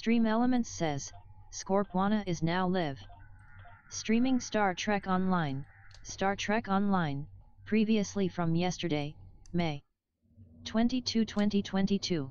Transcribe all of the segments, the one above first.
Stream Elements says, Scorpwana is now live. Streaming Star Trek Online, previously from yesterday, May 22, 2022.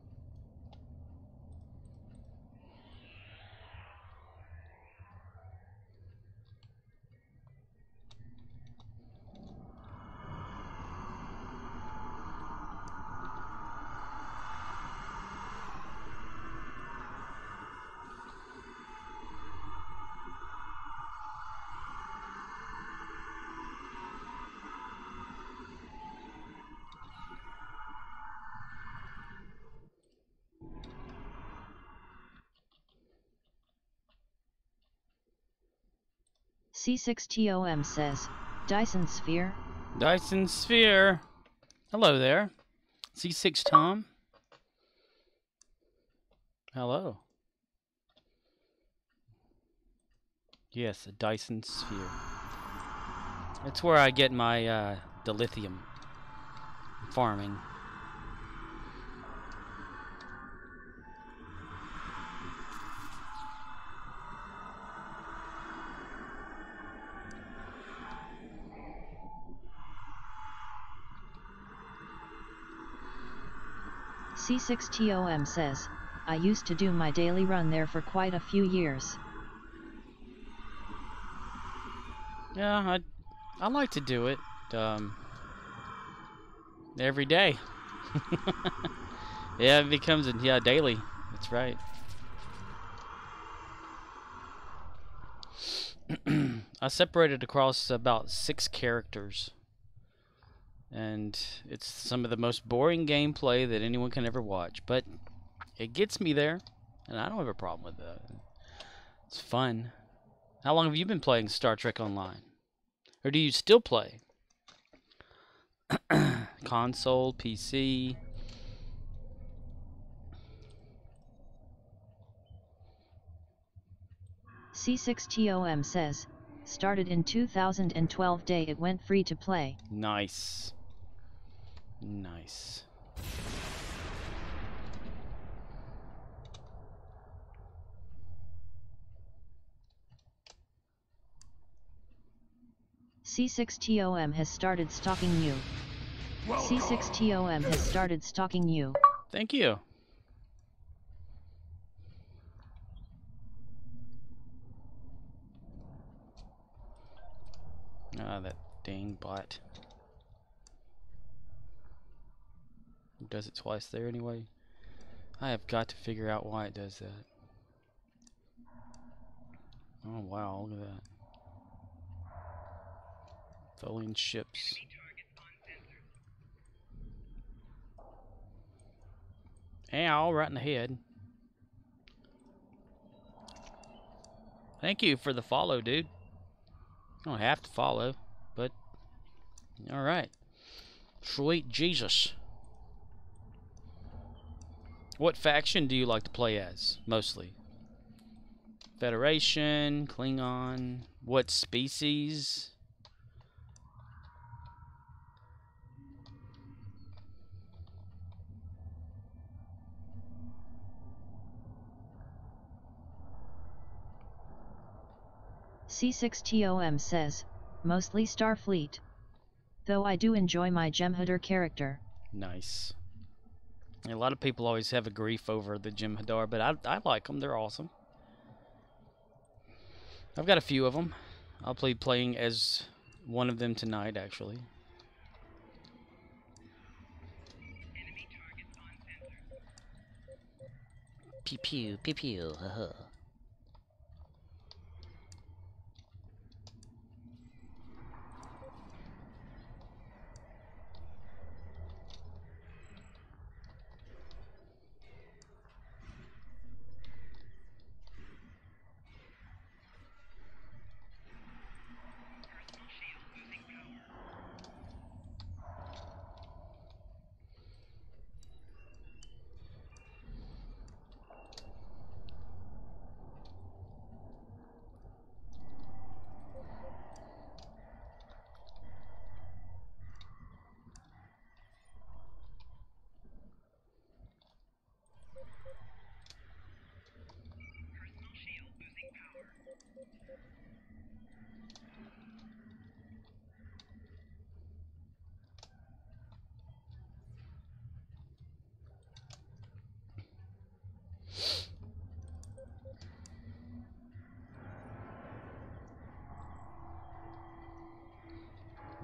C6TOM says, Dyson Sphere. Dyson Sphere. Hello there. C6 Tom. Hello. Yes, a Dyson Sphere. It's where I get my dilithium farming. C6TOM says, I used to do my daily run there for quite a few years. Yeah, I like to do it every day. Yeah, it becomes daily. That's right. I separated across about 6 characters. And it's some of the most boring gameplay that anyone can ever watch. But it gets me there. And I don't have a problem with that. It's fun. How long have you been playing Star Trek Online? Or do you still play? Console, PC? C6TOM says, started in 2012 day it went free to play. Nice. Nice. C6TOM has started stalking you. C6TOM has started stalking you. Thank you. Ah, that dang bot. It does it twice there anyway. I have got to figure out why it does that. Oh wow, look at that. Falling ships. Ow, right in the head. Thank you for the follow, dude. I don't have to follow, but alright. Sweet Jesus. What faction do you like to play as, mostly? Federation, Klingon, what species? C6TOM says, mostly Starfleet. Though I do enjoy my Jem'Hadar character. Nice. A lot of people always have a grief over the Jem'Hadar, but I like them. They're awesome. I've got a few of them. I'll be playing as one of them tonight, actually. Pew pew, pew pew, haha.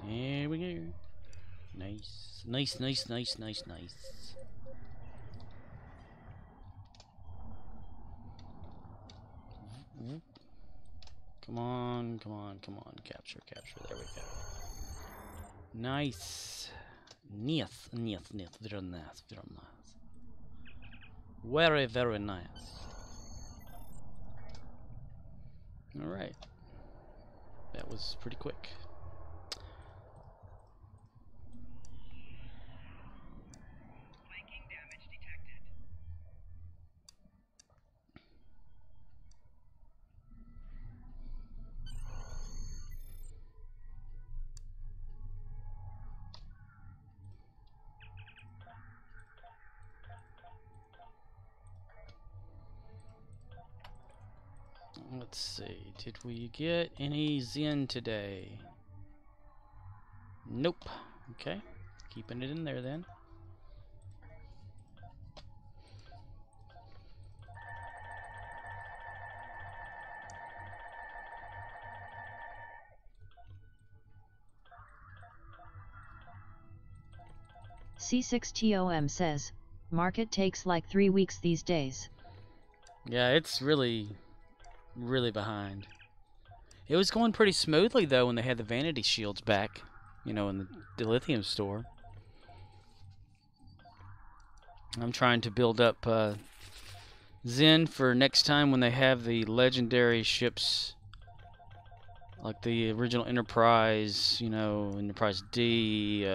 Here we go. Nice, nice, nice, nice, nice, nice. Come on, come on, come on. Capture, capture. There we go. Nice. Nice, nice, nice. Very nice, very nice. Very, very nice. Alright. That was pretty quick. Let's see, did we get any Zen today? Nope. Okay, keeping it in there then. C6TOM says, market takes like 3 weeks these days. Yeah, it's really behind. It was going pretty smoothly though when they had the vanity shields back, you know, in the dilithium store. I'm trying to build up Zen for next time when they have the legendary ships, like the original Enterprise, you know, Enterprise D,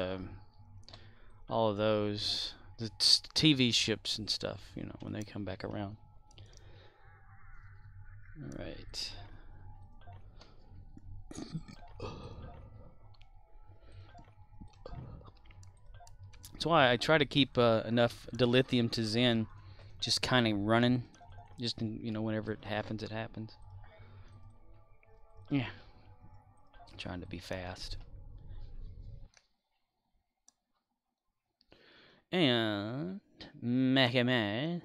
all of those, the TV ships and stuff, you know, when they come back around. All right. That's why I try to keep enough dilithium to Zen just kind of running, just in, you know, whenever it happens, it happens. Yeah, trying to be fast. And Mackie.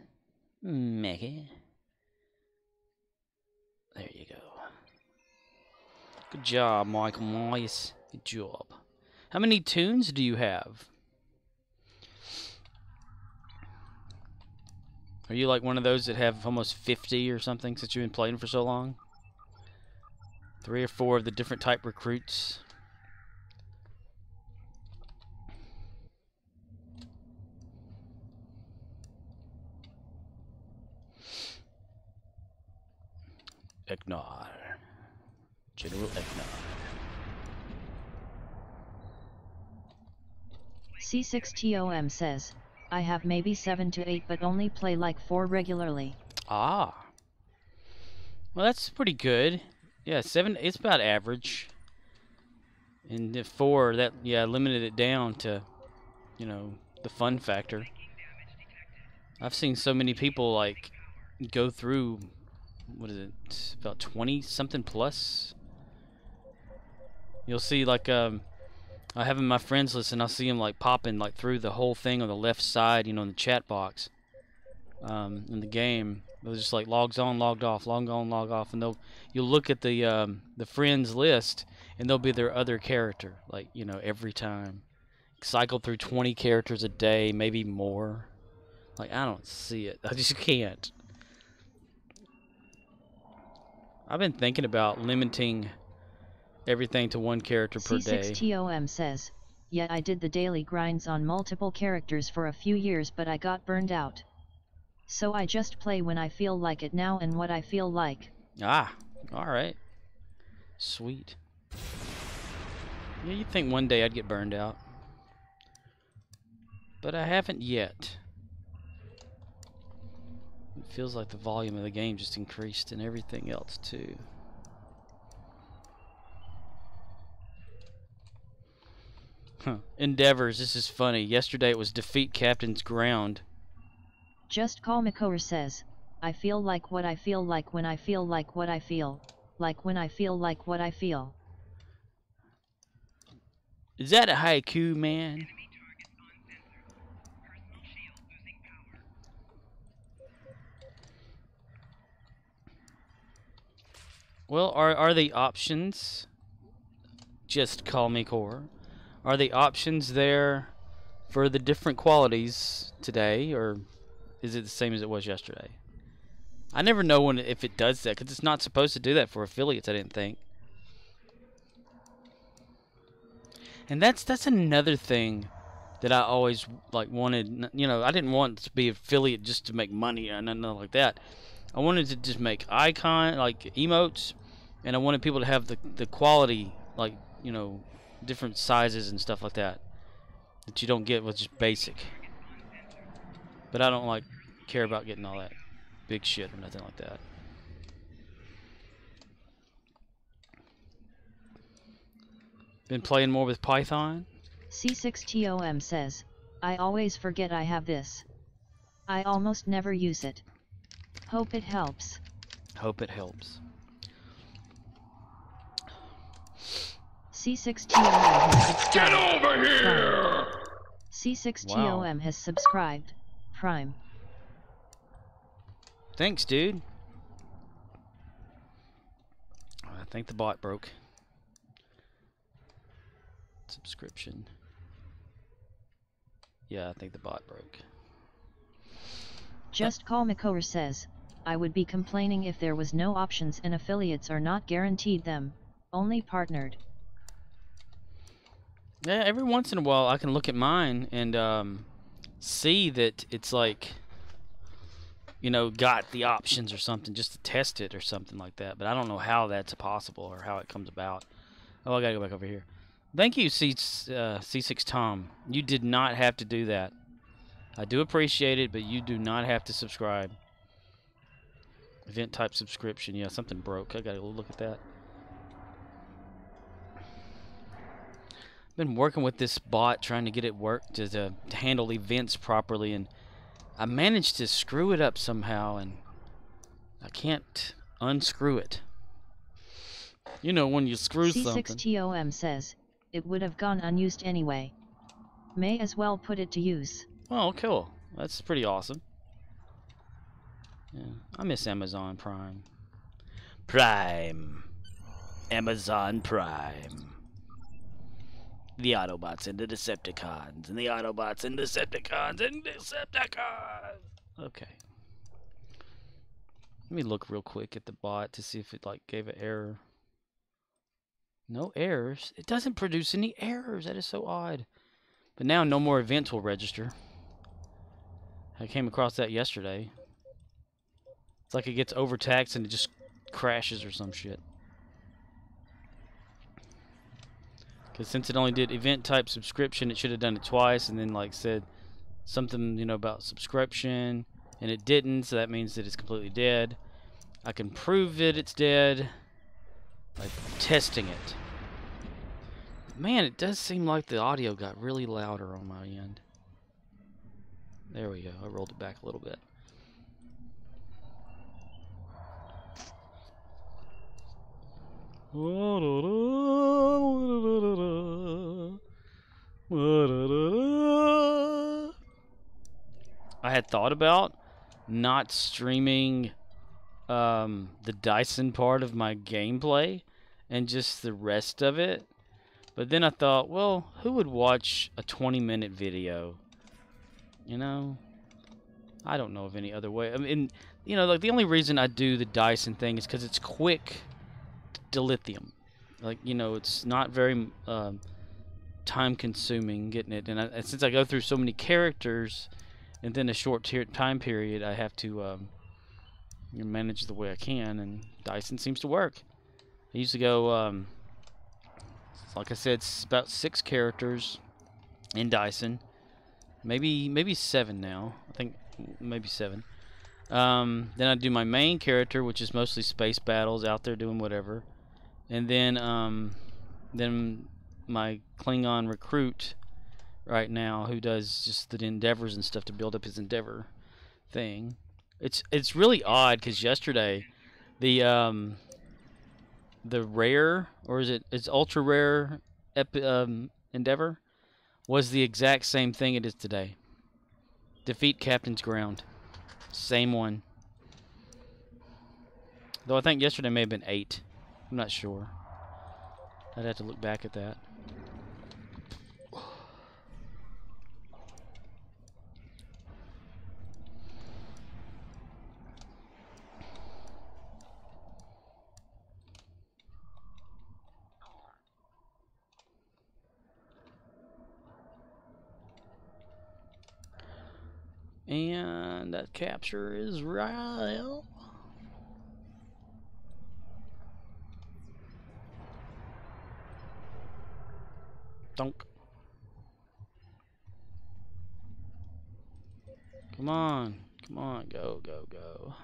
There you go. Good job, Michael Myers. Good job. How many tunes do you have? Are you like one of those that have almost 50 or something since you've been playing for so long? 3 or 4 of the different type recruits. Ignore. General Ignore. C6TOM says, I have maybe 7 to 8 but only play like 4 regularly. Ah. Well, that's pretty good. Yeah, 7, it's about average. And the 4, that, yeah, limited it down to, you know, the fun factor. I've seen so many people, like, go through, what is it, about 20 something plus. You'll see, like, I have in my friends list, and I'll see them like popping like through the whole thing on the left side, you know, in the chat box, in the game. They'll just like logs on, logged off, log on, log off, and you'll look at the friends list, and they'll be their other character, like, you know, every time. Cycle through 20 characters a day, maybe more. Like, I don't see it. I just can't. I've been thinking about limiting everything to 1 character per day. C6TOM says, yeah, I did the daily grinds on multiple characters for a few years but I got burned out. So I just play when I feel like it now and what I feel like. Ah, alright. Sweet. Yeah, you'd think one day I'd get burned out. But I haven't yet. It feels like the volume of the game just increased and everything else too. Huh. Endeavors, this is funny. Yesterday it was defeat Captain's Ground. Just Call Makor says, I feel like what I feel like when I feel like what I feel, like when I feel like what I feel. Is that a haiku, man? Well, are the options, just call me Core, are the options there for the different qualities today, or is it the same as it was yesterday? I never know if it does that, because it's not supposed to do that for affiliates, I didn't think. And that's another thing that I always wanted. You know, I didn't want to be affiliate just to make money or nothing like that. I wanted to just make emotes, and I wanted people to have the quality, you know, different sizes and stuff like that you don't get with just basic. But I don't care about getting all that big shit or nothing like that. Been playing more with Python. C6TOM says, I always forget I have this. I almost never use it. Hope it helps. Hope it helps. C6TOM has subscribed. Get over here! Prime. C6TOM has subscribed. Prime. Thanks, dude. I think the bot broke. Subscription. Yeah, I think the bot broke. Just Call McCower says, I would be complaining if there was no options and affiliates are not guaranteed them, only partnered. Yeah, every once in a while I can look at mine and see that it's got the options or something just to test it or something like that. But I don't know how that's possible or how it comes about. Oh, I gotta go back over here. Thank you, C6 Tom. You did not have to do that. I do appreciate it, but you do not have to subscribe. Event type subscription. Yeah, something broke. I gotta go look at that. Been working with this bot trying to get it work to handle events properly, and I managed to screw it up somehow, and I can't unscrew it. You know, when you screw something. C6TOM says, it would have gone unused anyway. May as well put it to use. Oh, cool. That's pretty awesome. Yeah, I miss Amazon Prime. Amazon Prime. The Autobots and the Decepticons, and the Autobots and Decepticons and Decepticons. Okay. Let me look real quick at the bot to see if it gave an error. No errors. It doesn't produce any errors. That is so odd. But now no more events will register. I came across that yesterday. It's like it gets overtaxed and it just crashes or some shit. Because since it only did event type subscription, it should have done it twice and then said something, about subscription, and it didn't, so that means that it's completely dead. I can prove that it's dead by testing it. Man, it does seem like the audio got really louder on my end. There we go. I rolled it back a little bit. I had thought about not streaming the Dyson part of my gameplay and just the rest of it. But then I thought, well, who would watch a 20-minute video? You know? I don't know of any other way. I mean, the only reason I do the Dyson thing is because it's quick to lithium. It's not very time-consuming getting it. And since I go through so many characters and then a short time period, I have to manage the way I can, and Dyson seems to work. I used to go, like I said, it's about 6 characters in Dyson. Maybe 7 now. I think maybe 7. Then I do my main character, which is mostly space battles, out there doing whatever. And then my Klingon recruit right now, who does just the endeavors and stuff to build up his endeavor thing. It's really odd because yesterday the rare, or it's ultra rare endeavor was the exact same thing it is today. Defeat Captain's Ground. Same one. Though I think yesterday may have been 8. I'm not sure. I'd have to look back at that. And that capture is right. Donk. Come on. Come on. Go, go, go.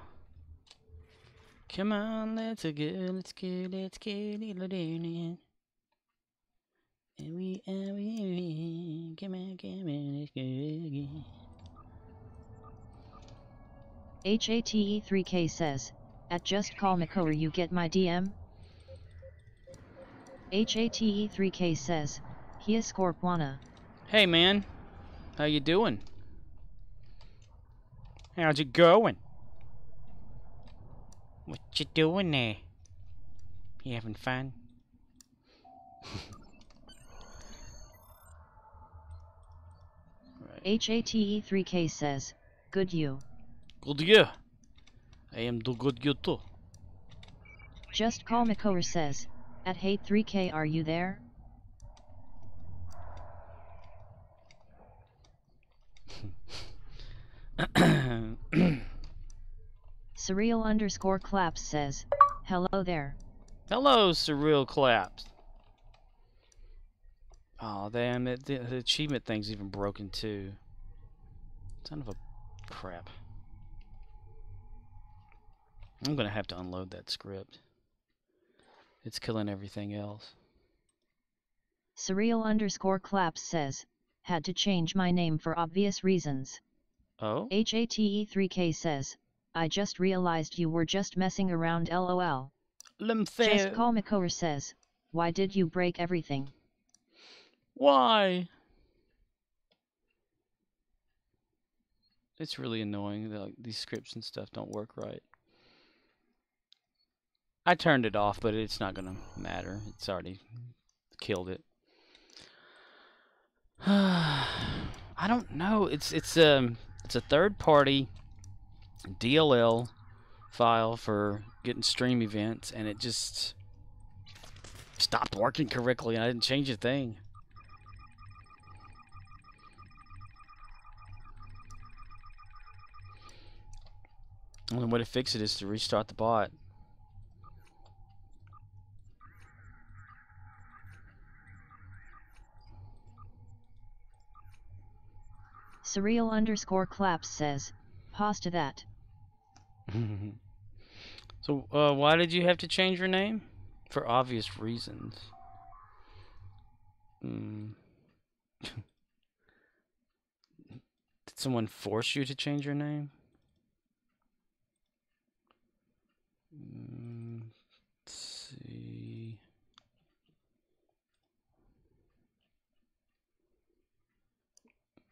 Come on, let's go. Let's go. Let's go. And we come on, let's go again. HATE3K says, at just call Makoer you get my DM? HATE3K says, Hia Scorpwana. Hey man, how you doing? How's it going? What you doing there? You having fun? Right. HATE3K says, good you. Good you. I am do good you too. Just call Makoer says, at Hate3K are you there? Surreal_claps says, hello there. Hello, Surreal Claps. Oh damn, the achievement thing's even broken too. Son of a crap. I'm gonna have to unload that script. It's killing everything else. Surreal_claps says, had to change my name for obvious reasons. Oh? HATE3K says, I just realized you were just messing around lol. Just call Makoer says, why did you break everything? Why? It's really annoying that these scripts and stuff don't work right. I turned it off, but it's not gonna matter. It's already killed it. I don't know. It's a third-party DLL file for getting stream events, and it just stopped working correctly, and I didn't change a thing. The only way to fix it is to restart the bot. Surreal_claps says, pause to that. So, why did you have to change your name? For obvious reasons. Did someone force you to change your name? Let's see.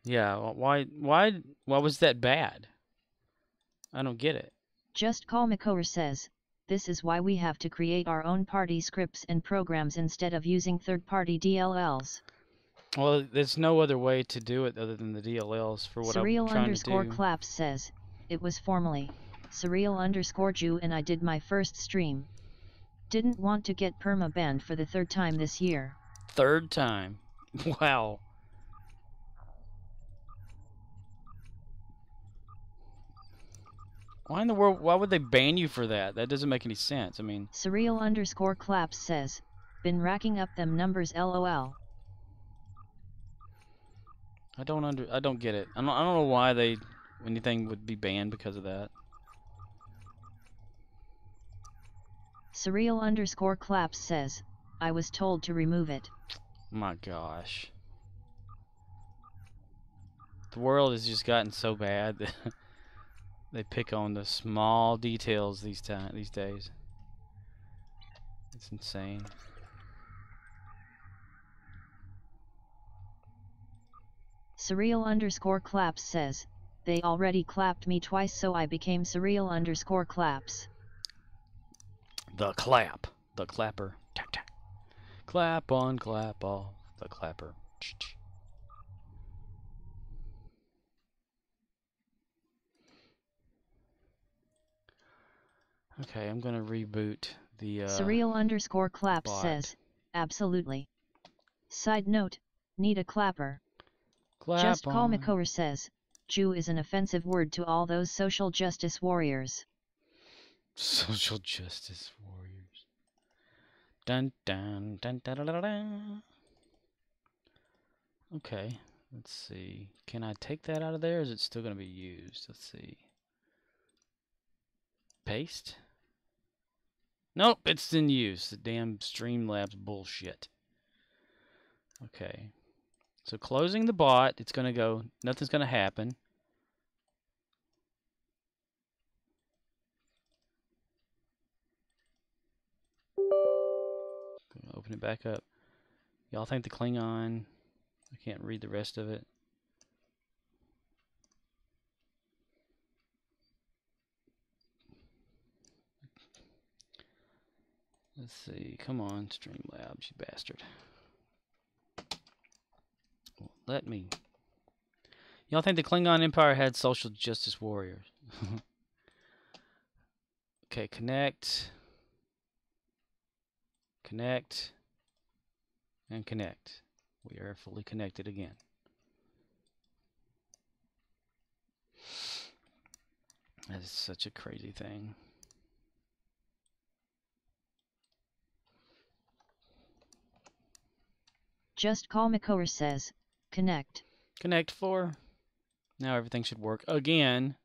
Yeah, why was that bad? I don't get it. Just call Makoer says, this is why we have to create our own party scripts and programs instead of using third-party DLLs. Well, there's no other way to do it other than the DLLs for what I'm trying to do. Surreal_claps says, it was formerly Surreal_Jew and I did my first stream. Didn't want to get perma-banned for the third time this year. Third time? Wow. Why in the world, why would they ban you for that? That doesn't make any sense. I mean... Surreal_claps says, been racking up them numbers lol. I don't get it. I don't know why anything would be banned because of that. Surreal_claps says, I was told to remove it. My gosh. The world has just gotten so bad that they pick on the small details these days. It's insane. Surreal_claps says, they already clapped me twice so I became Surreal_claps. The clap. the clapper. Clap on, clap off the clapper. Okay, I'm gonna reboot the Surreal_claps bot. says, absolutely. Side note, need a clapper. Clap Just Call on. McCower says, Jew is an offensive word to all those social justice warriors. Social justice warriors. Dun dun dun dun dun dun dun. Okay, let's see. Can I take that out of there, or is it still going to be used? Let's see. Paste? Nope, it's in use. The damn Streamlabs bullshit. Okay. So closing the bot, it's going to go, nothing's going to happen. Open it back up. Y'all think the Klingon, I can't read the rest of it. Let's see. Come on, Streamlabs, you bastard. Let me. Y'all think the Klingon Empire had social justice warriors? Okay, connect. Connect. And connect. We are fully connected again. That is such a crazy thing. Just Call McCower says, connect. Connect 4. Now everything should work again.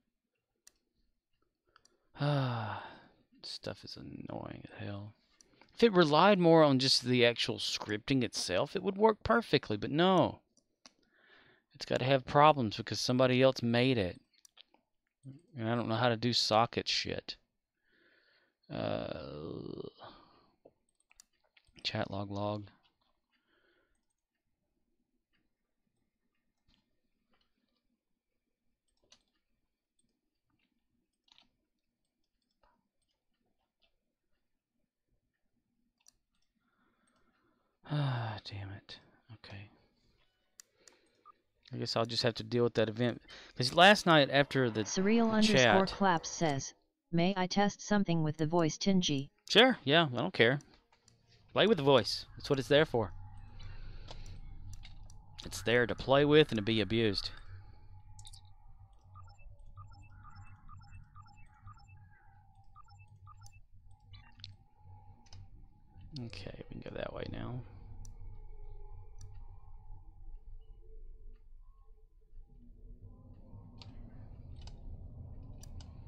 Stuff is annoying as hell. If it relied more on just the actual scripting itself, it would work perfectly, but no. It's got to have problems because somebody else made it. And I don't know how to do socket shit. Chat log. Damn it. Okay. I guess I'll just have to deal with that event. Because last night after the chat... Surreal_claps says, may I test something with the voice Tingy? Sure, yeah, I don't care. Play with the voice. That's what it's there for. It's there to play with and to be abused. Okay, we can go that way now.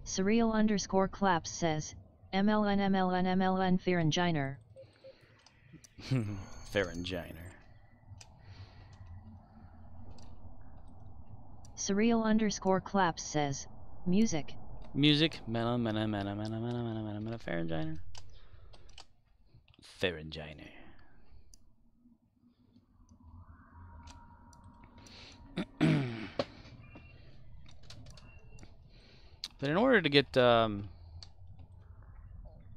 Surreal_claps says, MLN Pharynginer. Pharynginer. Surreal_claps says, music. Music. Pharynginer. Pharynginer. But in order to get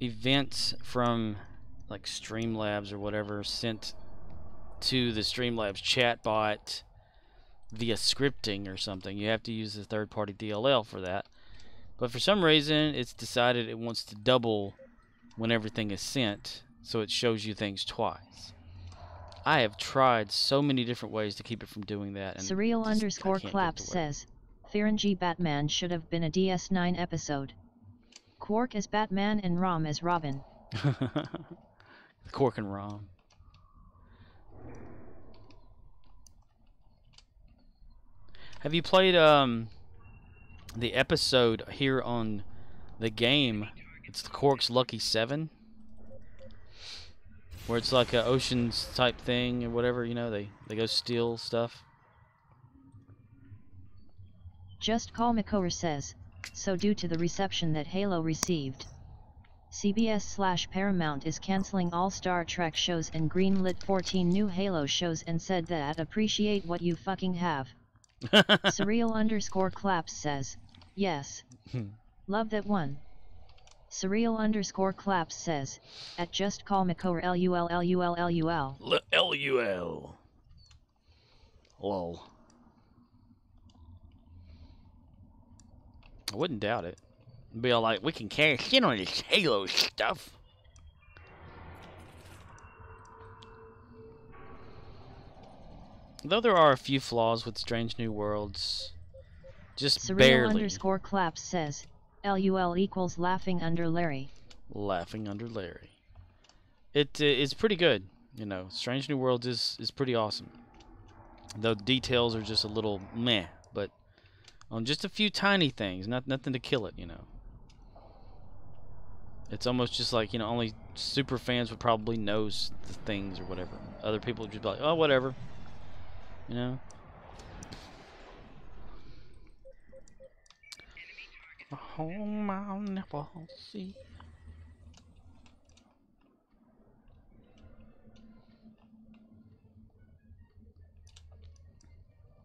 events from like Streamlabs or whatever sent to the Streamlabs chatbot via scripting or something, you have to use the third-party DLL for that. But for some reason, it's decided it wants to double when everything is sent, so it shows you things twice. I have tried so many different ways to keep it from doing that. And Surreal_claps says, Ferengi Batman should have been a DS9 episode. Quark as Batman and Rom as Robin. Quark and Rom. Have you played the episode here on the game? It's the Quark's Lucky 7, where it's like a Oceans type thing or whatever. You know, they go steal stuff. Just Call McCower says, so due to the reception that Halo received, CBS/Paramount is canceling all Star Trek shows and greenlit 14 new Halo shows and said that appreciate what you fucking have. Surreal_claps says, yes. Love that one. Surreal underscore claps says, at just call Makor LUL. LUL. Lol. I wouldn't doubt it. Be all like, we can cash in on this Halo stuff. Though there are a few flaws with Strange New Worlds, just Surreal barely. Underscore claps says, LUL equals laughing under Larry. Laughing under Larry. It is pretty good. You know, Strange New Worlds is pretty awesome. The details are just a little meh, but on just a few tiny things, nothing to kill it, you know. It's almost just like, you know, only super fans would probably know the things or whatever. Other people would just be like, oh, whatever. You know? Home I'll never see.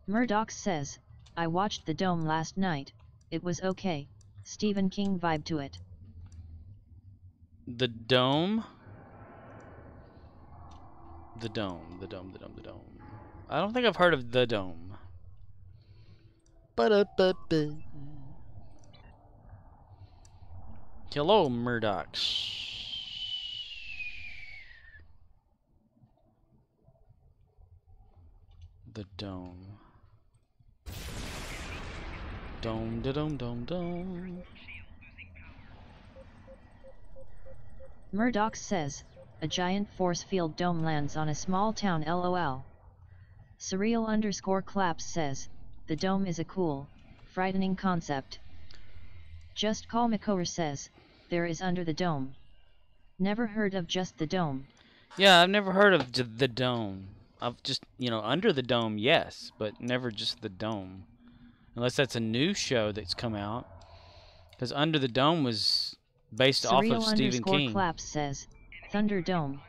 Murdoch says, I watched The Dome last night, it was okay, Stephen King vibe to it. The Dome? The Dome. I don't think I've heard of The Dome. Ba-da-ba-ba. Hello, Murdoch. The Dome. Dome. Murdoch says, a giant force field dome lands on a small town LOL. Surreal underscore claps says, the dome is a cool, frightening concept. Just Call Makor says, there is under the dome. Never heard of just the dome. Yeah, I've never heard of the dome. I've just, you know, under the dome, yes, but never just the dome. Unless that's a new show that's come out. Because Under the Dome was based off of Stephen King. Claps says, Thunderdome.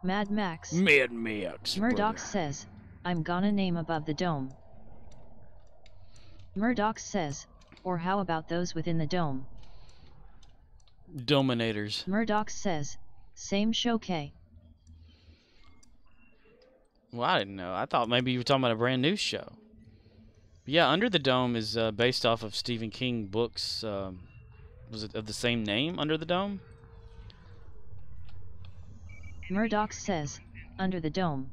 Mad Max. Murdoch says, I'm gonna name above the dome. Murdoch says, or how about those within the dome? Dominators. Murdoch says, same show K. Well, I didn't know. I thought maybe you were talking about a brand new show. But yeah, Under the Dome is based off of Stephen King books. Was it of the same name, Under the Dome? Murdoch says, Under the Dome.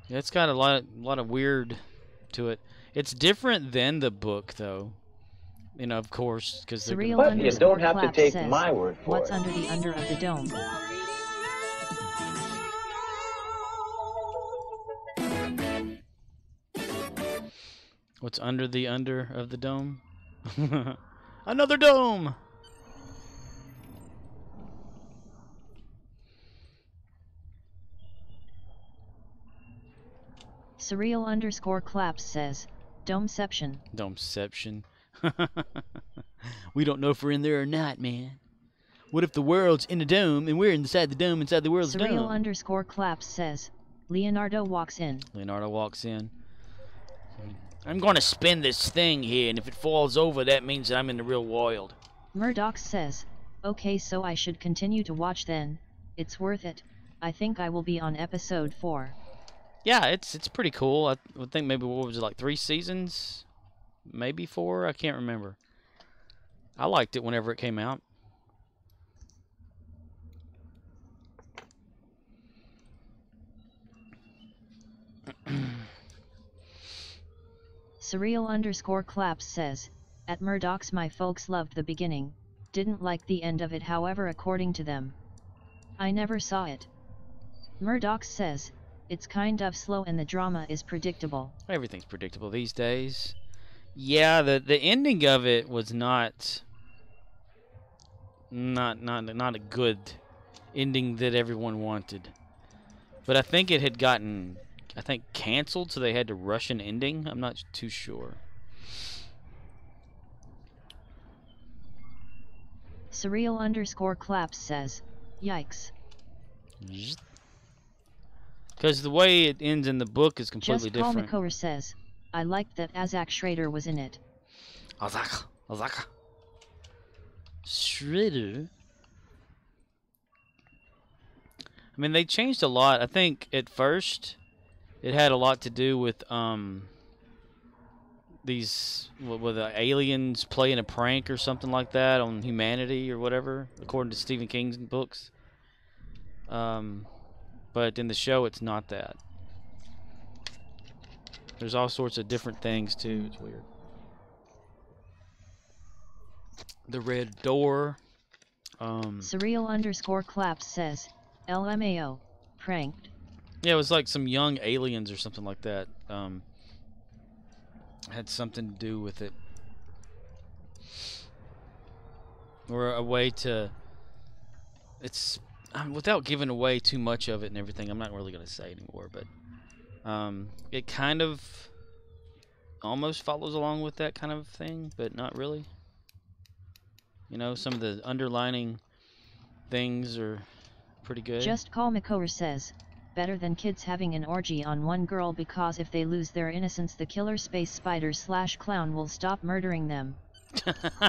Yeah, it's got a lot of weird to it. It's different than the book, though. You know, of course, because they're gonna... But you don't have to take my word for What's it. under the under of the dome? What's under the under of the dome? Another dome! Surreal underscore claps says, Domeception. Domeception. We don't know if we're in there or not, man. What if the world's in a dome and we're inside the dome inside the world's dome? Surreal underscore claps says, Leonardo walks in. Leonardo walks in. I'm gonna spin this thing here, and if it falls over, that means that I'm in the real world. Murdoch says, okay, so I should continue to watch then. It's worth it. I think I will be on episode 4. Yeah, it's pretty cool. I would think maybe, what was it, like 3 seasons? Maybe 4? I can't remember. I liked it whenever it came out. Surreal underscore claps says, at Murdoch's my folks loved the beginning, didn't like the end of it however according to them. I never saw it. Murdoch says, it's kind of slow and the drama is predictable. Everything's predictable these days. Yeah, the ending of it was not a good ending that everyone wanted. But I think it had gotten, canceled, so they had to rush an ending. I'm not too sure. Surreal underscore claps says, yikes. Because the way it ends in the book is completely Just Call different. Makor says, I liked that Azak Schrader was in it. Azak. Schrader. I mean, they changed a lot. I think at first it had a lot to do with these with the aliens playing a prank or something like that on humanity or whatever, according to Stephen King's books. But in the show, it's not that. There's all sorts of different things too. It's weird. The Red Door. Surreal_claps says, LMAO, pranked. Yeah, it was like some young aliens or something like that. Had something to do with it. Or a way to... It's... without giving away too much of it and everything, I'm not really going to say anymore, but... it kind of... almost follows along with that kind of thing, but not really. You know, some of the underlining things are pretty good. Just Call McCower says, better than kids having an orgy on one girl, because if they lose their innocence the killer space spider/clown will stop murdering them.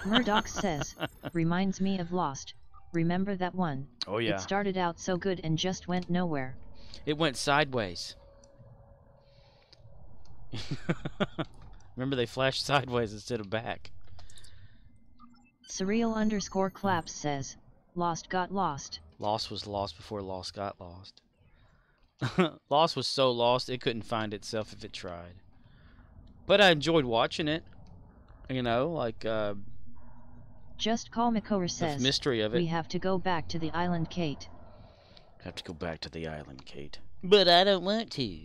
Murdoch says, reminds me of Lost. Remember that one? Oh yeah. It started out so good and just went nowhere. It went sideways. Remember, they flashed sideways instead of back. Surreal_claps says, Lost got lost. Lost was lost before Lost got lost. Lost was so lost it couldn't find itself if it tried. But I enjoyed watching it. You know, like Just Call McCower says, the mystery of it. We have to go back to the island, Kate. Have to go back to the island, Kate. But I don't want to.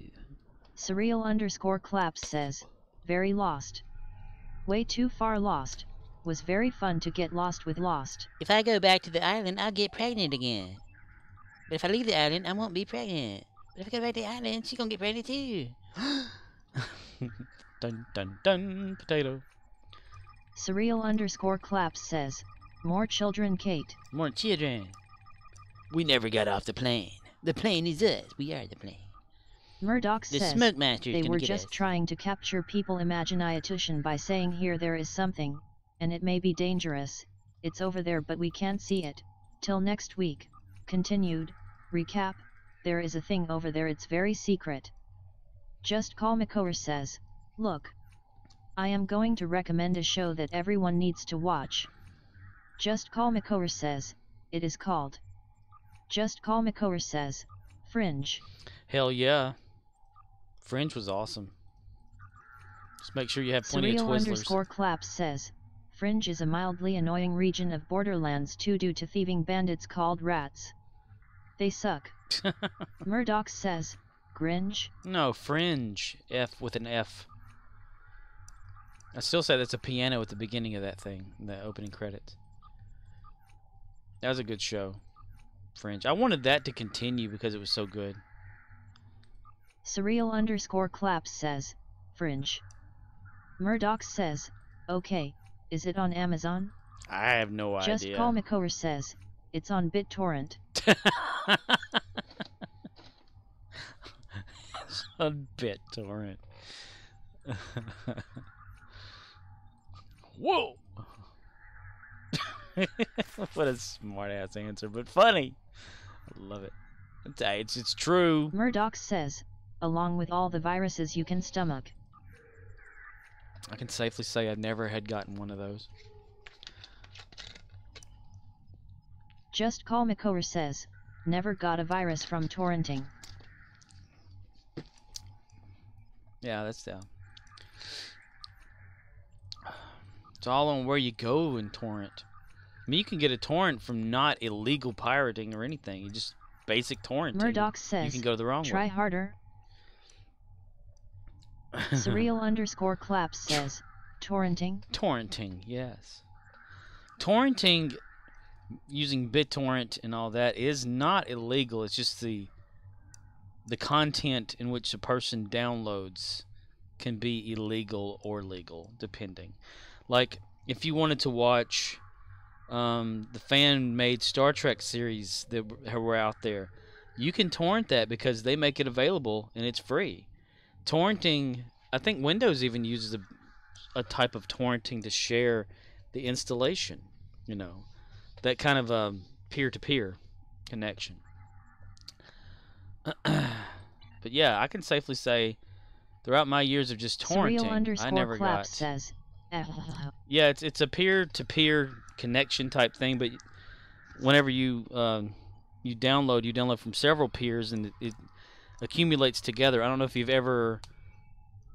Surreal_claps says, very lost. Way too far lost. Was very fun to get lost with Lost. If I go back to the island, I'll get pregnant again. But if I leave the island, I won't be pregnant. But if I go back to the island, she's gonna get pregnant too. Dun dun dun, potato. Surreal_claps says, more children, Kate. More children. We never got off the plane. The plane is us. We are the plane. Murdoch The says, smoke master is they gonna were get just us. trying to capture people imagination by saying here there is something, and it may be dangerous, it's over there but we can't see it, till next week. Continued, recap, there is a thing over there, it's very secret. Just Call McCower says, look. I am going to recommend a show that everyone needs to watch. Just Call McCower says, it is called. Just Call McCower says, Fringe. Hell yeah. Fringe was awesome. Just make sure you have plenty of Twizzlers. Surreal_claps says, Fringe is a mildly annoying region of Borderlands 2 due to thieving bandits called rats. They suck. Murdoch says, Gringe? No, Fringe. F with an F. I still say that's a piano at the beginning of that thing, the opening credits. That was a good show. Fringe. I wanted that to continue because it was so good. Surreal_claps says, Fringe. Murdoch says, okay, is it on Amazon? I have no idea. Just Call McCower says, it's on BitTorrent. It's on BitTorrent. Whoa! What a smart ass answer, but funny. I love it. It's true. Murdoch says, along with all the viruses you can stomach. I can safely say I never had gotten one of those. Just Call McCower says, never got a virus from torrenting. Yeah, that's down. It's all on where you go in torrent. I mean, you can get a torrent from not illegal pirating or anything. You just basic torrenting. Murdoch says, you can go the wrong try way. harder. Surreal_claps says, torrenting. Torrenting, yes. Torrenting, using BitTorrent and all that, is not illegal. It's just the content in which a person downloads can be illegal or legal, depending. Like, if you wanted to watch the fan-made Star Trek series that were out there, you can torrent that because they make it available and it's free. Torrenting I think Windows even uses a type of torrenting to share the installation. You know, that kind of peer-to-peer connection. But yeah, I can safely say, throughout my years of just torrenting, I never got. Says, yeah, it's a peer-to-peer connection type thing, but whenever you download from several peers, and it accumulates together. I don't know if you've ever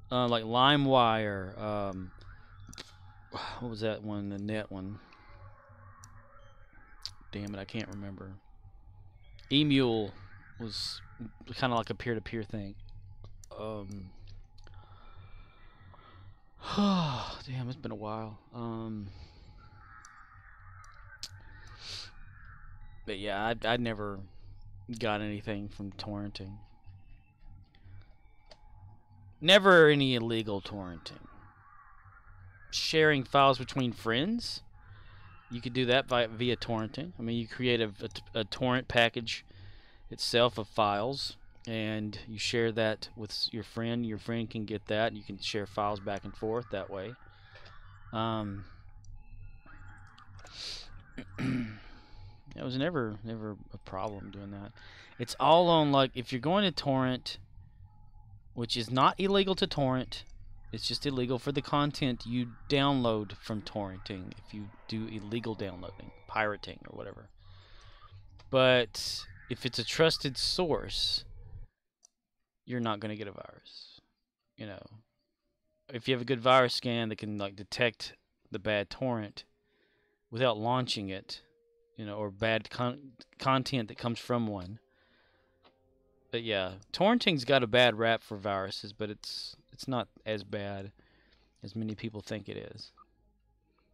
like LimeWire. What was that one? The net one. Damn it, I can't remember. Emule was kind of like a peer-to-peer thing. Damn, it's been a while. But yeah, I never got anything from torrenting. Never any illegal torrenting. Sharing files between friends, you could do that via torrenting. I mean, you create a torrent package itself of files, and you share that with your friend. Your friend can get that, and you can share files back and forth that way. It was never a problem doing that. It's all on, like, if you're going to torrent, which is not illegal to torrent, it's just illegal for the content you download from torrenting if you do illegal downloading, pirating, or whatever. But if it's a trusted source, you're not going to get a virus. You know, if you have a good virus scan that can, like, detect the bad torrent without launching it, you know, or bad content that comes from one. But yeah, torrenting's got a bad rap for viruses, but it's not as bad as many people think it is.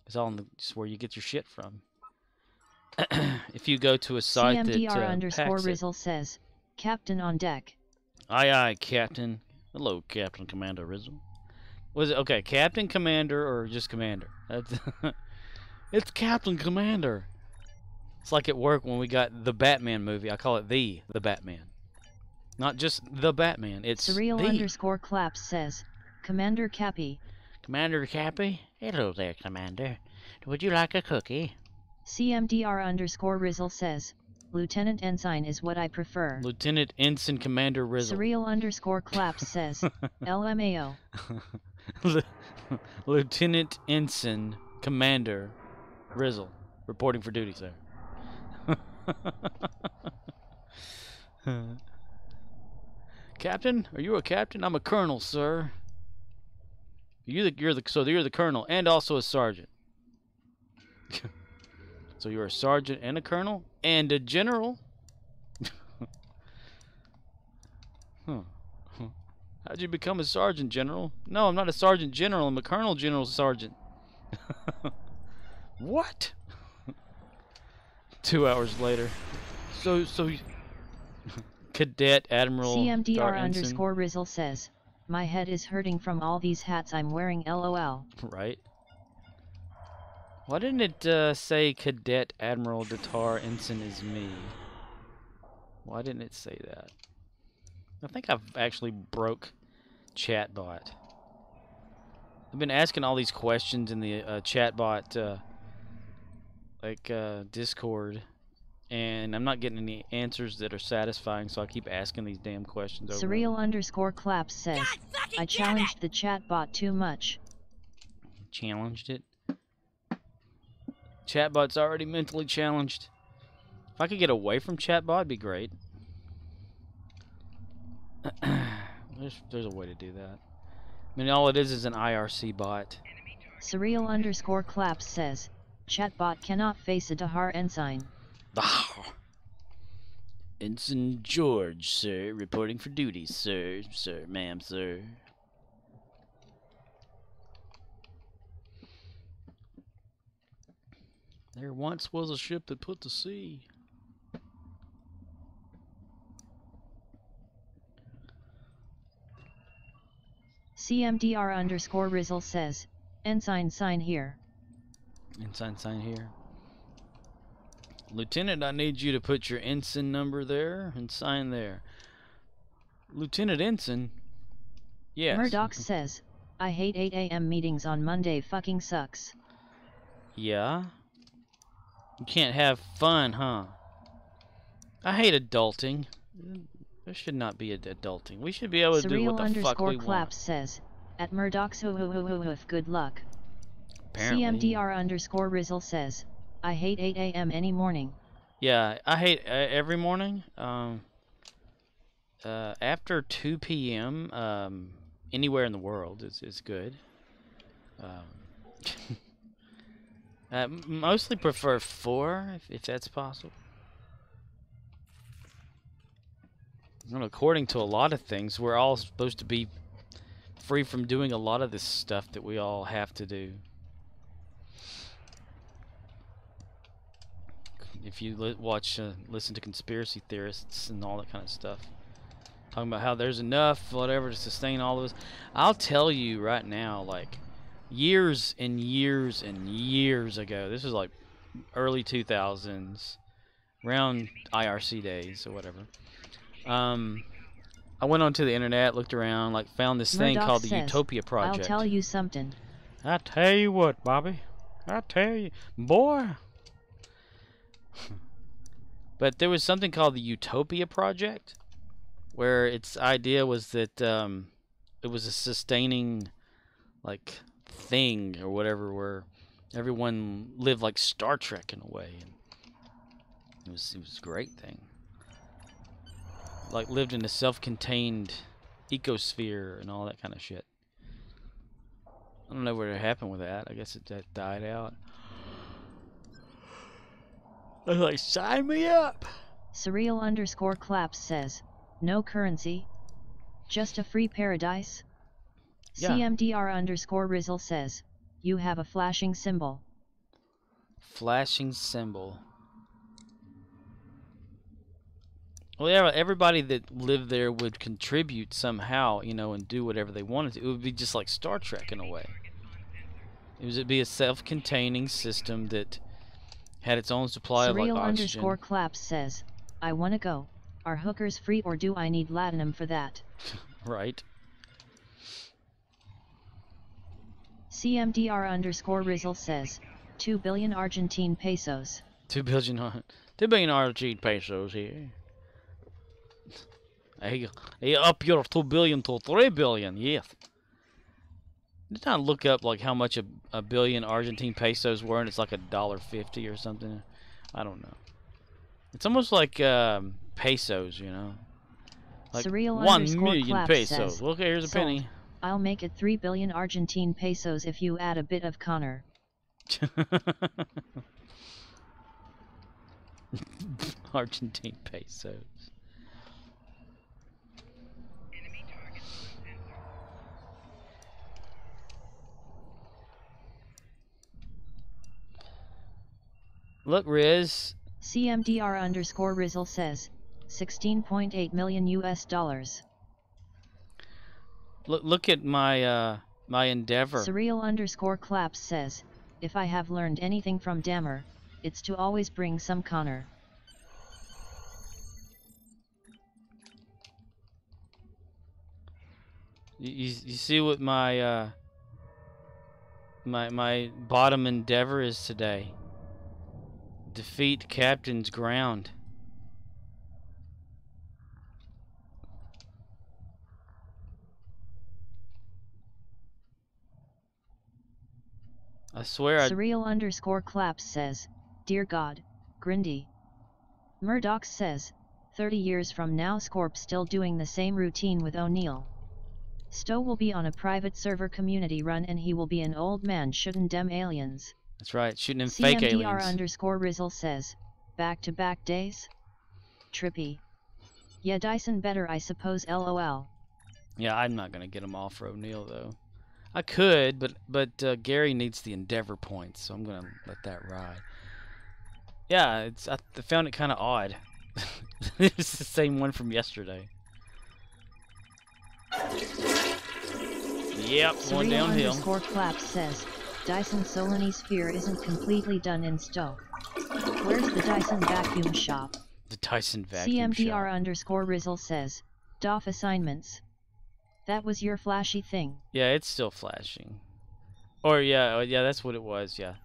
It's all just where you get your shit from. If you go to a site CMDR_Rizzle says, Captain on deck. Aye, aye, Captain. Hello, Captain Commander Rizzle. Was it okay, Captain Commander or just Commander? That's it's Captain Commander. It's like at work when we got the Batman movie. I call it the Batman. Not just the Batman. It's Surreal_Claps says, Commander Cappy. Commander Cappy? Hello there, Commander. Would you like a cookie? CMDR_Rizzle says, Lieutenant Ensign is what I prefer. Lieutenant Ensign Commander Rizzle. Surreal_Claps says, LMAO. Lieutenant Ensign Commander Rizzle. Reporting for duty, sir. Captain? Are you a captain? I'm a colonel, sir. You're the colonel and also a sergeant. So you're a sergeant and a colonel and a general? Huh. How'd you become a sergeant general? No, I'm not a sergeant general. I'm a colonel general sergeant. What? 2 hours later. So Cadet Admiral CMDR_Rizzle says, my head is hurting from all these hats I'm wearing, LOL. Right. Why didn't it say Cadet Admiral Datar Ensign is me? Why didn't it say that? I think I've actually broke Chatbot. I've been asking all these questions in the Chatbot Discord, and I'm not getting any answers that are satisfying, so I keep asking these damn questions over. Surreal_Claps says, I challenged the chatbot too much. Challenged it? Chatbot's already mentally challenged. If I could get away from Chatbot, it'd be great. There's a way to do that. I mean, all it is an IRC bot. Surreal_Claps says, Chatbot cannot face a Dahar Ensign. Ensign George, sir, reporting for duty, sir, ma'am, sir. There once was a ship that put to sea. CMDR_Rizzle says, Ensign sign here. Ensign sign here. Lieutenant, I need you to put your ensign number there and sign there. Lieutenant Ensign? Yes. Murdoch says, I hate 8 a.m. meetings on Monday, fucking sucks. Yeah. You can't have fun, huh? I hate adulting. There should not be adulting. We should be able to do what the fuck we Surreal_claps want. says, at Murdoch's good luck. Apparently. CMDR_Rizzle says, I hate 8 a.m. any morning. Yeah, I hate every morning. After 2 p.m., anywhere in the world is good. Mostly prefer 4, if that's possible. Well, according to a lot of things, we're all supposed to be free from doing a lot of this stuff that we all have to do. If you listen to conspiracy theorists and all that kind of stuff, talking about how there's enough, whatever, to sustain all of us. I'll tell you right now, like, years and years and years ago, this was like early 2000s, around IRC days or whatever, I went onto the internet, looked around, like, found this thing Murdoch called the says, Utopia Project. I'll tell you something. I tell you what, Bobby. I tell you, boy. But there was something called the Utopia Project, where its idea was that it was a sustaining, like, thing or whatever, where everyone lived like Star Trek in a way, and it was a great thing. Like, lived in a self-contained ecosphere and all that kind of shit. I don't know what happened with that. I guess that died out. I was like, sign me up. Surreal_claps says, no currency, just a free paradise. Yeah. CMDR_Rizzle says, you have a flashing symbol. Flashing symbol. Well, yeah, everybody that lived there would contribute somehow, you know, and do whatever they wanted to. It would be just like Star Trek in a way. It'd be a self-containing system that had its own supply of, like, oxygen. Surreal_claps says, I wanna go. Are hookers free or do I need latinum for that? Right. CMDR_Rizzle says, 2 billion Argentine pesos. 2 billion Argentine pesos here. Hey, up your 2 billion to 3 billion, yes. Did I look up, like, how much a billion Argentine pesos were, and it's like $1.50 or something? I don't know. It's almost like pesos, you know. Like Surreal 1 million clap pesos. says, Look, here's a sold. penny. I'll make it 3 billion Argentine pesos if you add a bit of Connor. Argentine pesos. Look, Riz. CMDR_Rizzle says, 16.8 million US dollars. Look at my my endeavor. Surreal_claps says, if I have learned anything from Dammer, it's to always bring some Connor. You see what my my bottom endeavor is today. Defeat Captain's Ground. I swear Surreal_claps says, dear God, Grindy. Murdoch says, 30 years from now Scorp still doing the same routine with O'Neill. Stowe will be on a private server community run and he will be an old man shooting dem aliens. That's right, shooting them fake aliens. CMDR_Rizzle says, back-to-back days? Trippy. Yeah, Dyson better I suppose, lol. Yeah, I'm not gonna get them all for O'Neill though. I could, but Gary needs the endeavor points, so I'm gonna let that ride. Yeah, I found it kind of odd. It's the same one from yesterday. Yep, one downhill. Surreal_claps says, Dyson Solony Sphere isn't completely done in Stowe. Where's the Dyson vacuum shop? The Dyson vacuum shop. CMDR_Rizzle says, DOF assignments. That was your flashy thing. Yeah, it's still flashing. Or yeah, that's what it was. Yeah.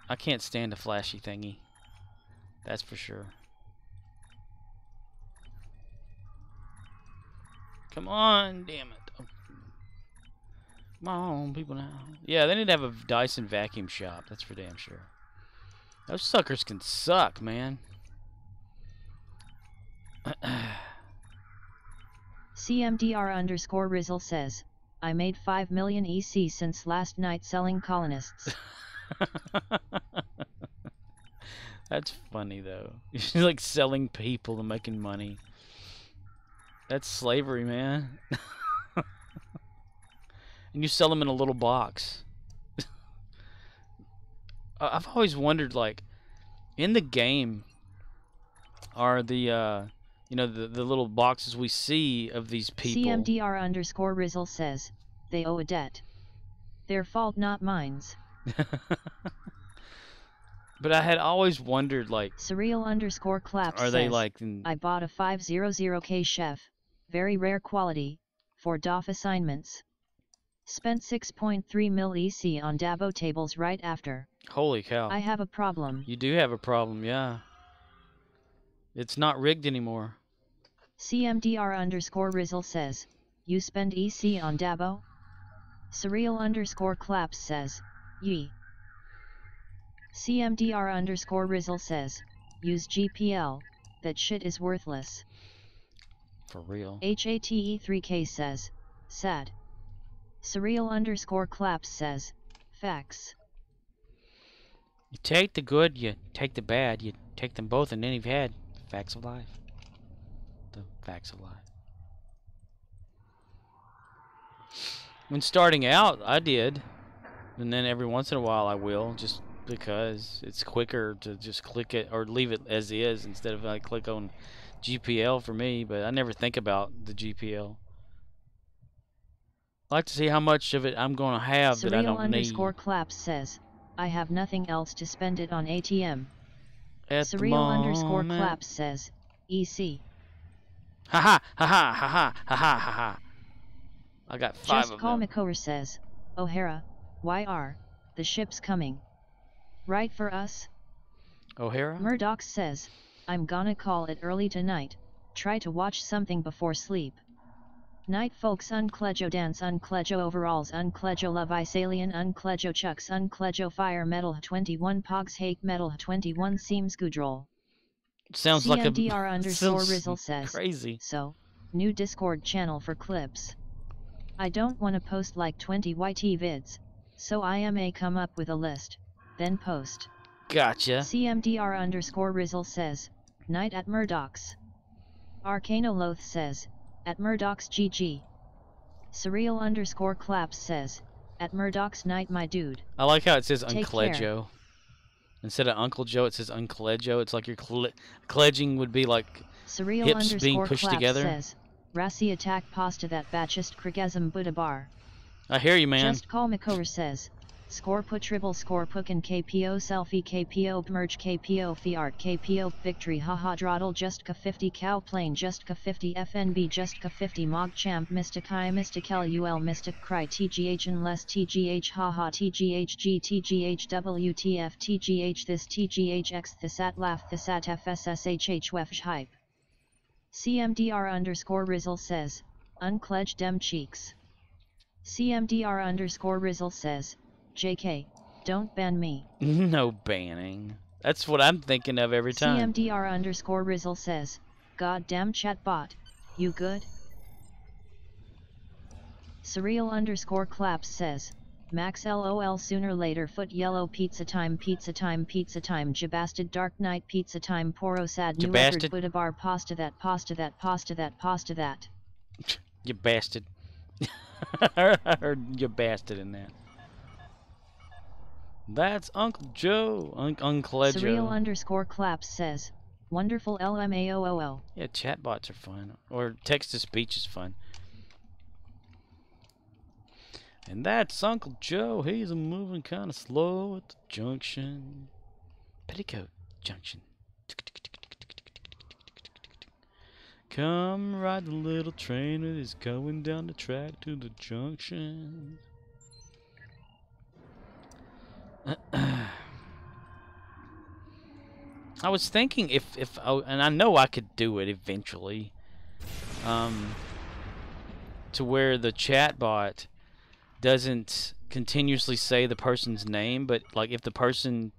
I can't stand a flashy thingy. That's for sure. Come on, damn it. Oh. Come on, people now. Yeah, they need to have a Dyson vacuum shop. That's for damn sure. Those suckers can suck, man. CMDR_Rizzle says, I made 5 million EC since last night selling colonists. That's funny, though. You're like selling people and making money. That's slavery, man. And you sell them in a little box. I've always wondered, like, in the game, are the, you know, the little boxes we see of these people. CMDR_Rizzle says, they owe a debt. Their fault, not mine's. But I had always wondered, like, Surreal_Claps are says, they like? I bought a 500K chef, very rare quality, for DOF assignments. Spent 6.3 mil EC on Dabo tables right after. Holy cow. I have a problem. You do have a problem, yeah. It's not rigged anymore. CMDR_Rizzle says, you spend EC on Dabo? Surreal_Claps says, yee. CMDR_Rizzle says, use GPL, that shit is worthless. For real. HATE3K says, sad. Surreal_Claps says, facts. You take the good, you take the bad, you take them both, and then you've had facts of life. The facts of life. When starting out, I did. And then every once in a while I will, just because it's quicker to just click it or leave it as is instead of like click on GPL for me, but I never think about the GPL. I like to see how much of it I'm going to have that I don't need. Surreal_Claps says, I have nothing else to spend it on ATM. At the Surreal_Claps moment. says, EC. Ha ha ha ha ha ha ha ha ha. I got 5 Just of Call them. McCower says, O'Hara, why are the ships coming? Right for us? O'Hara? Murdoch says, I'm gonna call it early tonight, try to watch something before sleep. Night folks, unclejo dance, unclejo overalls, unclejo love Isalien, unclejo chucks, unclejo fire metal 21 pogs hake metal 21 seems goodroll. Sounds like a CMDR_Rizzle says, crazy. so, new Discord channel for clips. I don't wanna post like 20 YT vids, so I may come up with a list, then post. Gotcha. CMDR_Rizzle says, night at Murdoch's. Arcanoloth says, at Murdoch's GG. Surreal_Claps says, at Murdoch's night my dude. I like how it says Take care. Unclejo. Instead of Uncle Joe, it says Unclejo. It's like your cledging would be like hips being pushed Surreal_Claps together. says, Rassi attack pasta that batchist krigasm Buddha bar. I hear you, man. Just Call McCower says, score put tribble score puck and KPO selfie KPO merge KPO fiart KPO victory haha drawdle justka 50 cow plane justka 50 FNB justka 50 mog champ mystic I mystic LUL mystic cry TGH unless TGH haha TGHG TGH WTF TGH this TGH X thisat laugh thisat FSSHH wefsh hype. CMDR_Rizzle says, uncledge dem cheeks. CMDR_Rizzle says, JK, don't ban me. No banning. That's what I'm thinking of every time. CMDR_Rizzle says, goddamn chatbot, you good? Surreal_Claps says, Max LOL sooner later foot yellow pizza time jabasted dark night pizza time poro sad new record Buddha bar pasta that. You bastard. I heard you bastard in that. That's Uncle Joe. Unclejo. Surreal_Claps says, wonderful LMAOOO. Yeah, chatbots are fun. Or text to speech is fun. And that's Uncle Joe. He's moving kind of slow at the junction. Petticoat Junction. Come ride the little train that is going down the track to the junction. I was thinking if and I know I could do it eventually, to where the chatbot doesn't continuously say the person's name, but like if the person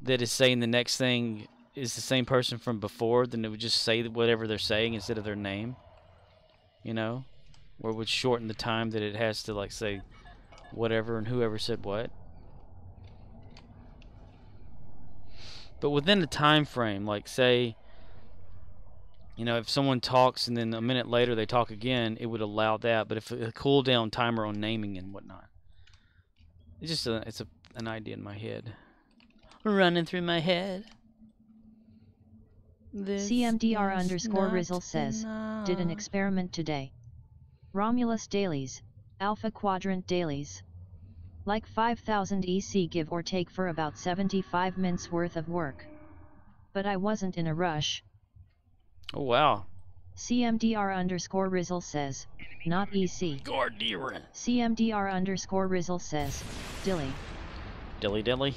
that is saying the next thing is the same person from before, then it would just say whatever they're saying instead of their name, you know, or it would shorten the time that it has to like say whatever and whoever said what. But within the time frame, like say, you know, if someone talks and then a minute later they talk again, it would allow that. But if a cooldown timer on naming and whatnot, it's just an idea in my head, running through my head. CMDR_Rizzle says, did an experiment today. Romulus dailies, Alpha Quadrant dailies. Like 5000 EC give or take for about 75 minutes worth of work. But I wasn't in a rush. Oh wow. CMDR_Rizzle says, not EC. Gordiran. CMDR_Rizzle says, dilly. Dilly dilly.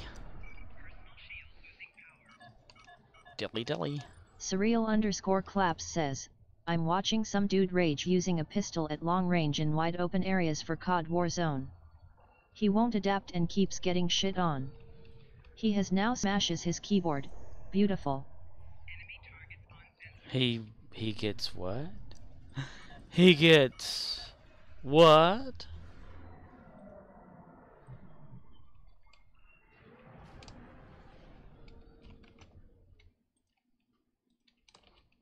Dilly dilly. Surreal_Claps says, I'm watching some dude rage using a pistol at long range in wide open areas for COD Warzone. He won't adapt and keeps getting shit on. He has now smashes his keyboard. Beautiful. He gets what? He gets what?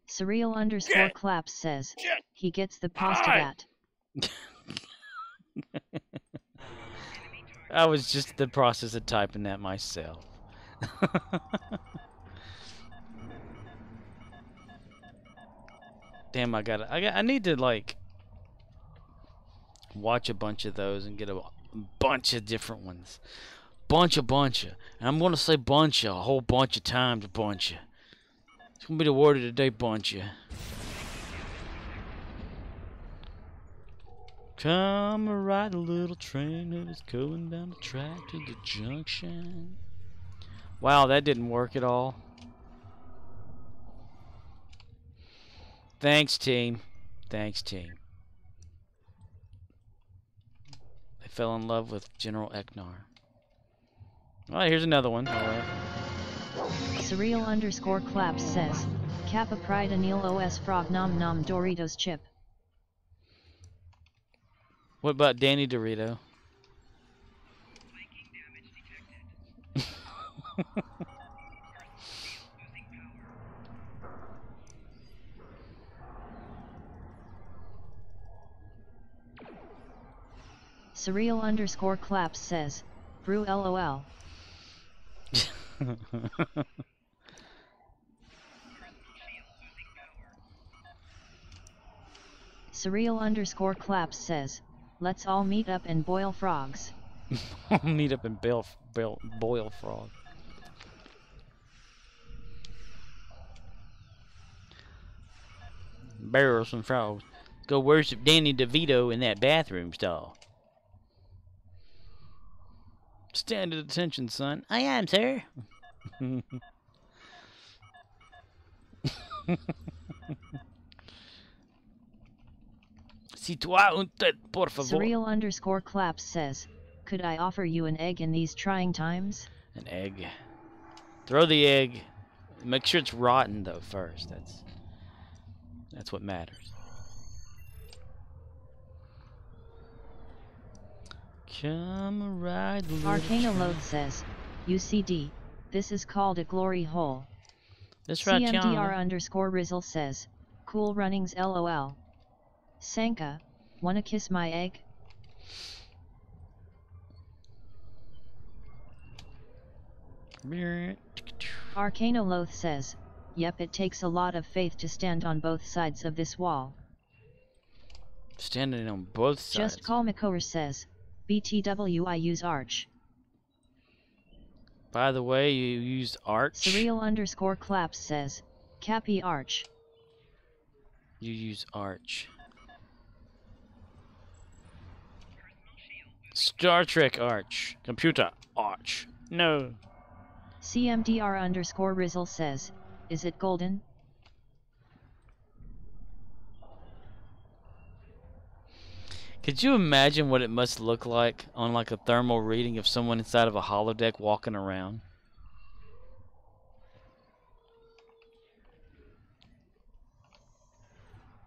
Surreal_Claps says, he gets the pasta that. I was just in the process of typing that myself. Damn, I need to like watch a bunch of those and get a bunch of different ones. Bunch of. And I'm gonna say bunch a whole bunch of times, bunch of. It's gonna be the word of the day, bunch of. Come ride a little train that is going down the track to the junction. Wow, that didn't work at all. Thanks, team. Thanks, team. I fell in love with General Eknar. Alright, here's another one. Alright. Surreal_Claps says, Kappa Pride Anil OS Frog Nom Nom Doritos Chip. What about Danny Dorito? Surreal_Claps says, brew LOL. Surreal_Claps says, let's all meet up and boil frogs. Meet up and boil frog. Barrel some frogs. Go worship Danny DeVito in that bathroom stall. Stand at attention, son. I am, sir. Si toi un tête, por favor. Surreal_Claps says, could I offer you an egg in these trying times? An egg. Throw the egg. Make sure it's rotten though first. That's what matters. Come ride the Arcanaloth says, UCD, this is called a glory hole. That's right, CMDR_Rizzle says, cool runnings LOL. Sanka, wanna kiss my egg? Arcanaloth says, yep, it takes a lot of faith to stand on both sides of this wall. Standing on both sides. Just Call Makor says, BTW I use Arch. By the way, you used Arch. Surreal_Claps says, Cappy Arch. You use Arch. Star Trek Arch. Computer Arch. No. CMDR_Rizzle says, is it golden? Could you imagine what it must look like on like a thermal reading of someone inside of a holodeck walking around?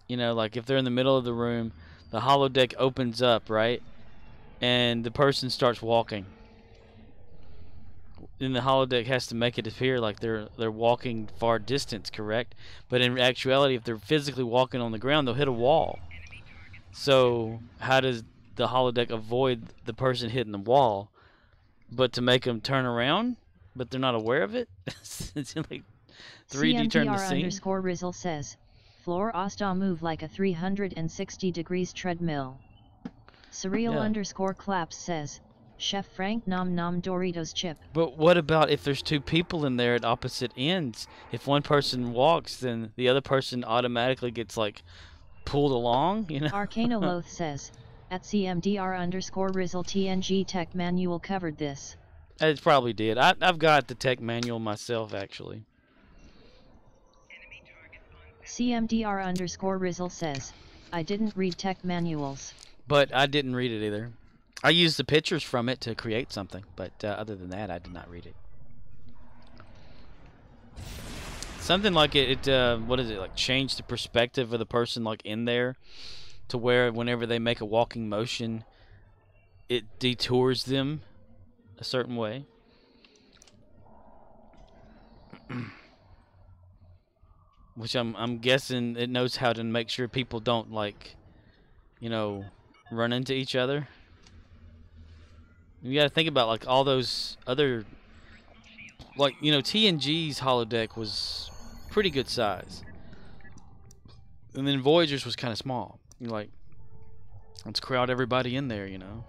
You know, like if they're in the middle of the room, the holodeck opens up, right? And the person starts walking. Then the holodeck has to make it appear like they're walking far distance, correct? But in actuality, if they're physically walking on the ground, they'll hit a wall. So how does the holodeck avoid the person hitting the wall, but to make them turn around, but they're not aware of it? It's like 3D turn the scene. CMDR_Rizzle says, floor Osta move like a 360 degrees treadmill. Surreal_Claps says, Chef Frank nom nom Doritos chip. But what about if there's two people in there at opposite ends? If one person walks, then the other person automatically gets like pulled along, you know? Arcanoloth says, at CMDR_Rizzle TNG Tech Manual covered this. It probably did. I've got the tech manual myself, actually. CMDR_Rizzle says, I didn't read tech manuals. But I didn't read it either. I used the pictures from it to create something, but other than that, I did not read it. Something like it what is it, like change the perspective of the person like in there to where whenever they make a walking motion, it detours them a certain way. Which I'm guessing it knows how to make sure people don't like, you know, run into each other. You got to think about like all those other, like, you know, TNG's holodeck was pretty good size, and then Voyager's was kind of small. You're like, let's crowd everybody in there, you know.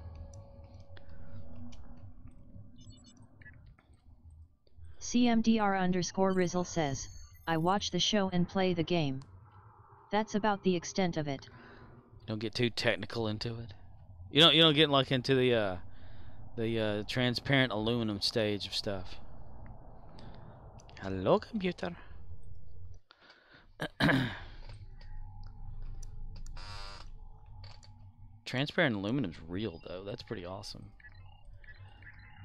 CMDR_Rizzle says, I watch the show and play the game. That's about the extent of it. Don't get too technical into it. You don't get like into the transparent aluminum stage of stuff. Hello, computer. Transparent aluminum's real though. That's pretty awesome.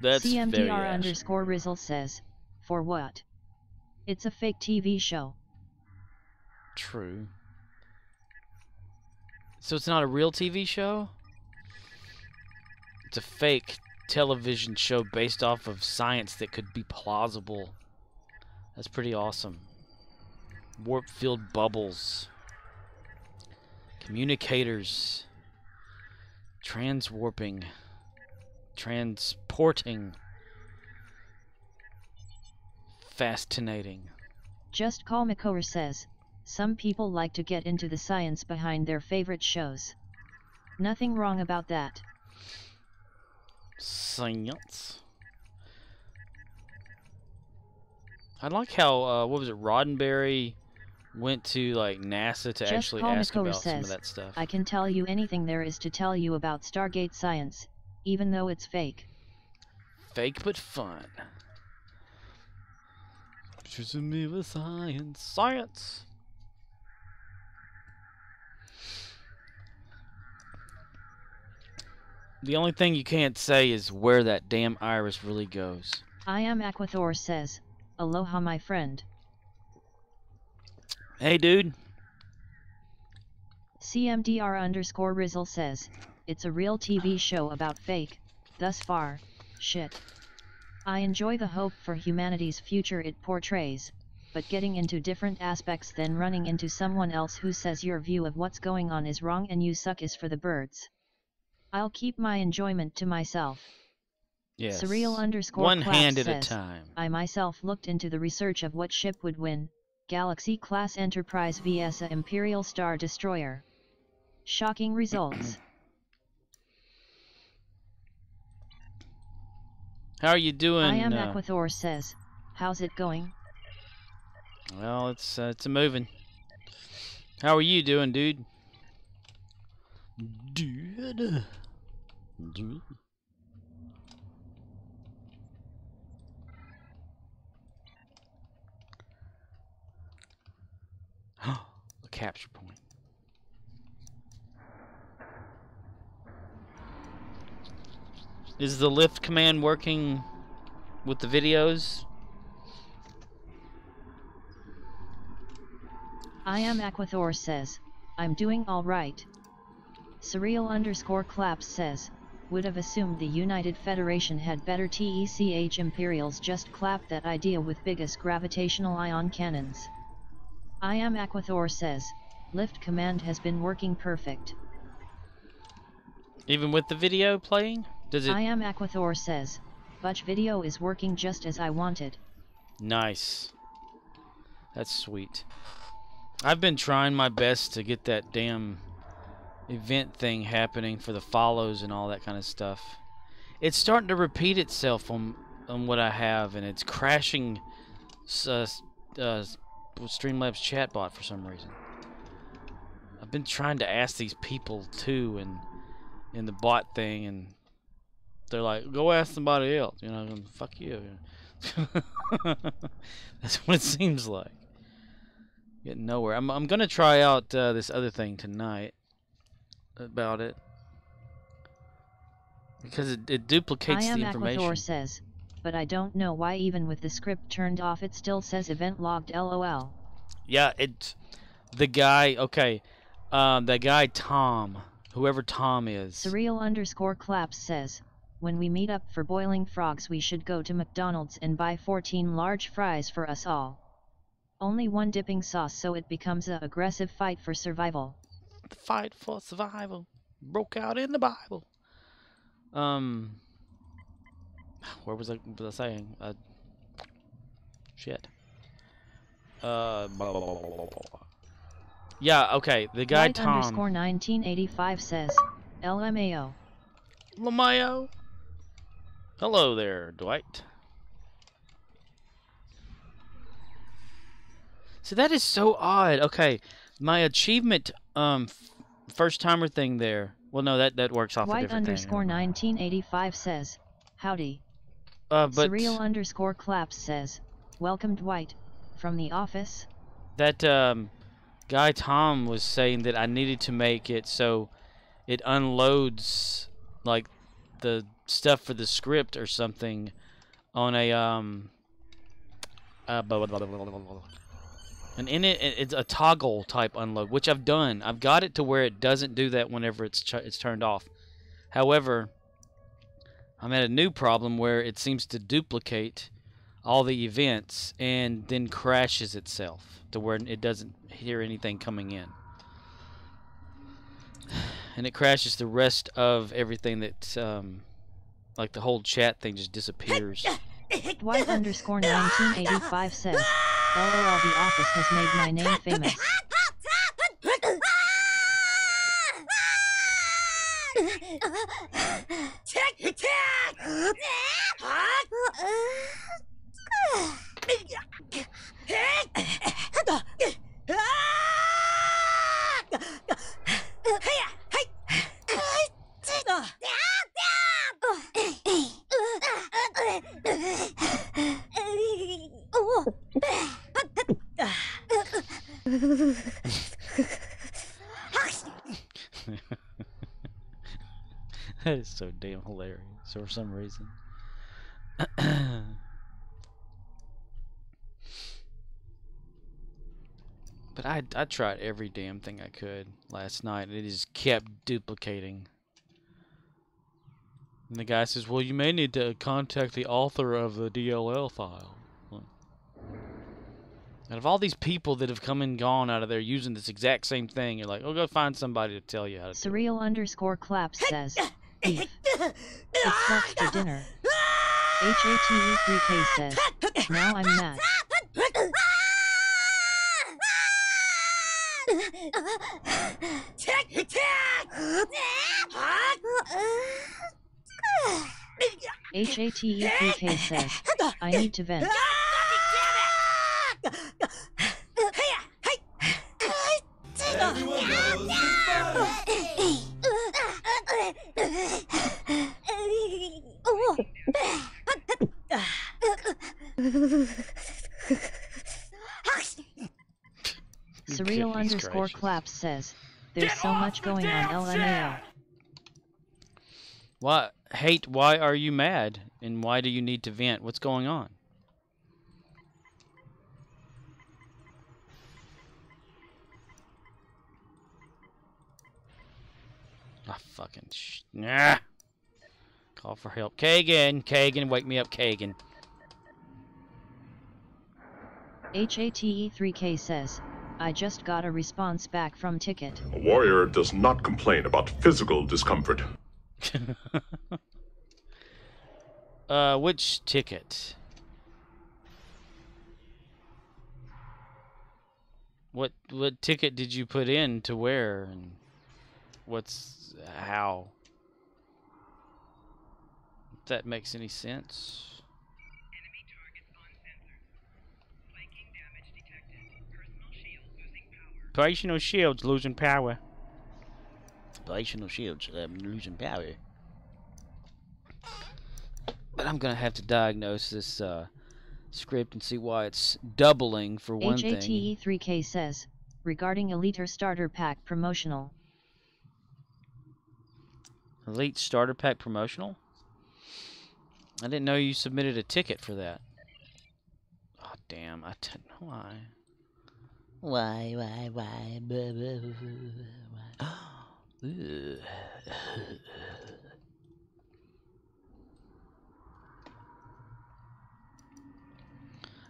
That's CMDR_Rizzle says, for what? It's a fake TV show. True. So it's not a real TV show? It's a fake television show based off of science that could be plausible. That's pretty awesome. Warp field bubbles. Communicators. Transwarping. Transporting. Fascinating. Just Call McCower says, some people like to get into the science behind their favorite shows. Nothing wrong about that. Science. I like how, what was it, Roddenberry went to, like, NASA to Just actually Call ask McCower about some of says, that stuff. I can tell you anything there is to tell you about Stargate science, even though it's fake. Fake but fun. Choosing me with science. Science! The only thing you can't say is where that damn iris really goes. I am Aquathor says, aloha my friend. Hey dude. CMDR_Rizzle says, it's a real TV show about fake, thus far, shit. I enjoy the hope for humanity's future it portrays, but getting into different aspects then running into someone else who says your view of what's going on is wrong and you suck is for the birds. I'll keep my enjoyment to myself. Yes. Surreal_Claps One hand at says, a time. I myself looked into the research of what ship would win, Galaxy-class Enterprise vs. a Imperial Star Destroyer. Shocking results. How are you doing? I am Aquathor says, how's it going? Well, it's a moving. How are you doing, dude? Dude. A capture point. Is the lift command working with the videos? I am Aquathor says, I'm doing alright. Surreal_claps says, would have assumed the United Federation had better TECH Imperials just clapped that idea with biggest gravitational ion cannons. I am Aquathor says, lift command has been working perfect. Even with the video playing? Does it? I am Aquathor says, Butch video is working just as I wanted. Nice. That's sweet. I've been trying my best to get that damn event thing happening for the follows and all that kind of stuff. It's starting to repeat itself on what I have, and it's crashing Streamlabs chatbot for some reason. I've been trying to ask these people too, and in the bot thing, and they're like, "Go ask somebody else," you know. Fuck you. That's what it seems like. Getting nowhere. I'm gonna try out this other thing tonight about it, because it duplicates the information. I am Aquathor says, but I don't know why even with the script turned off it still says event logged LOL. Yeah, the guy, okay, that guy Tom, whoever Tom is. Surreal_claps says, when we meet up for boiling frogs we should go to McDonald's and buy 14 large fries for us all. Only one dipping sauce so it becomes a aggressive fight for survival. The fight for survival broke out in the Bible. Where was I saying? Shit. Blah, blah, blah, blah, blah. Yeah, okay, the guy Tom. _1985 says, LMAO. LMAO. Hello there, Dwight. So that is so odd. Okay, my achievement, first timer thing there. Well, no, that works off a different thing. Dwight_1985 says, howdy. But Surreal_claps says, welcome Dwight, from the office. That guy Tom was saying that I needed to make it so it unloads like the stuff for the script or something on a and in it's a toggle type unload, which I've done. I've got it to where it doesn't do that whenever it's turned off. However, I'm at a new problem where it seems to duplicate all the events and then crashes itself to where it doesn't hear anything coming in. And it crashes the rest of everything that, like the whole chat thing just disappears. Dwight_1985 says, LOL, the office has made my name famous. That is so damn hilarious for some reason. But I tried every damn thing I could last night, and it just kept duplicating. And the guy says, well, you may need to contact the author of the DLL file. Out of all these people that have come and gone out of there using this exact same thing, you're like, oh, go find somebody to tell you how to do it. Surreal_claps says, beef. It's lunch for dinner. HATE3K says, now I'm mad. HATE3K says, I need to vent. Everyone knows it's Surreal Goodness _ gracious. claps says, there's so much going on LMAO. Why, hate, why are you mad? And why do you need to vent? What's going on? Ah, fucking nah. Call for help. Kagan, wake me up, Kagan. HATE3K says, I just got a response back from Ticket. A warrior does not complain about physical discomfort. Which ticket? What ticket did you put in to where, and how? If that makes any sense. Enemy targets uncensored. Flanking damage detected. Personal shield losing power. Operational shields losing power. But I'm gonna have to diagnose this script and see why it's doubling for one thing. HATE3K says, regarding Elite Starter Pack promotional. Elite Starter Pack promotional? I didn't know you submitted a ticket for that. Oh damn! I didn't know why. Why? Buh, buh, buh, buh, why?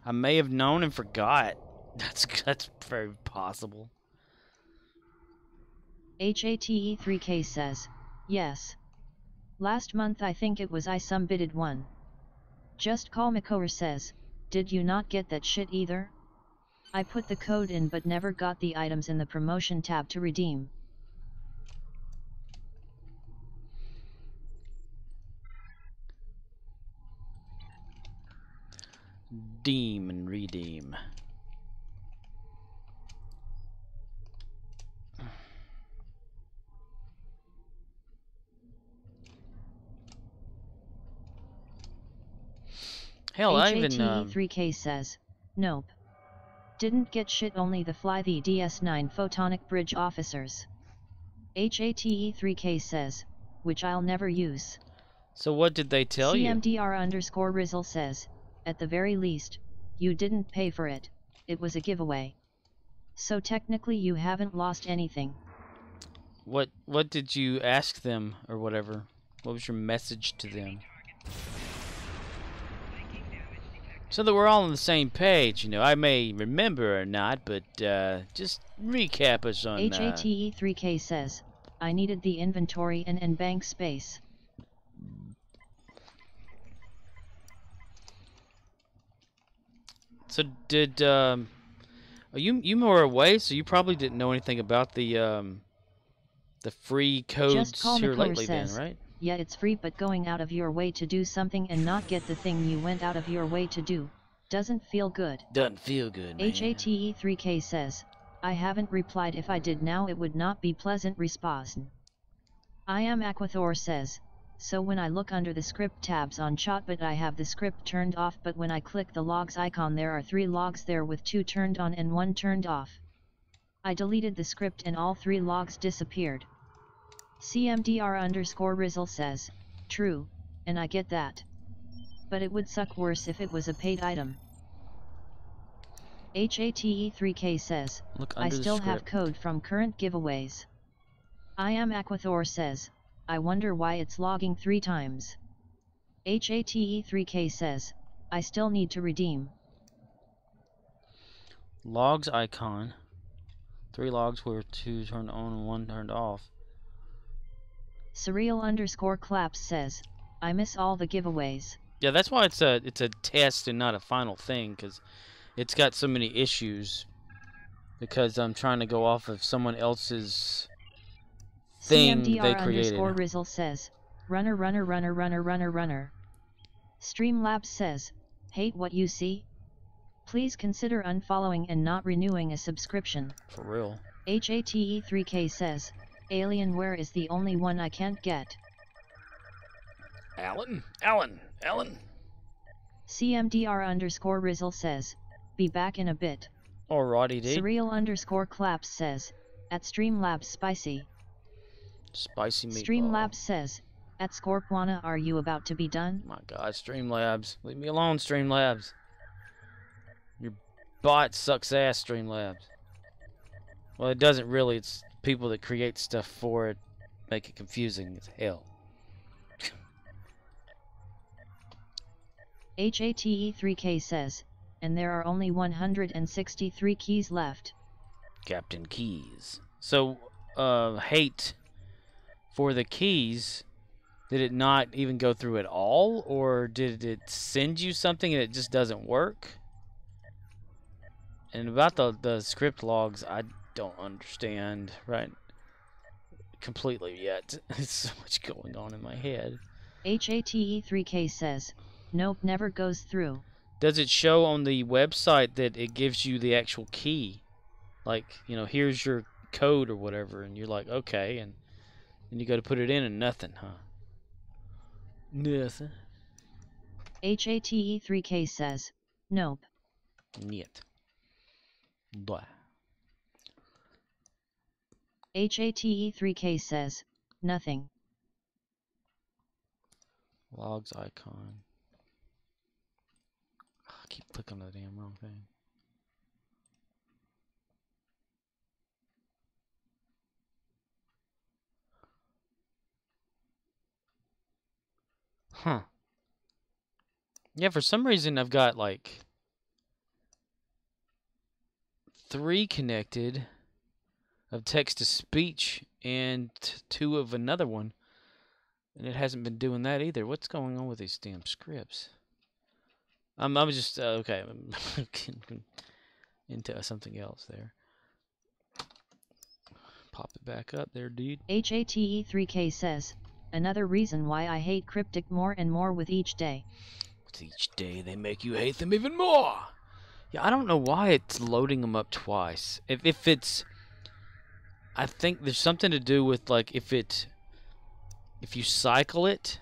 I may have known and forgot. That's very possible. HATE3K says, yes. Last month I think it was I submitted one. Just Call Makower says, did you not get that shit either? I put the code in but never got the items in the promotion tab to redeem. Deem and redeem. Hell, I even HATE3K says, nope. Didn't get shit, only the Fly the DS9 Photonic Bridge officers. HATE3K says, which I'll never use. So what did they tell you? CMDR_Rizzle says, at the very least, you didn't pay for it, it was a giveaway. So technically you haven't lost anything. What did you ask them or whatever? What was your message to them? So that we're all on the same page, you know. I may remember or not, but just recap us on HATE3K says, I needed the inventory and bank space. So did you were away, so you probably didn't know anything about the free codes Just Call here Makower lately says, then, right? yeah, it's free, but going out of your way to do something and not get the thing you went out of your way to do doesn't feel good. Doesn't feel good, man. HATE3K says, I haven't replied. If I did now it would not be pleasant response. I am Aquathor says, so when I look under the script tabs on Chatbot I have the script turned off, but when I click the logs icon there are 3 logs there with 2 turned on and 1 turned off. I deleted the script and all 3 logs disappeared. CMDR_Rizzle says, true, and I get that. But it would suck worse if it was a paid item. HATE3K says, I still have code from current giveaways. I am Aquathor says, I wonder why it's logging 3 times. HATE3K says, I still need to redeem. Logs icon. 3 logs were 2 turned on and 1 turned off. Surreal_claps says, I miss all the giveaways. Yeah, that's why it's a test and not a final thing, because it's got so many issues. Because I'm trying to go off of someone else's thing they created. CMDR_Rizzle says, runner. Streamlabs says, hate what you see? Please consider unfollowing and not renewing a subscription. For real. HATE3K says, Alienware is the only one I can't get. Alan. CMDR_Rizzle says, be back in a bit. Alrighty, dude. Surreal_Claps says, at Streamlabs spicy. Spicy meatball. Streamlabs says, at Scorpwana are you about to be done? My God, Streamlabs. Leave me alone, Streamlabs. Your bot sucks ass, Streamlabs. Well, it doesn't really. It's people that create stuff for it make it confusing as hell. HATE3K says, and there are only 163 keys left. Captain Keys. So, hate for the keys. Did it not even go through at all? Or did it send you something and it just doesn't work? And about the script logs, I don't understand right completely yet. There's so much going on in my head. HATE3K says, nope, never goes through. Does it show on the website that it gives you the actual key? Like, you know, here's your code or whatever, and you're like, okay, and then you go to put it in and nothing, huh? Nothing. HATE3K says, nope. Niet. Blah. HATE3K says, nothing. Logs icon. I keep clicking on the damn wrong thing. Huh. Yeah, for some reason I've got like 3 connected of text to speech and 2 of another one. And it hasn't been doing that either. What's going on with these damn scripts? I was just, okay, I'm into something else there. Pop it back up there, dude. HATE3K says, another reason why I hate Cryptic more and more with each day. With each day, they make you hate them even more. Yeah, I don't know why it's loading them up twice. If it's, I think there's something to do with, like, if you cycle it,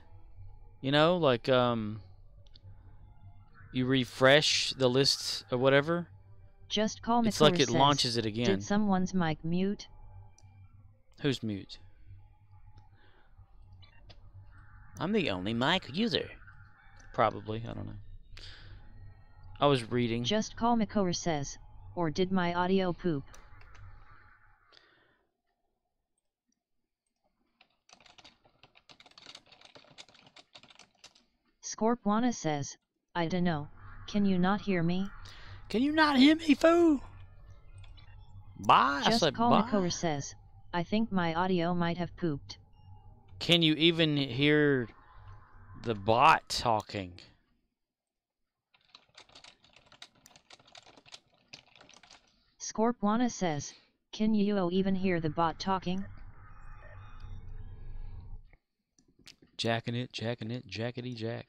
you know, like, you refresh the list or whatever. Just call It's like it says, launches it again. did someone's mic mute? Who's mute? I'm the only mic user. Probably, I don't know. I was reading. Just call Makover says, or did my audio poop? Scorpwana says, I dunno, can you not hear me? Can you not hear me, fool? Bye. I Just said call bye. Makover says, I think my audio might have pooped. Can you even hear the bot talking? Scorpwana says, can you even hear the bot talking? Jacking it, jackety jack.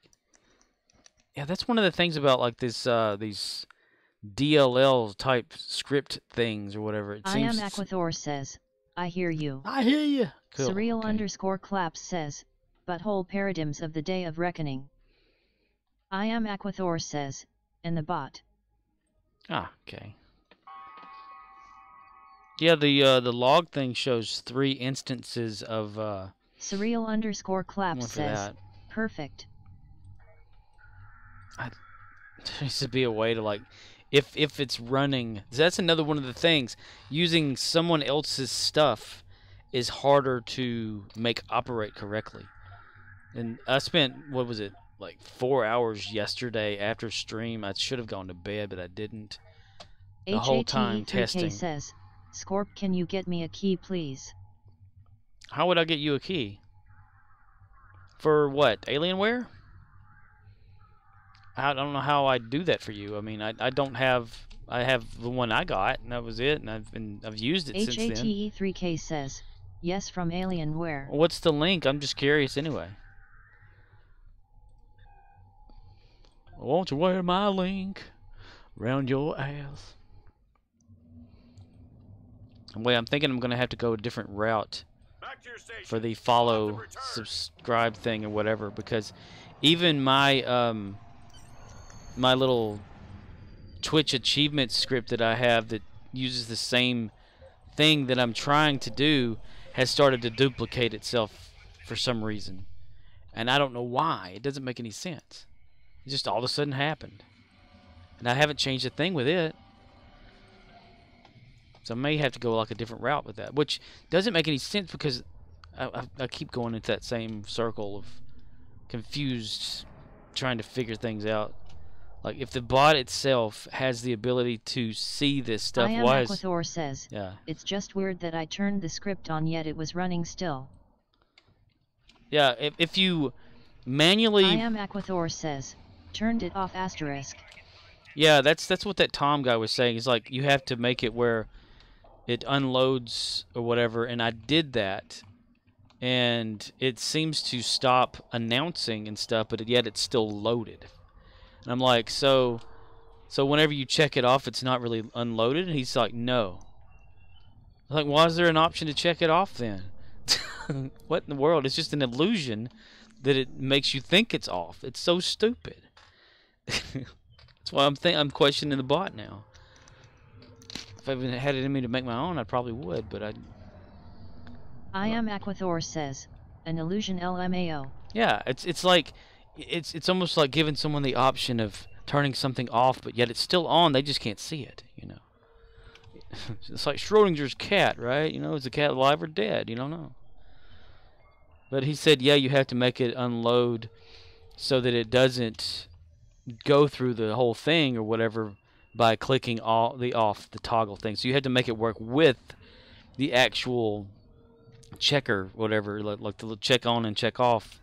Yeah, that's one of the things about like this these DLL type script things or whatever. It I seems am Aquathor says, I hear you. I hear you. Cool. Surreal_Claps says, butthole paradigms of the day of reckoning. I am Aquathor says, and the bot. Ah, okay. Yeah, the log thing shows 3 instances of Surreal_Claps one for says, that. perfect. There needs to be a way to, like, if it's running. That's another one of the things. Using someone else's stuff is harder to make operate correctly. And I spent, what was it, like 4 hours yesterday after stream. I should have gone to bed, but I didn't. The whole time testing. HATE3K says, Scorp, can you get me a key, please? How would I get you a key? For what? Alienware? I don't know how I'd do that for you. I mean, I don't have. I have the one I got, and that was it. And I've used it since then. HATE3K says, yes, from Alienware. Well, what's the link? I'm just curious anyway. Won't you wear my link round your ass? Wait, I'm thinking I'm going to have to go a different route for the follow, subscribe thing or whatever, because even my my little Twitch achievement script that I have that uses the same thing that I'm trying to do has started to duplicate itself for some reason. And I don't know why. It doesn't make any sense. It just all of a sudden happened. And I haven't changed a thing with it. So I may have to go like a different route with that, which doesn't make any sense because I keep going into that same circle of confused, trying to figure things out. Like, if the bot itself has the ability to see this stuff, why is... Aquathor says, yeah. It's just weird that I turned the script on yet it was running still. Yeah, if you manually... Aquathor says, turned it off asterisk. Yeah, that's what that Tom guy was saying. It's like, you have to make it where it unloads or whatever, and I did that. And it seems to stop announcing and stuff, but yet it's still loaded. And I'm like, so whenever you check it off, it's not really unloaded? And he's like, no. I'm like, why is there an option to check it off then? What in the world? It's just an illusion that it makes you think it's off. It's so stupid. That's why I'm questioning the bot now. If I had it in me to make my own, I probably would, but Aquathor says, an illusion LMAO. Yeah, it's like it's almost like giving someone the option of turning something off, but yet it's still on. They just can't see it, you know. It's like Schrodinger's cat, right? You know, is the cat alive or dead? You don't know. But he said, yeah, you have to make it unload so that it doesn't go through the whole thing or whatever by clicking the toggle thing. So you had to make it work with the actual checker, whatever, like the little check on and check off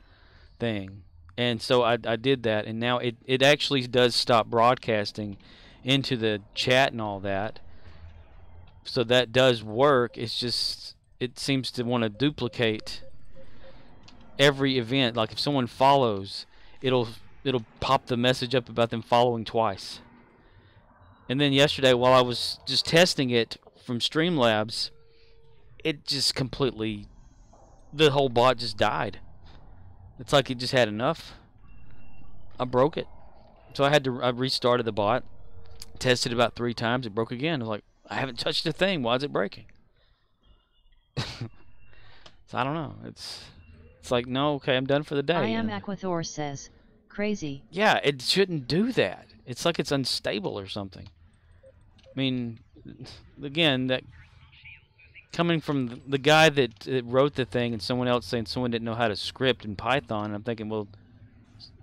thing. And so I did that, and now it actually does stop broadcasting into the chat and all that. So that does work. It's just it seems to want to duplicate every event. Like if someone follows, it'll pop the message up about them following twice. And then yesterday, while I was just testing it from Streamlabs, it just completely, the whole bot just died. It's like it just had enough. I broke it. So I restarted the bot, tested about 3 times, it broke again. I was like, I haven't touched a thing, why is it breaking? So I don't know. It's like, no, okay, I'm done for the day. Aquathor says, crazy. Yeah, it shouldn't do that. It's like it's unstable or something. I mean, again, that coming from the guy that wrote the thing and someone else saying someone didn't know how to script in Python, I'm thinking, well,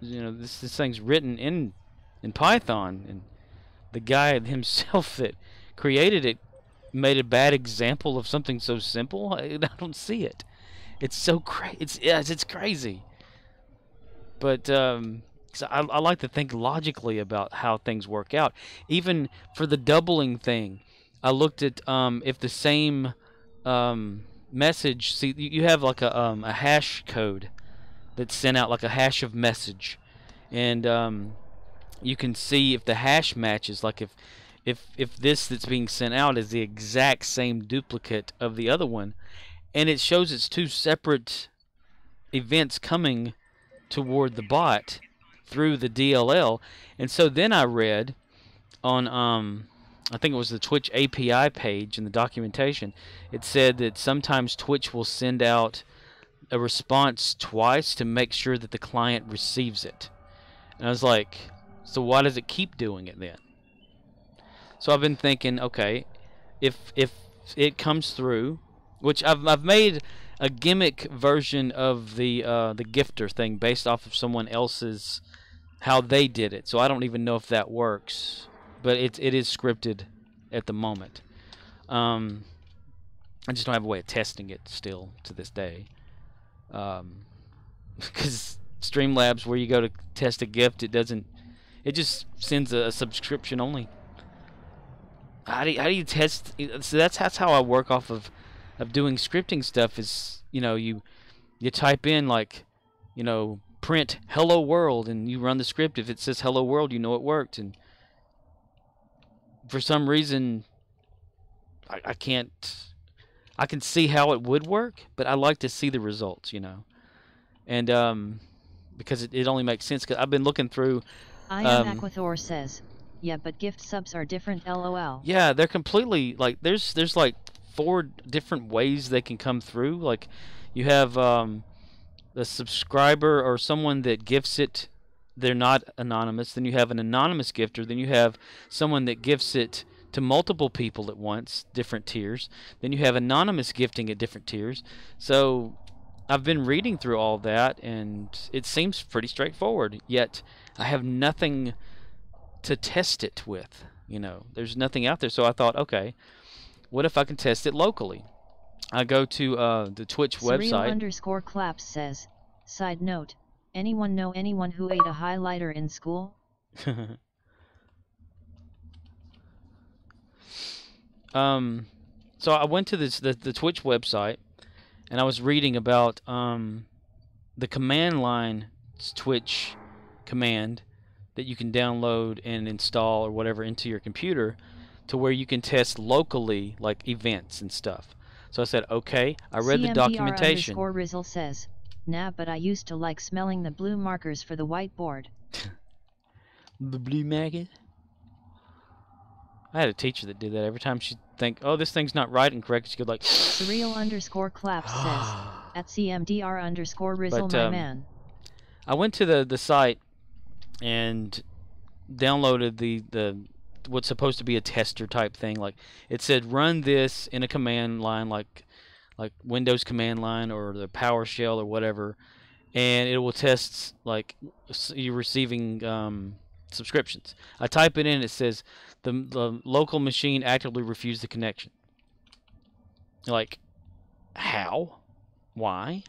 you know, this thing's written in Python, and the guy himself that created it made a bad example of something so simple. I don't see it. It's so crazy. It's crazy. But so I like to think logically about how things work out. Even for the doubling thing, I looked at if the same message. See, you have like a hash code that's sent out, like a hash of message, and you can see if the hash matches. Like if this that's being sent out is the exact same duplicate of the other one, and it shows it's 2 separate events coming toward the bot through the DLL. And so then I read on I think it was the Twitch API page in the documentation, it said that sometimes Twitch will send out a response twice to make sure that the client receives it. And I was like, so why does it keep doing it then? So I've been thinking, okay, if it comes through, which I've made a gimmick version of the gifter thing based off of someone else's, how they did it. So I don't even know if that works, but it is scripted at the moment. I just don't have a way of testing it still to this day. Because Streamlabs, where you go to test a gift, it just sends a subscription only. How do you test? So that's how I work off of doing scripting stuff. Is, you know, you type in, like, you know, print hello world, and you run the script. If it says hello world, you know it worked. And for some reason, I can't I can see how it would work, but I like to see the results, you know. And because it only makes sense. Cause I've been looking through. I am Aquathor says, yeah, but gift subs are different. LOL. Yeah, they're completely like there's like 4 different ways they can come through. Like you have the subscriber or someone that gifts it. They're not anonymous. Then you have an anonymous gifter. Then you have someone that gifts it to multiple people at once, different tiers. Then you have anonymous gifting at different tiers. So I've been reading through all that, and it seems pretty straightforward. Yet I have nothing to test it with. You know, there's nothing out there. So I thought, okay, what if I can test it locally? I go to the Twitch website. Surreal_claps says, side note, anyone know anyone who ate a highlighter in school? So I went to the Twitch website, and I was reading about the command line Twitch command that you can download and install or whatever into your computer, to where you can test locally, like events and stuff. So I said, okay. I read the documentation. CMDR_Rizzle says, nah, but I used to like smelling the blue markers for the whiteboard. The blue maggot. I had a teacher that did that. Every time she'd think, oh, this thing's not right and correct, she'd go like... Surreal_claps says, at CMDR_Rizzle, my man. I went to the site and downloaded the what's supposed to be a tester type thing. Like, it said run this in a command line, like Windows command line or the PowerShell or whatever, and it will test like you're receiving subscriptions. I type it in, it says the local machine actively refused the connection. Like, how? Why?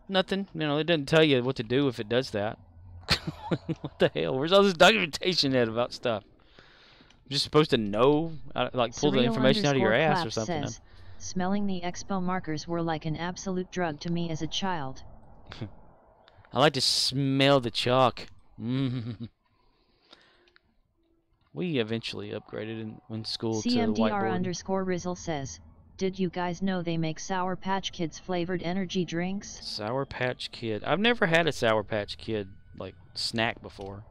Nothing. You know, it doesn't tell you what to do if it does that. What the hell? Where's all this documentation at about stuff? I'm just supposed to know, like pull the information out of your ass or something. Says, smelling the expo markers were like an absolute drug to me as a child. I like to smell the chalk. We eventually upgraded in school to the whiteboard. CMDR_Rizzle says, did you guys know they make Sour Patch Kids flavored energy drinks? Sour Patch Kid. I've never had a Sour Patch Kid like snack before.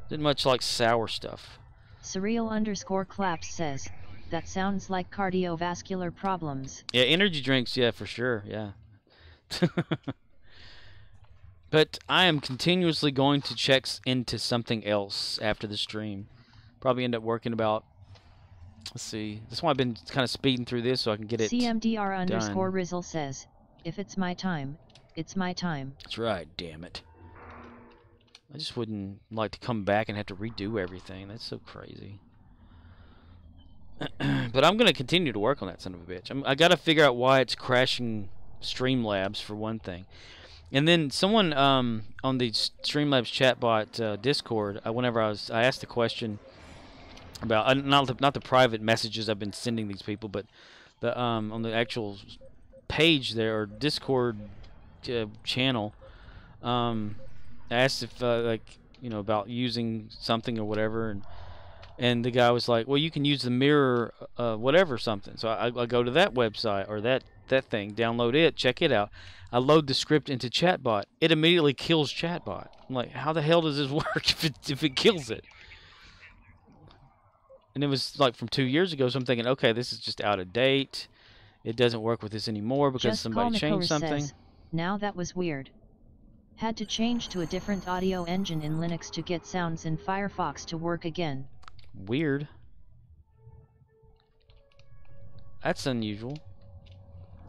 Didn't much like sour stuff. Surreal_claps says, that sounds like cardiovascular problems. Yeah, energy drinks, yeah, for sure, yeah. But I am continuously going to check into something else after the stream. Probably end up working about, let's see, that's why I've been kind of speeding through this so I can get it CMDR_Rizzle says, if it's my time, it's my time. That's right, damn it. I just wouldn't like to come back and have to redo everything. That's so crazy. But I'm going to continue to work on that son of a bitch. I got to figure out why it's crashing Streamlabs for one thing. And then someone on the Streamlabs chatbot Discord, whenever I asked the question about not the private messages I've been sending these people, but the on the actual page there or Discord channel, I asked if like, you know, about using something or whatever, and the guy was like, well, you can use the mirror whatever something. So I go to that website or that thing, download it, check it out. I load the script into chatbot. It immediately kills chatbot. I'm like, how the hell does this work if it kills it? And it was like from 2 years ago, so I'm thinking, okay, this is just out of date. It doesn't work with this anymore because somebody changed something. Says, now that was weird. Had to change to a different audio engine in Linux to get sounds in Firefox to work again. Weird. That's unusual.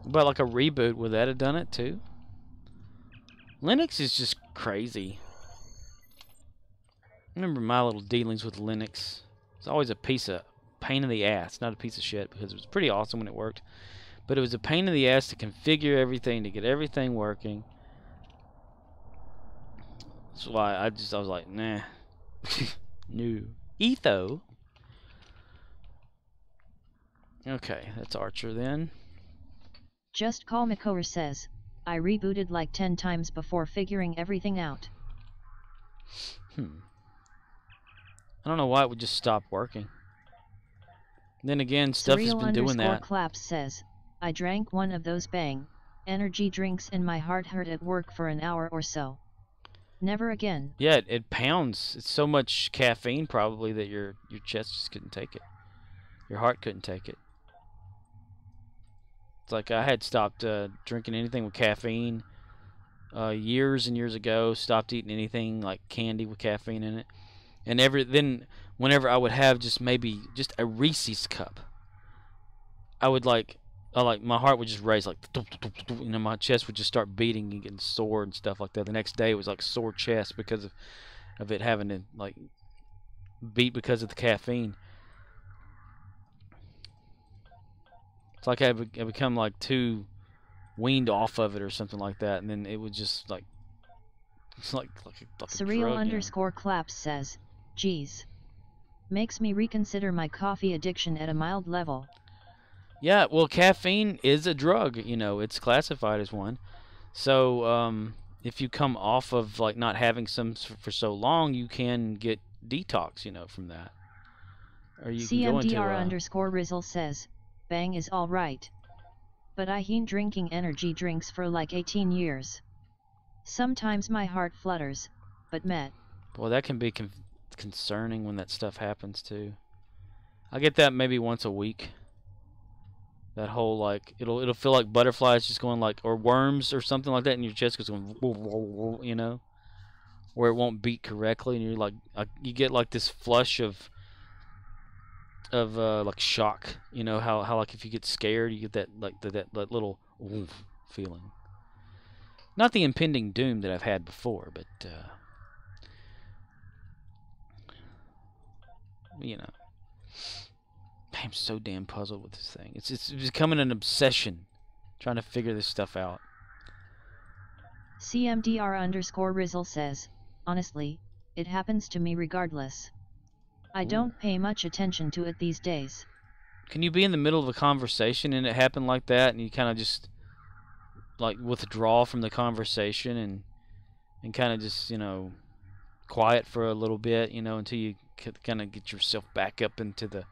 But like a reboot, would that have done it too? Linux is just crazy. I remember my little dealings with Linux. It's always a piece of pain in the ass, not a piece of shit, because it was pretty awesome when it worked. But it was a pain in the ass to configure everything, to get everything working. That's why I was like, nah. No. Etho. Okay, that's Archer then. Just Call Makor says, I rebooted like 10 times before figuring everything out. I don't know why it would just stop working. Then again, stuff has been doing that. Claps says, I drank one of those bang energy drinks and my heart hurt at work for an hour or so. Never again. Yeah, it pounds. It's so much caffeine probably that your chest just couldn't take it. Your heart couldn't take it. It's like I had stopped drinking anything with caffeine years and years ago. Stopped eating anything like candy with caffeine in it. And then whenever I would have just a Reese's cup, I would my heart would just raise like, you know, my chest would just start beating and getting sore and stuff like that. The next day it was like sore chest because of it having to like beat because of the caffeine. It's like I become like too weaned off of it or something like that, and then it would just like it's like a Surreal drug, underscore claps says, geez. Makes me reconsider my coffee addiction at a mild level. Yeah, well, caffeine is a drug, you know, it's classified as one. So, if you come off of like not having some for so long, you can get detox, you know, from that. Or you can go into CMDR underscore Rizzle says, bang is alright. But I been drinking energy drinks for like 18 years. Sometimes my heart flutters, but met. Well, that can be concerning when that stuff happens too. I get that maybe once a week. That whole like it'll feel like butterflies just going like, or worms or something like that, and your chest goes going, you know, where it won't beat correctly, and you're like you get like this flush of like shock, you know, how like if you get scared, you get that like that little oof feeling. Not the impending doom that I've had before, but you know. I'm so damn puzzled with this thing. It's becoming an obsession, trying to figure this stuff out. CMDR underscore Rizzle says, honestly, it happens to me regardless. I don't pay much attention to it these days. Can you be in the middle of a conversation and it happen like that, and you kind of just like withdraw from the conversation and kind of just, you know, quiet for a little bit, you know, until you kind of get yourself back up into the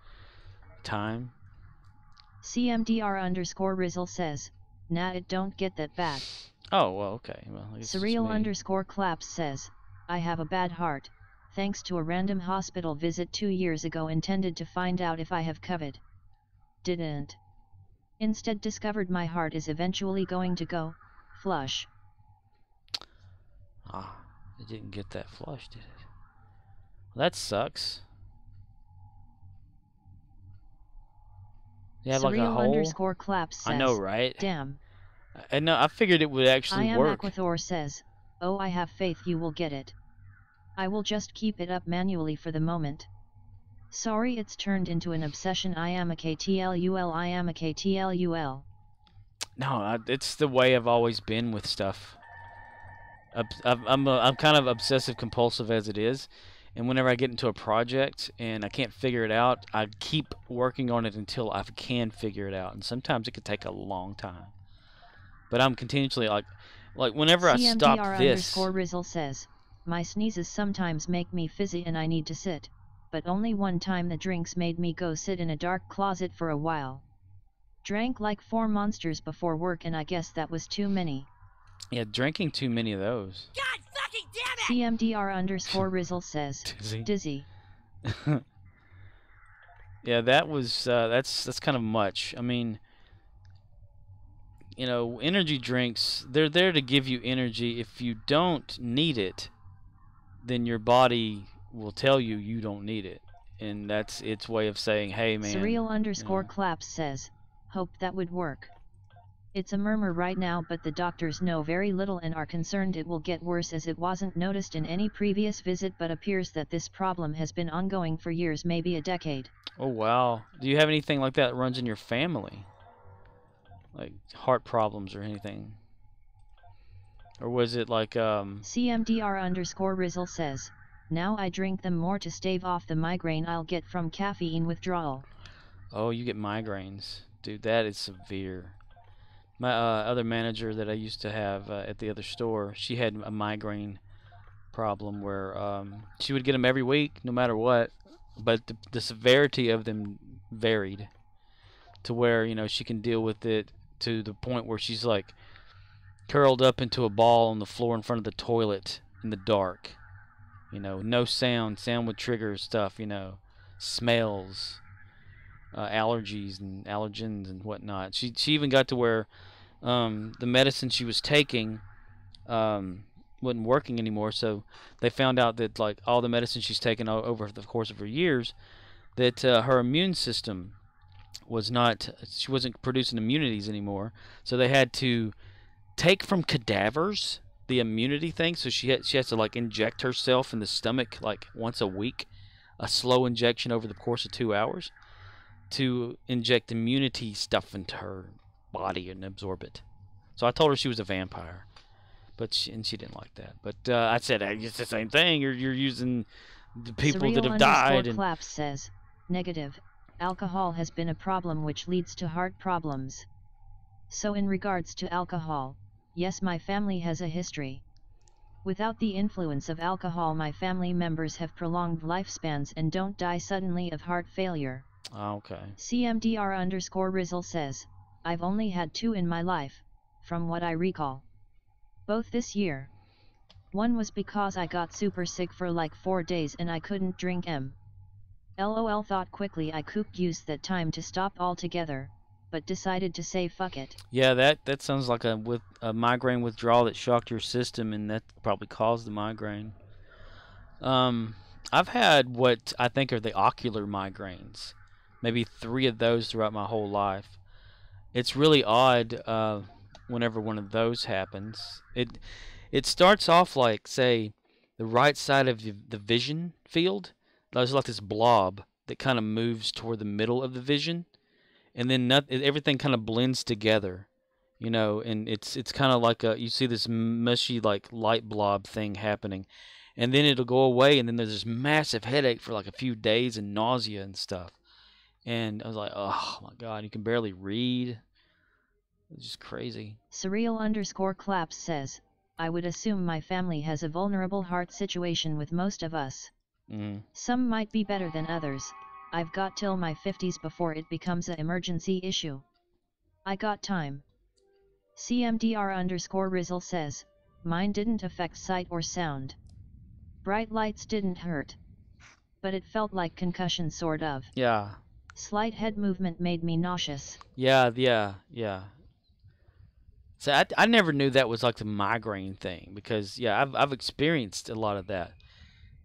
time? CMDR underscore Rizzle says, nah, it don't get that bad. Oh, well, okay. Well, I guess Surreal underscore claps says, I have a bad heart, thanks to a random hospital visit 2 years ago intended to find out if I have COVID. Didn't. Instead discovered my heart is eventually going to go, flush. Ah, it didn't get that flush, did it? Well, that sucks. You have like a Surreal hole? underscore claps says, I know, right? damn. I know. I figured it would actually I am work. Aquathor says, oh, I have faith you will get it. I will just keep it up manually for the moment. Sorry it's turned into an obsession. I am a KTLUL. I am a KTLUL. No, it's the way I've always been with stuff. I'm kind of obsessive compulsive as it is, and whenever I get into a project and I can't figure it out, I keep working on it until I can figure it out, and sometimes it could take a long time. But I'm continuously like whenever I stop this. CMDR underscore Rizzle says, my sneezes sometimes make me fizzy and I need to sit, but only one time the drinks made me go sit in a dark closet for a while. Drank like 4 monsters before work and I guess that was too many. Yeah, drinking too many of those. God fucking damn it! CMDR underscore Rizzle says, dizzy. Yeah, that was that's kind of much. I mean, you know, energy drinks, they're there to give you energy. If you don't need it, then your body will tell you you don't need it, and that's its way of saying, hey man. Surreal underscore claps says, hope that would work. It's a murmur right now, but the doctors know very little and are concerned it will get worse, as it wasn't noticed in any previous visit, but appears that this problem has been ongoing for years, maybe a decade. Oh wow. Do you have anything like that runs in your family? Like heart problems or anything? Or was it like CMDR underscore Rizzle says, now I drink them more to stave off the migraine I'll get from caffeine withdrawal. Oh, you get migraines. Dude, that is severe. My other manager that I used to have at the other store, she had a migraine problem where she would get them every week, no matter what, but the severity of them varied to where, you know, she can deal with it to the point where she's like curled up into a ball on the floor in front of the toilet in the dark. You know, no sound. Sound would trigger stuff, you know, smells, allergies and allergens and whatnot. She even got to where the medicine she was taking wasn't working anymore, so they found out that like all the medicine she's taken over the course of her years, that her immune system was not, she wasn't producing immunities anymore, so they had to take from cadavers the immunity thing. So she has to like inject herself in the stomach like once a week, a slow injection over the course of 2 hours to inject immunity stuff into her body and absorb it. So I told her she was a vampire, but she didn't like that. But I said, hey, it's the same thing. You're using the people that have died. And Claps says, negative. Alcohol has been a problem which leads to heart problems. So in regards to alcohol, yes, my family has a history. Without the influence of alcohol, my family members have prolonged lifespans and don't die suddenly of heart failure. Okay. CMDR_Rizzle says, I've only had 2 in my life, from what I recall. Both this year. One was because I got super sick for like 4 days and I couldn't drink LOL. Thought quickly I could use that time to stop altogether, but decided to say fuck it. Yeah, that sounds like a migraine withdrawal that shocked your system, and that probably caused the migraine. I've had what I think are the ocular migraines, maybe 3 of those throughout my whole life. It's really odd whenever one of those happens. It starts off like, say, the right side of the vision field. There's like this blob that kind of moves toward the middle of the vision, and then everything kind of blends together, you know. And it's kind of like you see this mushy like light blob thing happening, and then it'll go away, and then there's this massive headache for like a few days and nausea and stuff. And I was like, oh my god, you can barely read. It's just crazy. Surreal_Claps says, I would assume my family has a vulnerable heart situation with most of us. Some might be better than others. I've got till my 50s before it becomes an emergency issue. I got time. CMDR_Rizzle says, mine didn't affect sight or sound. Bright lights didn't hurt. But it felt like concussion sort of. Yeah. Slight head movement made me nauseous. Yeah. So I never knew that was like the migraine thing, because yeah, I've experienced a lot of that,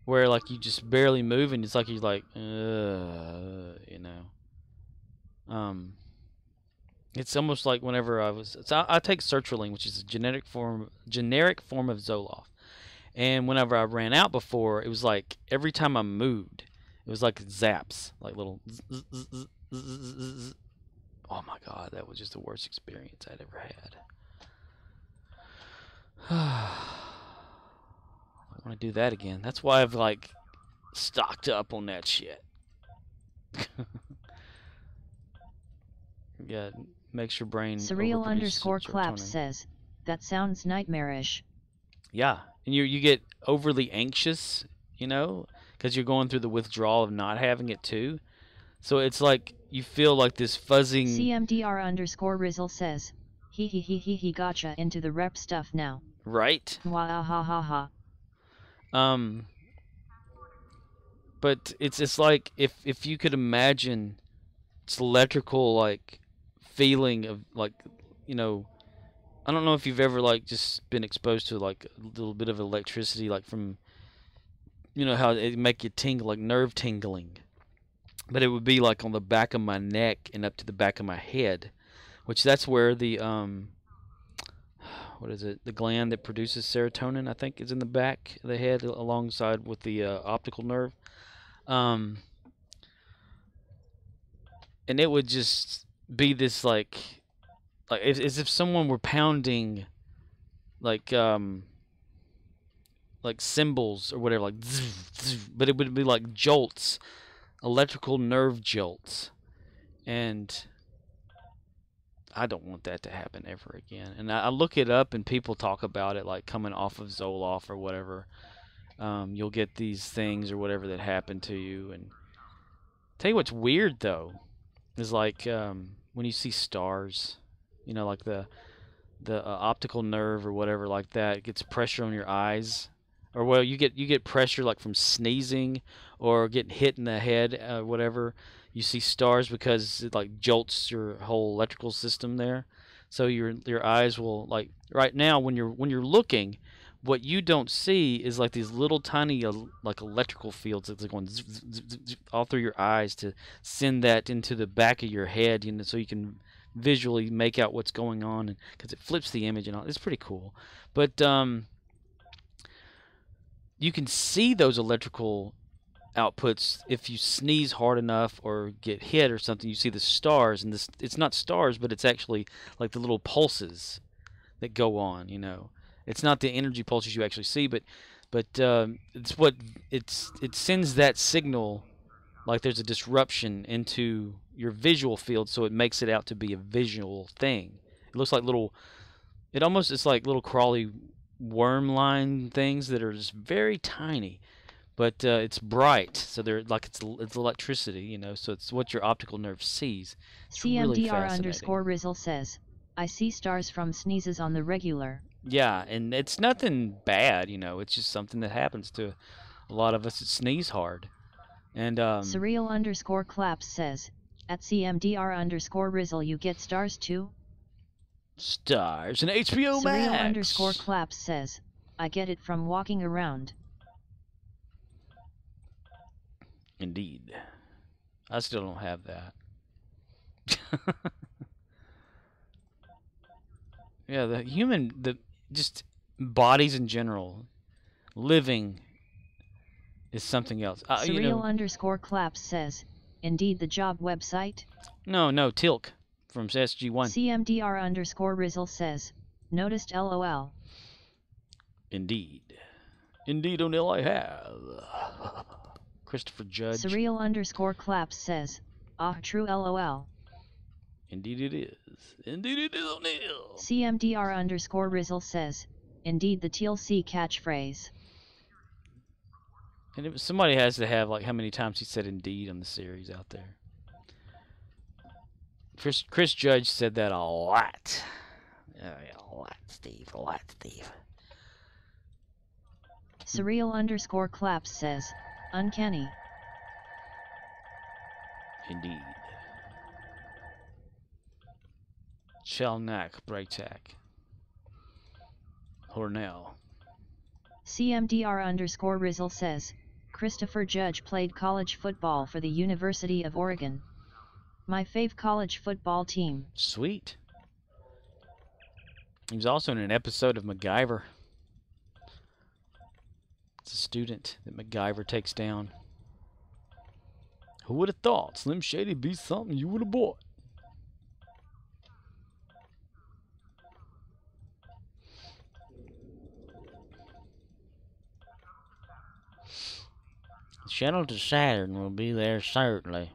where like you just barely move and it's like you're like, you know. It's almost like whenever I take sertraline, which is a generic form of Zoloft, and whenever I ran out before, it was like every time I moved, it was like zaps, like little. Oh my god, that was just the worst experience I'd ever had. I want to do that again. That's why I've like stocked up on that shit. Yeah, makes your brain. Surreal_Claps says, that sounds nightmarish. Yeah, and you get overly anxious, you know, because you're going through the withdrawal of not having it too. So it's like you feel like this fuzzing. CMDR_Rizzle says, he gotcha into the rep stuff now. Right. Wahahaha. But it's like if you could imagine this electrical like feeling of like, you know, I don't know if you've ever like just been exposed to like a little bit of electricity, like from, you know, how it make you tingle, like nerve tingling. But it would be like on the back of my neck and up to the back of my head, which that's where the what is it? The gland that produces serotonin, I think, is in the back of the head, alongside with the optical nerve. And it would just be this like as if someone were pounding like cymbals or whatever, like but it would be like jolts, electrical nerve jolts. And I don't want that to happen ever again. And I look it up, and people talk about it, like coming off of Zoloft or whatever. You'll get these things or whatever that happen to you. And tell you what's weird though is like when you see stars You know, like the optical nerve or whatever like that. It gets pressure on your eyes, or well, you get pressure like from sneezing or getting hit in the head, whatever. You see stars because it like jolts your whole electrical system there. So your eyes will, like right now when you're looking, what you don't see is like these little tiny like electrical fields that's going zzz, zzz, zzz, zzz, all through your eyes to send that into the back of your head, you know, so you can visually make out what's going on, and because it flips the image and all. It's pretty cool. But you can see those electrical outputs if you sneeze hard enough or get hit or something. You see the stars, and this, it's not stars, but it's actually like the little pulses that go on, you know. It's not the energy pulses you actually see, but it's what it sends that signal, like there's a disruption into your visual field, so it makes it out to be a visual thing. It looks like it's like little crawly worm line things that are just very tiny, but it's bright, so they're like it's electricity, you know, so it's what your optical nerve sees. It's really fascinating. CMDR_Rizzle says, I see stars from sneezes on the regular. Yeah, and it's nothing bad, you know, it's just something that happens to a lot of us that sneeze hard. And Surreal_Claps says, at CMDR_Rizzle you get stars too? Stars and HBO Max. Surreal_Claps says, I get it from walking around. Indeed. I still don't have that. Yeah, the just bodies in general, living is something else. Surreal_Claps says, indeed the job website? No, Tilk from SG1. CMDR_Rizzle says, noticed LOL. Indeed. Indeed, O'Neill, I have. Christopher Judge. Surreal_Claps says, ah, true LOL. Indeed it is. Indeed it is, O'Neill. CMDR_Rizzle says, indeed the TLC catchphrase. And somebody has to have, like, how many times he said indeed on the series out there. Chris Judge said that a lot. A lot, Steve. A lot, Steve. Surreal_Claps says, uncanny. Indeed. Chelnak, Braytak. Hornell. CMDR_Rizzle says, Christopher Judge played college football for the University of Oregon. My fave college football team. Sweet. He was also in an episode of MacGyver. It's a student that MacGyver takes down. Who would have thought Slim Shady be something you would have bought? Shuttle to Saturn will be there certainly.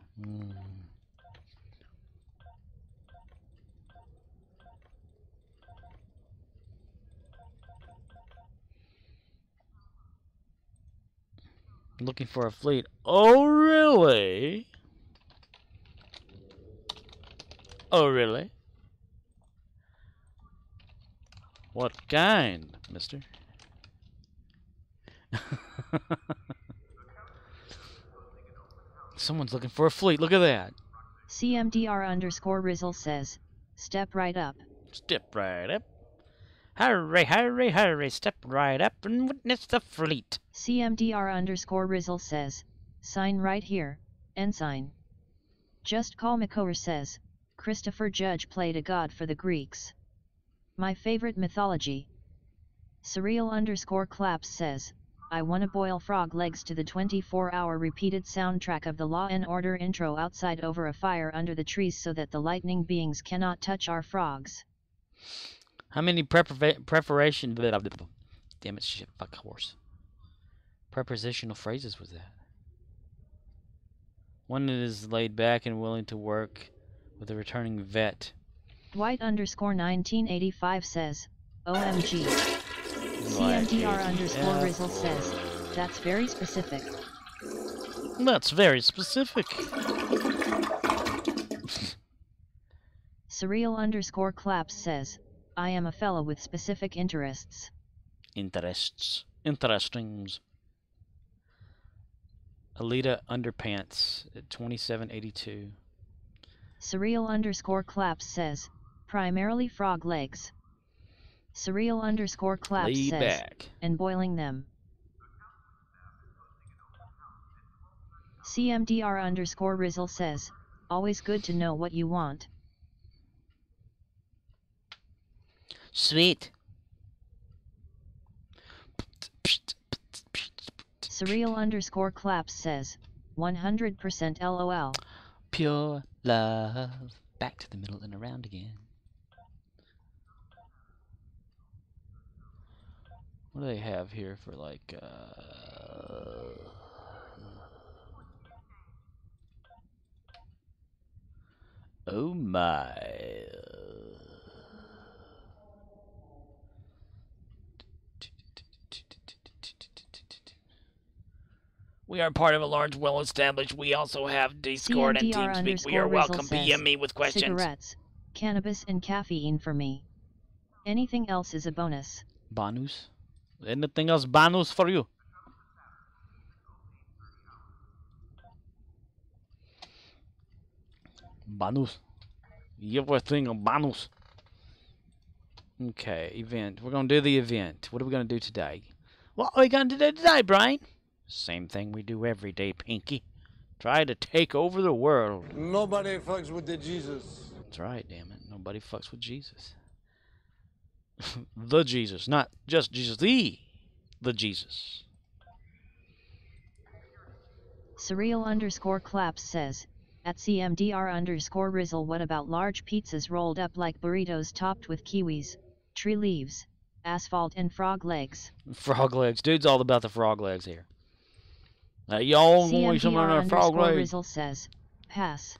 Looking for a fleet. Oh, really? Oh, really? What kind, mister? Someone's looking for a fleet. Look at that. CMDR_Rizzle says, step right up. Step right up. Hurry, hurry, hurry. Step right up and witness the fleet. CMDR_Rizzle says, sign right here, ensign. Just Call Makower says, Christopher Judge played a god for the Greeks. My favorite mythology. Surreal_Claps says, I wanna boil frog legs to the 24-hour repeated soundtrack of the Law and Order intro outside over a fire under the trees so that the lightning beings cannot touch our frogs. How many preparation... Damn it, shit, fuck horse. Prepositional phrases was that? One that is laid back and willing to work with a returning vet. Dwight_1985 says, OMG. CMDR_Rizzle says, that's very specific. That's very specific. Surreal_claps says, I am a fellow with specific interests. Interests. Interestings. Alita Underpants at 2782. Surreal_claps says, primarily frog legs. Surreal_claps Lay says, back. and boiling them. CMDR_Rizzle says, always good to know what you want. Sweet. Surreal_claps says, 100% LOL. Pure love. Back to the middle and around again. What do they have here for like oh my. We are part of a large, well-established. We also have Discord and TeamSpeak. We are welcome. PM me with questions. Cigarettes, cannabis, and caffeine for me. Anything else is a bonus. Bonus? Anything else bonus for you? Bonus. Everything a bonus. Okay, event. We're going to do the event. What are we going to do today? What are we going to do today, Brian? Same thing we do every day, Pinky. Try to take over the world. Nobody fucks with the Jesus. That's right, damn it. Nobody fucks with Jesus. The Jesus, not just Jesus. The Jesus. Surreal_claps says, at CMDR_Rizzle, what about large pizzas rolled up like burritos topped with kiwis, tree leaves, asphalt, and frog legs? Frog legs. Dude's all about the frog legs here. Y'all want some of that frog legs? CMDR_Rizzle says, pass.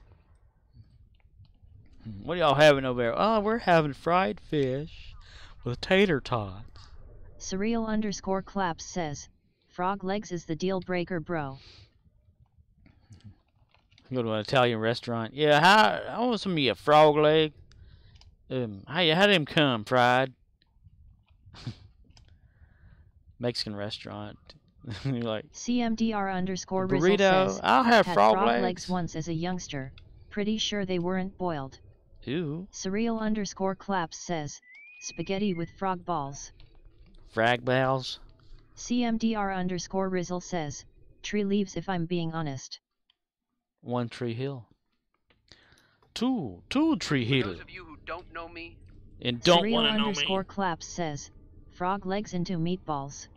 What are y'all having over there? Oh, we're having fried fish with tater tots. Surreal_claps says, frog legs is the deal breaker, bro. Go to an Italian restaurant. Yeah, I want some of your frog leg. How them come, fried? Mexican restaurant. You're like CMDR_Rizzle burrito. says, I'll have had frog legs legs once as a youngster. Pretty sure they weren't boiled. Ew. Surreal_claps says, spaghetti with frog balls. Frag balls. CMDR_Rizzle says, tree leaves if I'm being honest. 1 Tree Hill. 2 Tree Hill. For those of you who don't know me And don't want to know me. Surreal_claps says, frog legs into meatballs.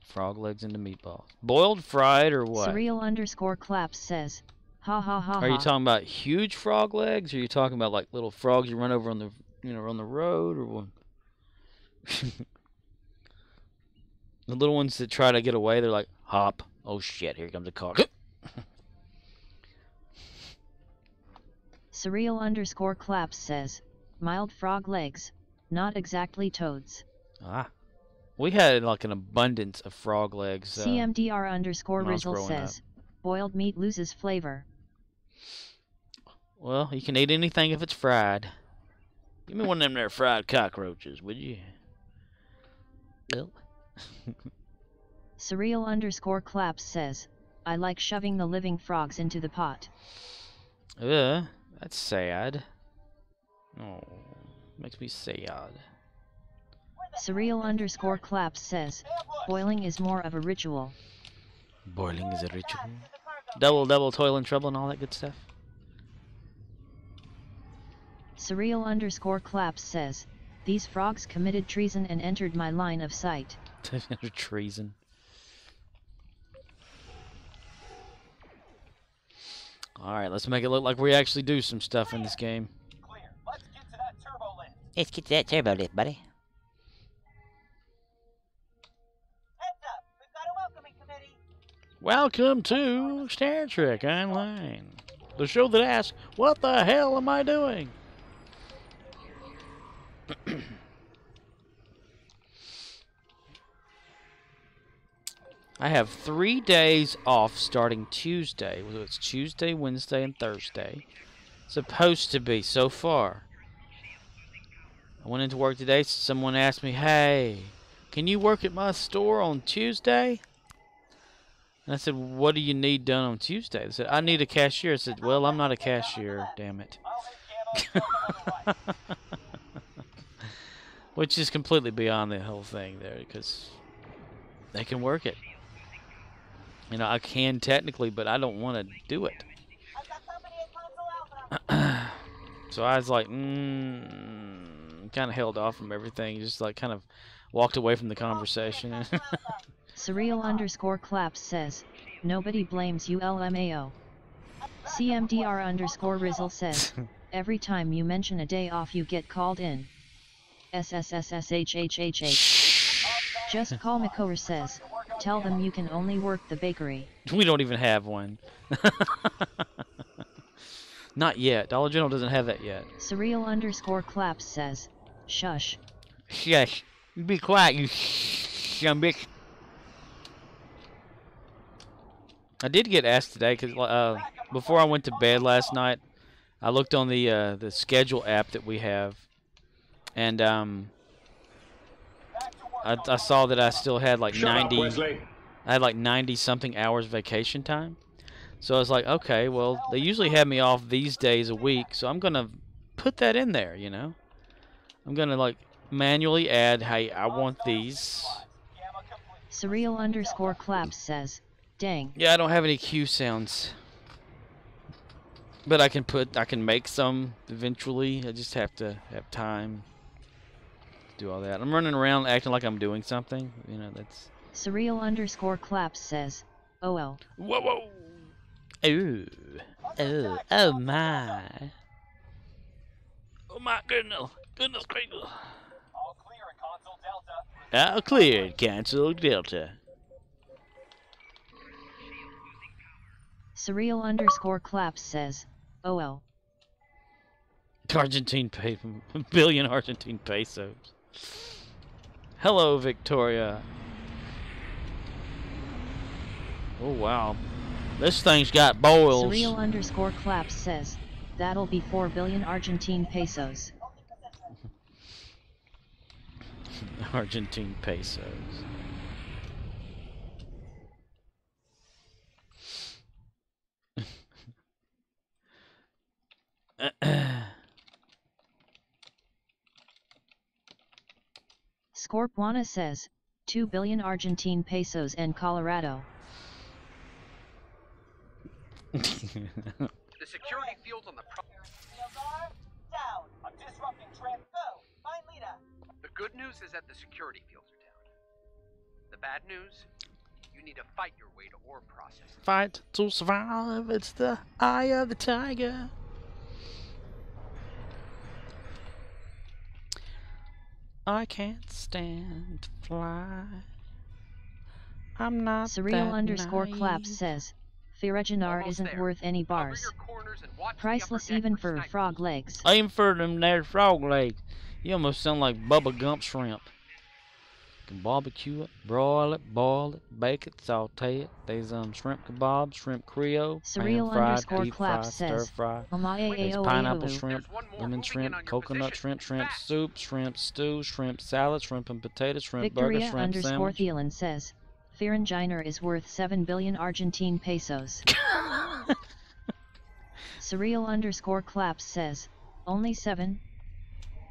Frog legs into meatballs. Boiled, fried, or what? Surreal_claps says, ha ha ha ha. Are you talking about huge frog legs, or are you talking about like little frogs you run over on the, on the road, or what? The little ones that try to get away, they're like, hop. Oh shit, here comes a car. Surreal_claps says, mild frog legs, not exactly toads. Ah. We had like an abundance of frog legs. CMDR_Rizzle says, boiled meat loses flavor. Well, you can eat anything if it's fried. Give me one of them there fried cockroaches, would you? Nope. Surreal_claps says, I like shoving the living frogs into the pot. That's sad. Oh, makes me sad. Surreal_claps says, boiling is more of a ritual. Boiling is a ritual. Double, toil and trouble and all that good stuff. Surreal_claps says, these frogs committed treason and entered my line of sight. Treason. Alright, let's make it look like we actually do some stuff in this game. Let's get to that turbo lift, buddy. Heads up, we've got a welcoming committee. Welcome to Star Trek Online, the show that asks, what the hell am I doing? I have 3 days off starting Tuesday. So it's Tuesday, Wednesday, and Thursday. Supposed to be, so far. I went into work today. Someone asked me, "Hey, can you work at my store on Tuesday?" And I said, "What do you need done on Tuesday?" They said, "I need a cashier." I said, "Well, I'm not a cashier, damn it." Which is completely beyond the whole thing there, because they can work it. You know, I can technically, but I don't want to do it. So I was like, kind of held off from everything. Just like kind of walked away from the conversation. Surreal_claps says, nobody blames you LMAO. CMDR_Rizzle says, every time you mention a day off you get called in. SSSSHHHH. Just call Makor says, tell them you can only work the bakery. We don't even have one. Not yet. Dollar General doesn't have that yet. Surreal_claps says, shush. Shush. Be quiet, you bitch. I did get asked today because before I went to bed last night, I looked on the schedule app that we have, and I saw that I still had like 90. I had like 90 something hours vacation time. So I was like, okay, well, they usually have me off these days a week, so I'm gonna put that in there, you know. I'm gonna like manually add, hey, I want these. Surreal_claps says, dang. Yeah, I don't have any cue sounds, but I can make some eventually. I just have to have time to do all that. I'm running around acting like I'm doing something, you know. That's. Surreal_claps says, oh well. Whoa, whoa. Ooh. Oh my. Oh my goodness. Goodness gracious. All clear at Console Delta. All clear, Console Delta. Surreal_claps says, oh well. Billion Argentine pesos. Hello, Victoria. Oh wow. This thing's got boils. Surreal_claps says, that'll be 4 billion Argentine pesos. Argentine pesos. Scorpwana says, 2 billion Argentine pesos and Colorado. The security fields on the Fields are down. I'm disrupting trans. Go. Find leader. The good news is that the security fields are down. The bad news, you need to fight your way to ore processing. Fight to survive. It's the eye of the tiger. I can't stand to fly. I'm not Surreal_claps says, Firaginar isn't worth any bars. Priceless even for frog legs. Aim for them there frog legs. You almost sound like Bubba Gump shrimp. You can barbecue it, broil it, boil it, bake it, saute it. There's shrimp kebabs, shrimp creole, pan fried, deep fried, stir fry. There's pineapple shrimp, lemon shrimp, coconut shrimp, shrimp soup, shrimp stew, shrimp salad, shrimp and potato, shrimp burger, shrimp sandwich. Victoria_Thielen says, Firaginar is worth 7 billion Argentine pesos. Surreal_claps says, only 7?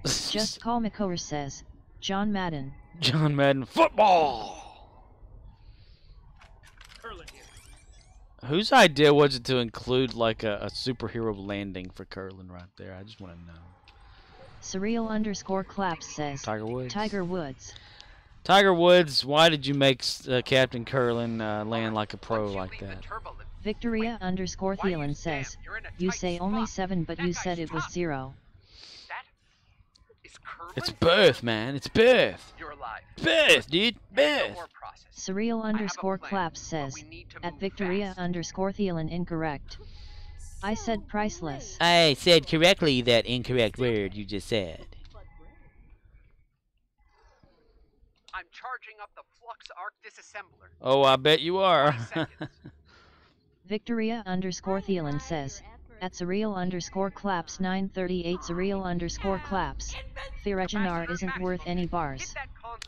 Just call Makor says, John Madden. John Madden football! Whose idea was it to include like a superhero landing for curling right there? I just want to know. Surreal_claps says, Tiger Woods. Tiger Woods. Tiger Woods, why did you make Captain Curlin land like a pro like that? Victoria_Thielen says, you say only 7 but you said it was 0. It's birth, man. It's birth. You're alive. Birth, dude. Birth. Surreal_claps says, at Victoria_Thielen incorrect. I said priceless. I said correctly that incorrect word you just said. I'm charging up the flux arc disassembler. Oh, I bet you are. Victoria_Thielen says, At surreal_claps 938 surreal_claps. Firaginar isn't worth any bars.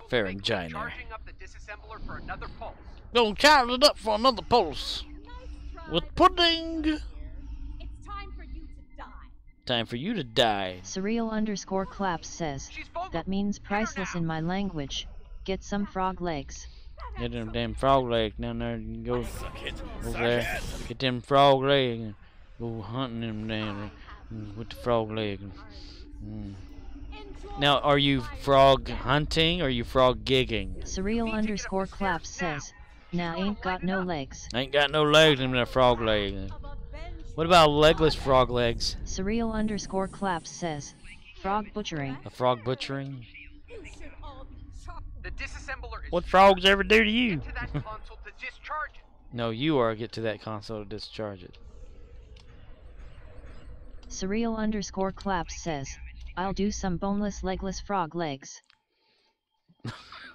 Pharynginar. Charging up the disassembler for another pulse. Don't charge it up for another pulse. With pudding. It's time for you to die. Time for you to die. Surreal_claps says, that means priceless in my language. Get some frog legs. Get them damn frog legs down there and go over there. Get them frog legs and go hunting them down there with the frog leg. Now, are you frog hunting or are you frog gigging? Surreal_claps says, nah ain't got no legs. Ain't got no legs in that frog leg. What about legless frog legs? Surreal_claps says, frog butchering. A frog butchering? The disassembler is What frogs ever do to you? Get to that console to discharge it. No, you are get to that console to discharge it. Surreal_claps says, I'll do some boneless legless frog legs.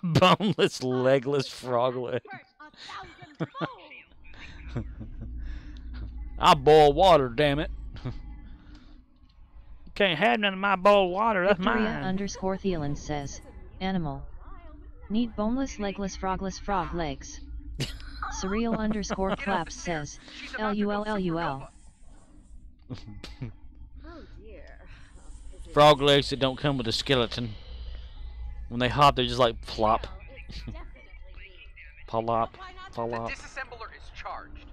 Boneless legless frog legs. I boil water, damn it. You can't have none of my boiled water, that's mine. Victoria_Thielen says, animal. Need boneless legless frogless frog legs. Surreal_claps says, LUL. Frog legs that don't come with a skeleton. When they hop, they're just like plop. Plop. The disassembler is charged.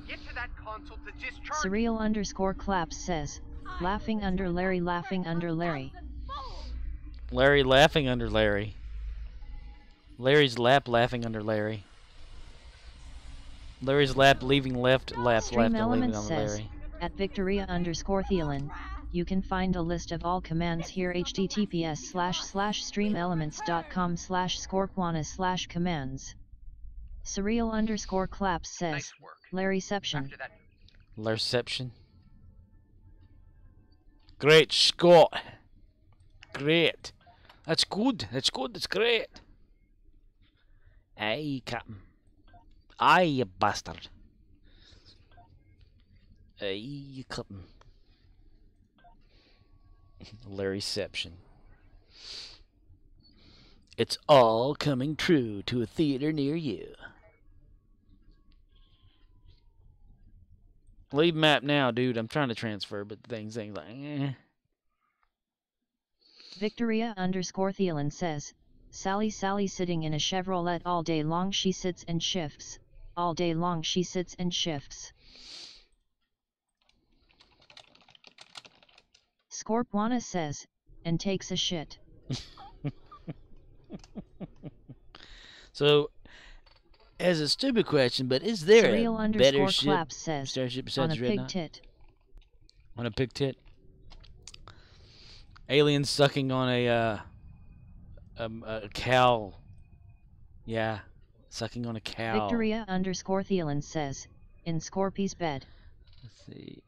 Get to that console to discharge it. Surreal_claps says, laughing under Larry. Larry laughing under Larry. Larry's lap laughing under Larry. Larry's lap leaving left lap Stream left and leaving Elements on says, Larry. at Victoria_Thielen, you can find a list of all commands here https://streamelements.com/scorpwana/commands. Surreal_claps says, Nice work. Larryception. After that, Larception. Great Scott. Great. That's good. That's good. That's great. Aye, Captain. Aye, you bastard. Aye, you Captain. Larryception. It's all coming true to a theater near you. Leave map now, dude. I'm trying to transfer, but things like, eh. Victoria_Thielen says, Sally sitting in a Chevrolet all day long she sits and shifts. All day long she sits and shifts. Scorpwana says, and takes a shit. So, as a stupid question, but is there a better ship, says, starship on besides a the pig Dreadnought? tit. On a pig tit? Aliens sucking on a cow. Yeah, sucking on a cow. Victoria_Thielen says, in Scorpy's bed. Let's see.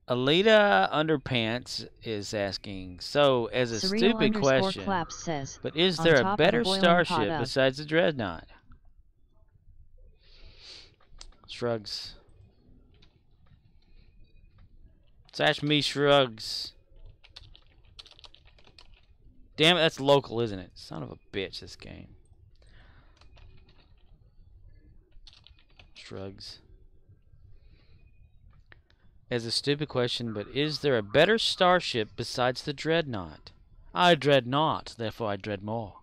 Alita Underpants is asking, so as a stupid question, says, but is there a better starship pot besides the Dreadnought? Shrugs. Sash me shrugs. Damn it, that's local, isn't it? Son of a bitch, this game. Shrugs. As a stupid question, but is there a better starship besides the Dreadnought? I dread not, therefore I dread more.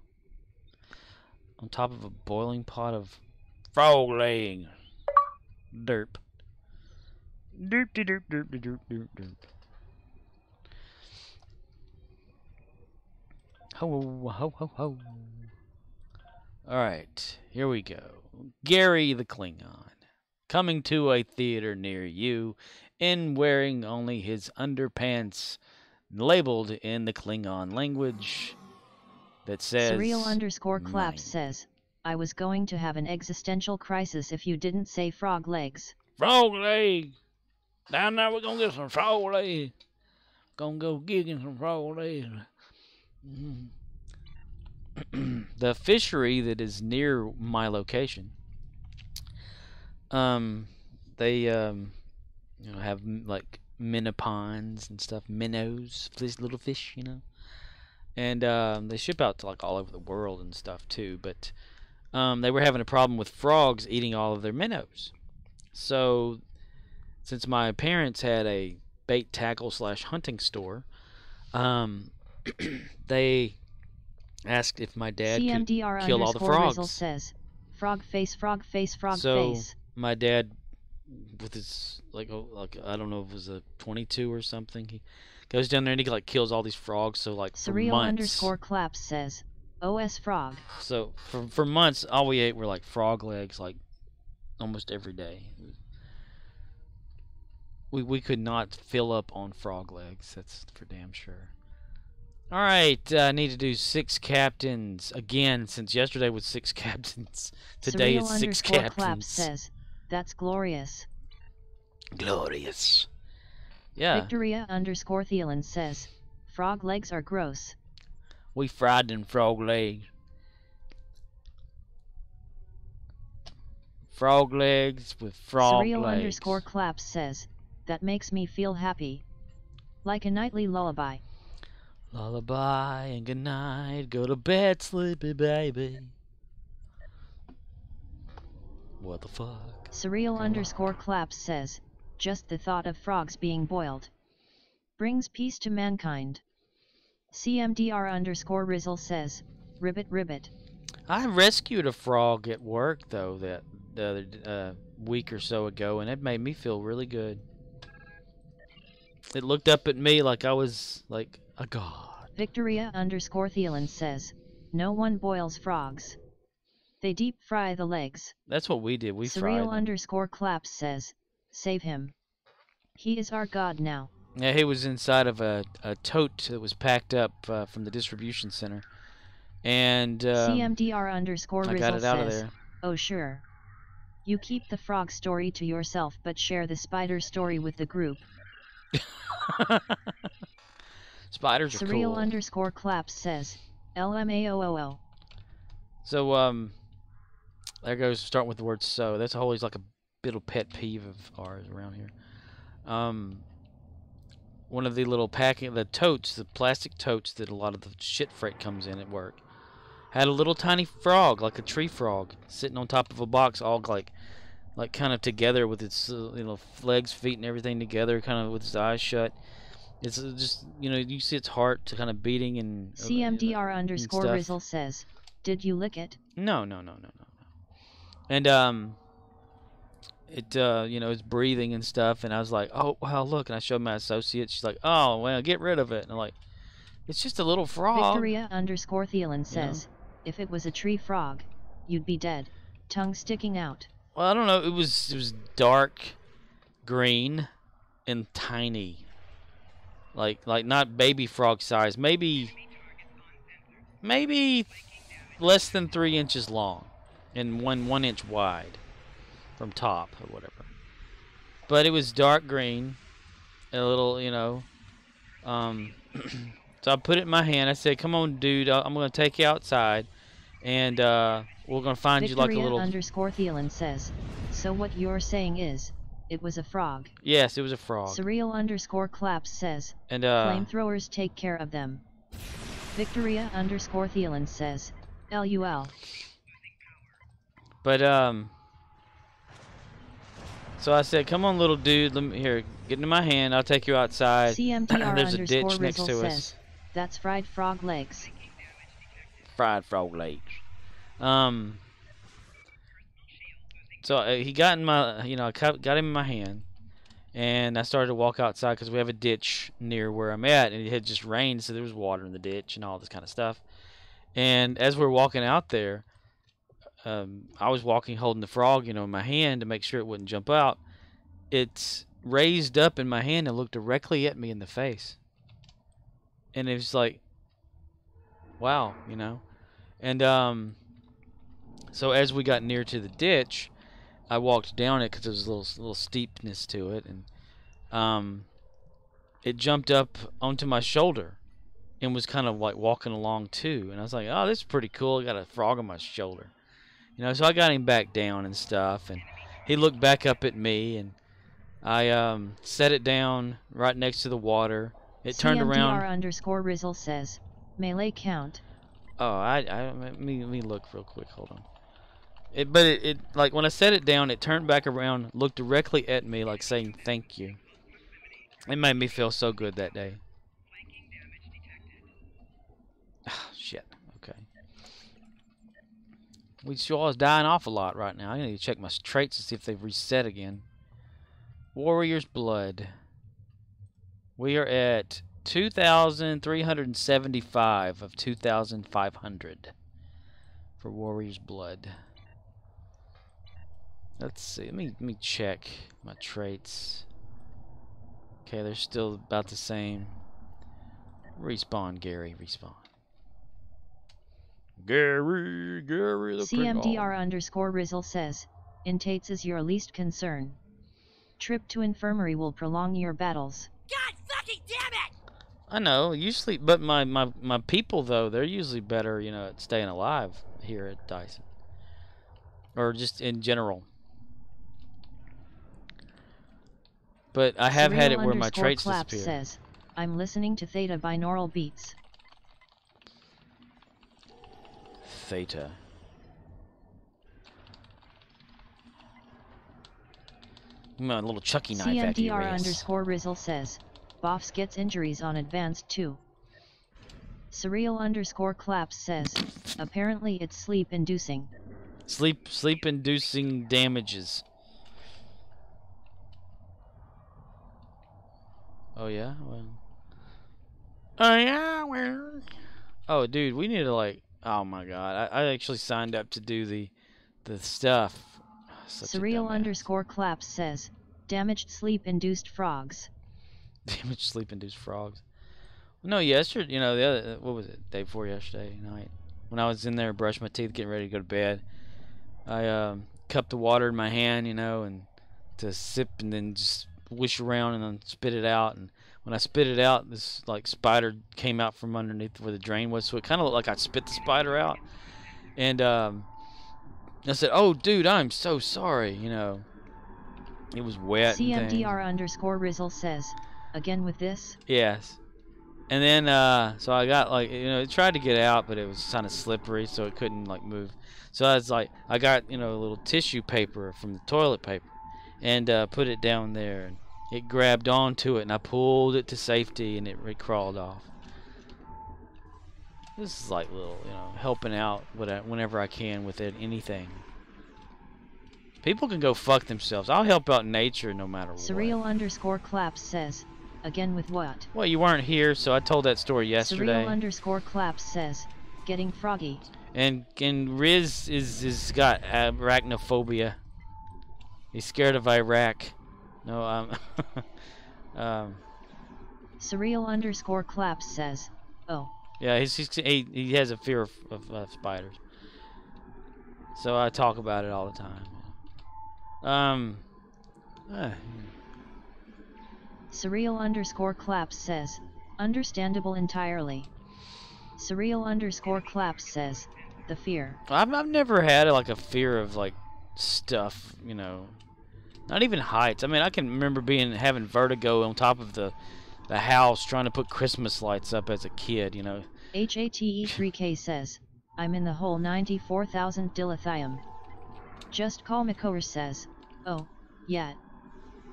On top of a boiling pot of frog laying. Derp. Derp de derp derp de derp derp derp. Ho ho ho ho. Alright, here we go. Gary the Klingon. Coming to a theater near you in wearing only his underpants labeled in the Klingon language that says Surreal_claps says, I was going to have an existential crisis if you didn't say frog legs. Frog leg! Down there we're gonna get some frog leg. Gonna go gigging some frog leg. The fishery that is near my location, they you know, have like minnoponds and stuff, minnows, these little fish, you know. And they ship out to like all over the world and stuff too. But they were having a problem with frogs eating all of their minnows. So since my parents had a bait tackle / hunting store, they asked if my dad could kill all the frogs. Says, frog face, frog face, frog so face. My dad, with his like I don't know if it was a 22 or something, he goes down there and he like kills all these frogs. So like for months. _claps says, OS frog. So for months, all we ate were like frog legs, like almost every day. We could not fill up on frog legs. That's for damn sure. All right, I need to do 6 captains again. Since yesterday was 6 captains, today is 6 captains. Claps says, that's glorious. Glorious. Yeah. Victoria _Thielen says, frog legs are gross. We fried them frog legs. Frog legs with frog legs. _Claps says, that makes me feel happy. Like a nightly lullaby. Lullaby and good night. Go to bed, sleepy baby. What the fuck? _Claps says, just the thought of frogs being boiled brings peace to mankind. CMDR_Rizzle says, ribbit ribbit. I rescued a frog at work though that the other week or so ago, and it made me feel really good. It looked up at me like I was like a god. Victoria _Thielen says, no one boils frogs. They deep fry the legs. That's what we did. We fried them. _Claps says, save him. He is our god now. Yeah, he was inside of a tote that was packed up from the distribution center. And CMDR_Rizzle I got it out of says, there. oh sure. You keep the frog story to yourself but share the spider story with the group. Spiders are cool. _Claps says, LMAOOO. So, there goes, starting with the word so. That's always like a little pet peeve of ours around here. One of the little the totes, the plastic totes that a lot of the shit freight comes in at work, had a little tiny frog, like a tree frog, sitting on top of a box, all like kind of together with its legs, feet, and everything together, kind of with its eyes shut. It's just, you see its heart kind of beating and CMDR_Rizzle says, did you lick it? No. And it's breathing and stuff, and I was like, oh wow, look, and I showed my associate. She's like, oh well, get rid of it. And I'm like, it's just a little frog. Victoria _Thielen says, if it was a tree frog, you'd be dead, tongue sticking out. Well, I don't know. It was dark green and tiny, like not baby frog size, maybe less than 3 inches long, and 1 inch wide from top or whatever. But it was dark green, a little, So I put it in my hand. I said, "Come on, dude. I'm gonna take you outside, and we're gonna find you like a little." Victoria_Thielen says, so what you're saying is, it was a frog. Yes, it was a frog. Surreal_Claps says, and flamethrowers take care of them. Victoria_Thielen says, LUL. But so I said, "Come on, little dude. Let me get into my hand. I'll take you outside." There's a ditch next to says, us. That's fried frog legs. Fried frog legs. So he got in my, I got him in my hand, and I started to walk outside because we have a ditch near where I'm at, and it had just rained, so there was water in the ditch and all this kind of stuff. And as we're walking out there, I was walking holding the frog, in my hand to make sure it wouldn't jump out. It's raised up in my hand and looked directly at me in the face. And it was like, wow, And so as we got near to the ditch, I walked down it because there was a little steepness to it, and it jumped up onto my shoulder and was kind of like walking along too. And I was like, oh, this is pretty cool. I got a frog on my shoulder. So I got him back down and stuff, and he looked back up at me, and I set it down right next to the water. It turned around. CMDR_Rizzle says, melee count. Oh, let me look real quick. Hold on. It like when I set it down, it turned back around, looked directly at me, like saying thank you. It made me feel so good that day. Shit. Okay. We sure is dying off a lot right now. I need to check my traits to see if they've reset again. Warrior's Blood. We are at 2,375 of 2,500 for Warrior's Blood. Let's see. Let me check my traits. Okay, they're still about the same. Respawn, Gary. Respawn. Gary the CMDR_Rizzle says, Intates is your least concern. Trip to infirmary will prolong your battles. God fucking damn it! I know, usually, but my people, though, they're usually better, you know, at staying alive here at Dyson. Or just in general. But I have had it where my traits disappear. Says, I'm listening to Theta binaural beats. Theta. My little Chucky knife at you. CMDR_Rizzle says, Boffs gets injuries on advanced too. Surreal_Claps says, apparently it's sleep-inducing. Sleep-inducing damages. Oh yeah? Well. Oh yeah, well. Oh dude, we need to like, oh my god. I actually signed up to do the stuff. Surreal_Claps says, damaged sleep-induced frogs. Damaged sleep-induced frogs. No, yesterday, you know, the other, what was it? Day before yesterday night. When I was in there brushing my teeth, getting ready to go to bed, I cupped the water in my hand, you know, and to sip and then just wish around and then spit it out. And when I spit it out, this like spider came out from underneath where the drain was, so it kind of looked like I spit the spider out. And I said, "Oh, dude, I'm so sorry," you know. It was wet. CMDR_Rizzle says, again with this? Yes. And then, so I got like, you know, it tried to get out, but it was kind of slippery, so it couldn't like move. So I was like, I got, you know, a little tissue paper from the toilet paper, and put it down there, and it grabbed onto it, and I pulled it to safety, and it crawled off. This is like little, you know, helping out whenever I can with anything. People can go fuck themselves. I'll help out nature no matter what. Surreal_Claps says, again with what? Well, you weren't here, so I told that story yesterday. Surreal_Claps says, getting froggy. And Riz is got arachnophobia. He's scared of Iraq. No, Surreal_Claps says, oh. Yeah, he has a fear of spiders. So I talk about it all the time. Surreal_Claps says, understandable entirely. Surreal_Claps says, the fear. I've never had like a fear of like stuff, you know. Not even heights. I mean, I can remember having vertigo on top of the house trying to put Christmas lights up as a kid, you know. HATE3K says, I'm in the hole 94,000 dilithium. Just Call McCower says, oh, yeah.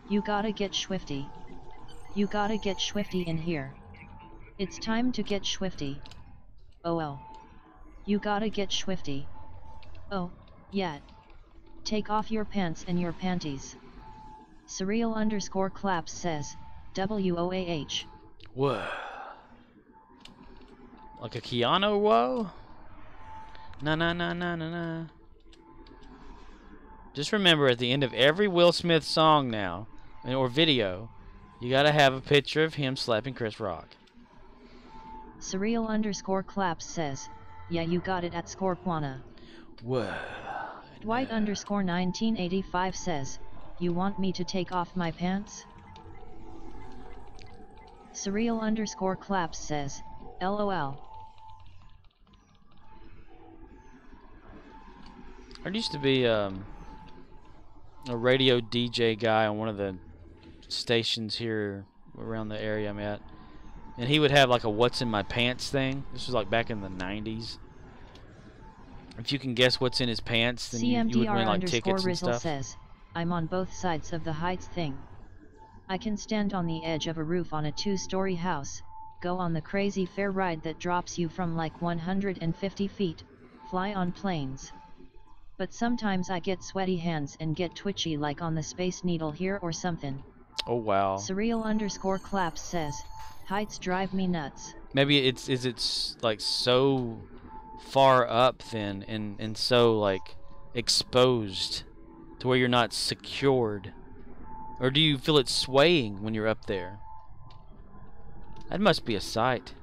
You gotta get swifty. You gotta get swifty in here. It's time to get swifty. Oh. You gotta get swifty. Oh, yeah. Take off your pants and your panties. Surreal_Claps says, WOAH. Whoa. Like a Keanu whoa? Na. Just remember, at the end of every Will Smith song now, or video, you gotta have a picture of him slapping Chris Rock. Surreal_Claps says, yeah, you got it at Scorpuana. Whoa. Dwight_1985 says, you want me to take off my pants? Surreal_Claps says, LOL. There used to be a radio DJ guy on one of the stations here around the area I'm at. And he would have like a what's in my pants thing. This was like back in the 90s. If you can guess what's in his pants, then you would win like tickets and stuff. Says, I'm on both sides of the heights thing. I can stand on the edge of a roof on a 2-story house, go on the crazy fair ride that drops you from like 150 feet, fly on planes. But sometimes I get sweaty hands and get twitchy like on the Space Needle here or something. Oh wow. Surreal_claps says, heights drive me nuts. Maybe it's like so far up then and so like exposed to where you're not secured. Or do you feel it swaying when you're up there? That must be a sight.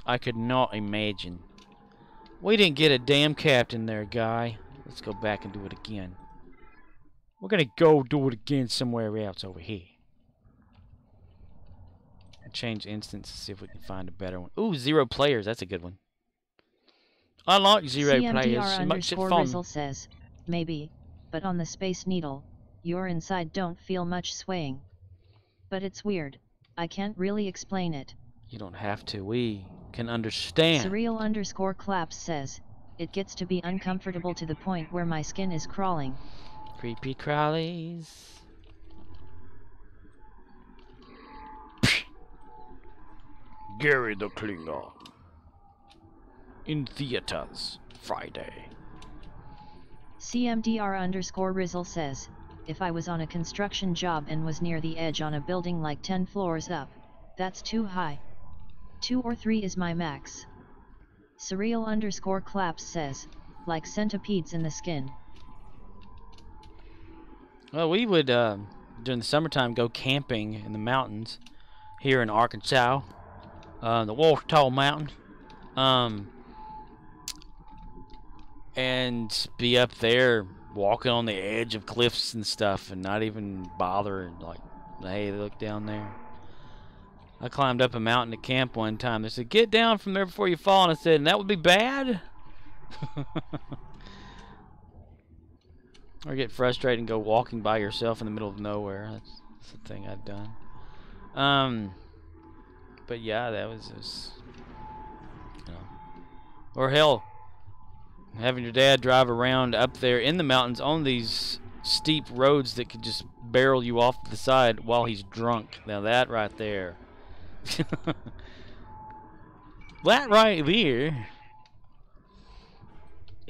I could not imagine. We didn't get a damn captain there, guy. Let's go back and do it again. We're gonna go do it again somewhere else over here. Change instance to see if we can find a better one. Ooh, 0 players. That's a good one. I like 0 players. It makes it fun. Rizzle says, maybe, but on the Space Needle, your inside don't feel much swaying. But it's weird. I can't really explain it. You don't have to. We can understand. Surreal_claps says, it gets to be uncomfortable to the point where my skin is crawling. Creepy crawlies. Gary the Klingon. In theaters, Friday. CMDR_Rizzle says, if I was on a construction job and was near the edge on a building like 10 floors up, that's too high. 2 or 3 is my max. Surreal_claps says, like centipedes in the skin. Well, we would, during the summertime, go camping in the mountains here in Arkansas. The Ouachita Mountain. And be up there walking on the edge of cliffs and stuff and not even bother. Like, hey, look down there. I climbed up a mountain to camp one time. They said, get down from there before you fall. And I said, and that would be bad? Or get frustrated and go walking by yourself in the middle of nowhere. That's the thing I've done. But yeah, that was just, you know. Or hell, having your dad drive around up there in the mountains on these steep roads that could just barrel you off to the side while he's drunk. Now that right there. That right there.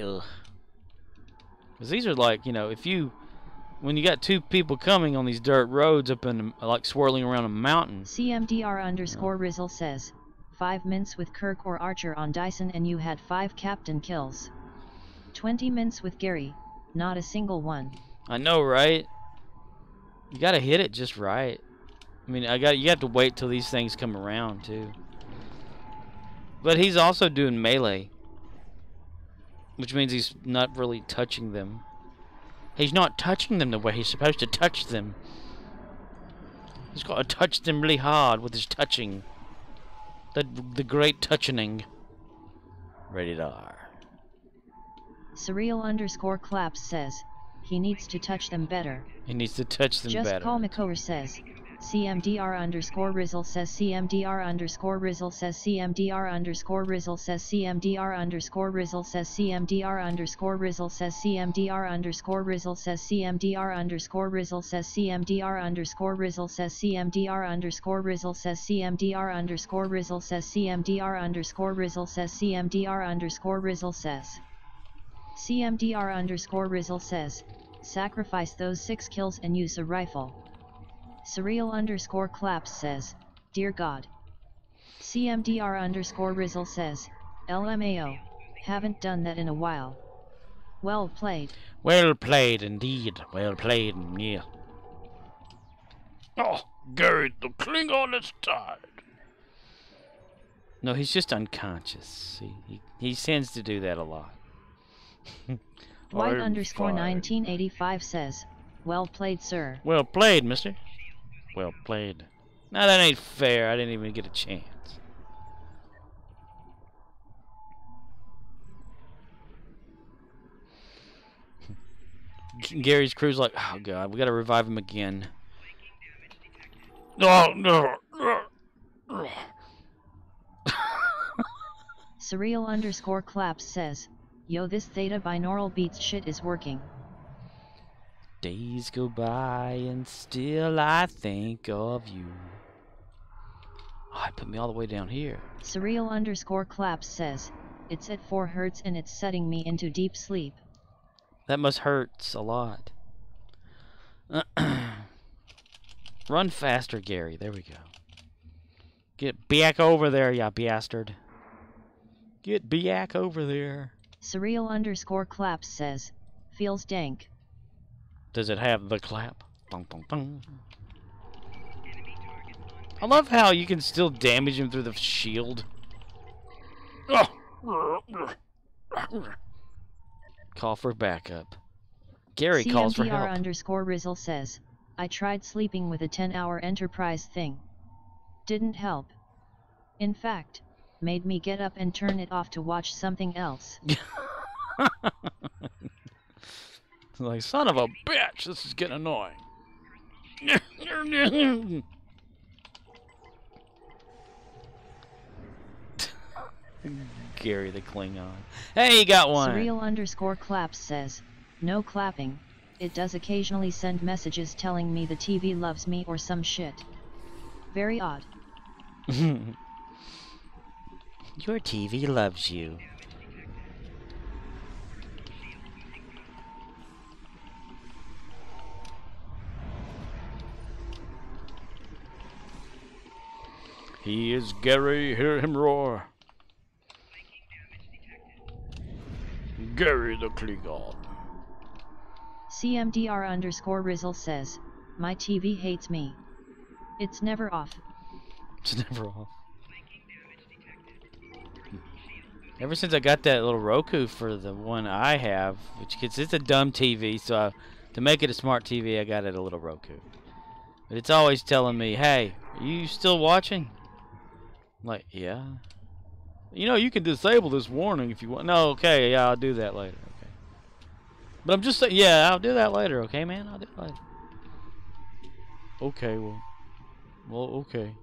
Ugh. Because these are like, you know, when you got 2 people coming on these dirt roads up in, like, swirling around a mountain. CMDR_Rizzle says, 5 mints with Kirk or Archer on Dyson and you had 5 captain kills. 20 mints with Gary, not a single one. I know, right? You gotta hit it just right. I mean, you have to wait till these things come around, too. But he's also doing melee. Which means he's not really touching them. He's not touching them the way he's supposed to touch them. He's got to touch them really hard with his touching. The great touching. Rated R. Surreal_claps says, he needs to touch them better. He needs to touch them Just better. Call McCower says, CMDR_Rizzle says CMDR_Rizzle says CMDR_Rizzle says CMDR_Rizzle says CMDR_Rizzle says CMDR_Rizzle says CMDR_Rizzle says CMDR_Rizzle says CMDR_Rizzle says CMDR_Rizzle says CMDR_Rizzle says CMDR_Rizzle says CMDR_Rizzle says, sacrifice those 6 kills and use a rifle. Surreal_claps says, dear God. CMDR_Rizzle says, LMAO, haven't done that in a while. Well played. Well played indeed. Well played, yeah. Oh, Gary the Klingon is tired. No, he's just unconscious. He tends to do that a lot. White_1985 says, well played, sir. Well played, mister. Well played. Now that ain't fair. I didn't even get a chance. Gary's crew's like, oh god, we gotta revive him again. No, no. Surreal_claps says, yo, this theta binaural beats shit is working. Days go by and still I think of you. Oh, it put me all the way down here. Surreal_claps says, it's at 4 Hz and it's setting me into deep sleep. That must hurts a lot. Run faster, Gary. There we go. Get back over there, ya bastard. Get back over there. Surreal_claps says, feels dank. Does it have the clap? Bum, bum, bum. I love how you can still damage him through the shield. Call for backup. Gary calls for help. CMDR_Rizzle says, I tried sleeping with a 10-hour Enterprise thing. Didn't help. In fact, made me get up and turn it off to watch something else. Like, son of a bitch, this is getting annoying. Gary the Klingon. Hey, you got one. Surreal_claps says, no clapping. It does occasionally send messages telling me the TV loves me or some shit. Very odd. Your TV loves you. He is Gary, hear him roar. Gary the Klingon. CMDR_Rizzle says, my TV hates me. It's never off. It's never off. Ever since I got that little Roku for the one I have, it's a dumb TV, so to make it a smart TV, I got it a little Roku. But it's always telling me, hey, are you still watching? I'm like, yeah. You know, you can disable this warning if you want. No, okay, yeah, I'll do that later. Okay. But I'm just saying, yeah, I'll do that later, okay, man? I'll do it later. Okay, well, okay.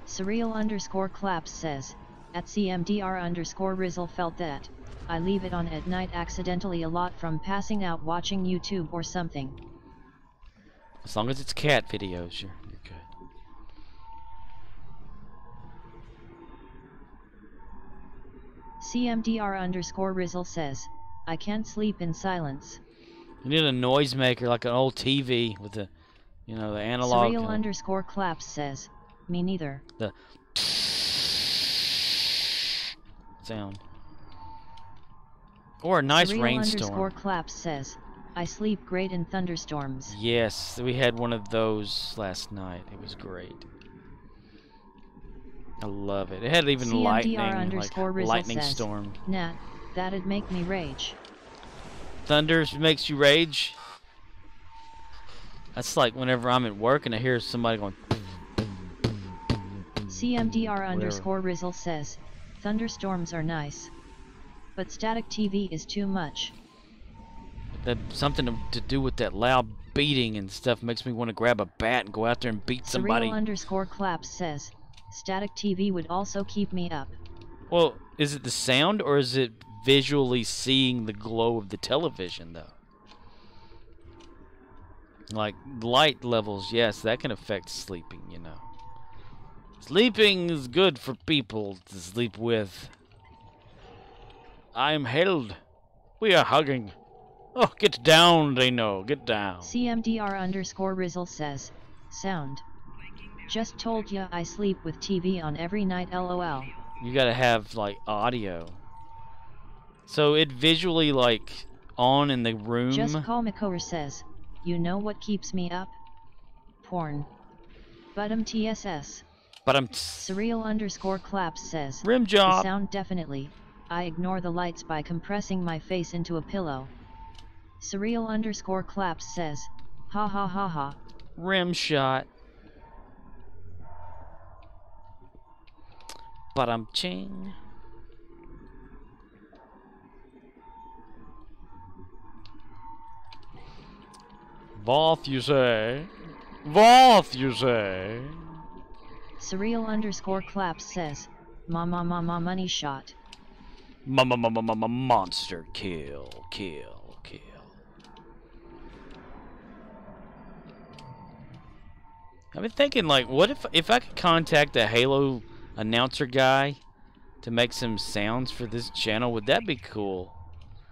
Surreal_claps says, at CMDR_Rizzle felt that, I leave it on at night accidentally a lot from passing out watching YouTube or something. As long as it's cat videos, you're good. CMDR_Rizzle says, I can't sleep in silence. You need a noisemaker like an old TV with the, you know, the analog. Surreal_claps says, me neither. The sound. Or a nice rainstorm. Surreal_claps says, I sleep great in thunderstorms. Yes, we had one of those last night. It was great. I love it. It had even lightning, like lightning says, storm. Nah, that'd make me rage. Thunder makes you rage? That's like whenever I'm at work and I hear somebody going. CMDR_Rizzle says, thunderstorms are nice. But static TV is too much. That something to do with that loud beating and stuff makes me want to grab a bat and go out there and beat somebody. Surreal_claps says, static TV would also keep me up. Well, is it the sound or is it visually seeing the glow of the television, though? Like light levels, yes, that can affect sleeping, you know. Sleeping is good for people to sleep with. I am held. We are hugging. Oh, get down, Dano. Get down. CMDR_Rizzle says, sound. Just told ya I sleep with TV on every night, lol. You gotta have, like, audio. So it visually, like, on in the room. Just Call Makover says, you know what keeps me up? Porn. Bottom TSS. But I'm Surreal_claps says, rim job. the sound definitely. I ignore the lights by compressing my face into a pillow. Surreal_claps says, ha ha ha ha. Rim shot. But I'm ching. Voth, you say? Voth, you say? Surreal_claps says, ma money shot. Monster kill. I've been thinking, like, what if I could contact a Halo announcer guy to make some sounds for this channel? Would that be cool?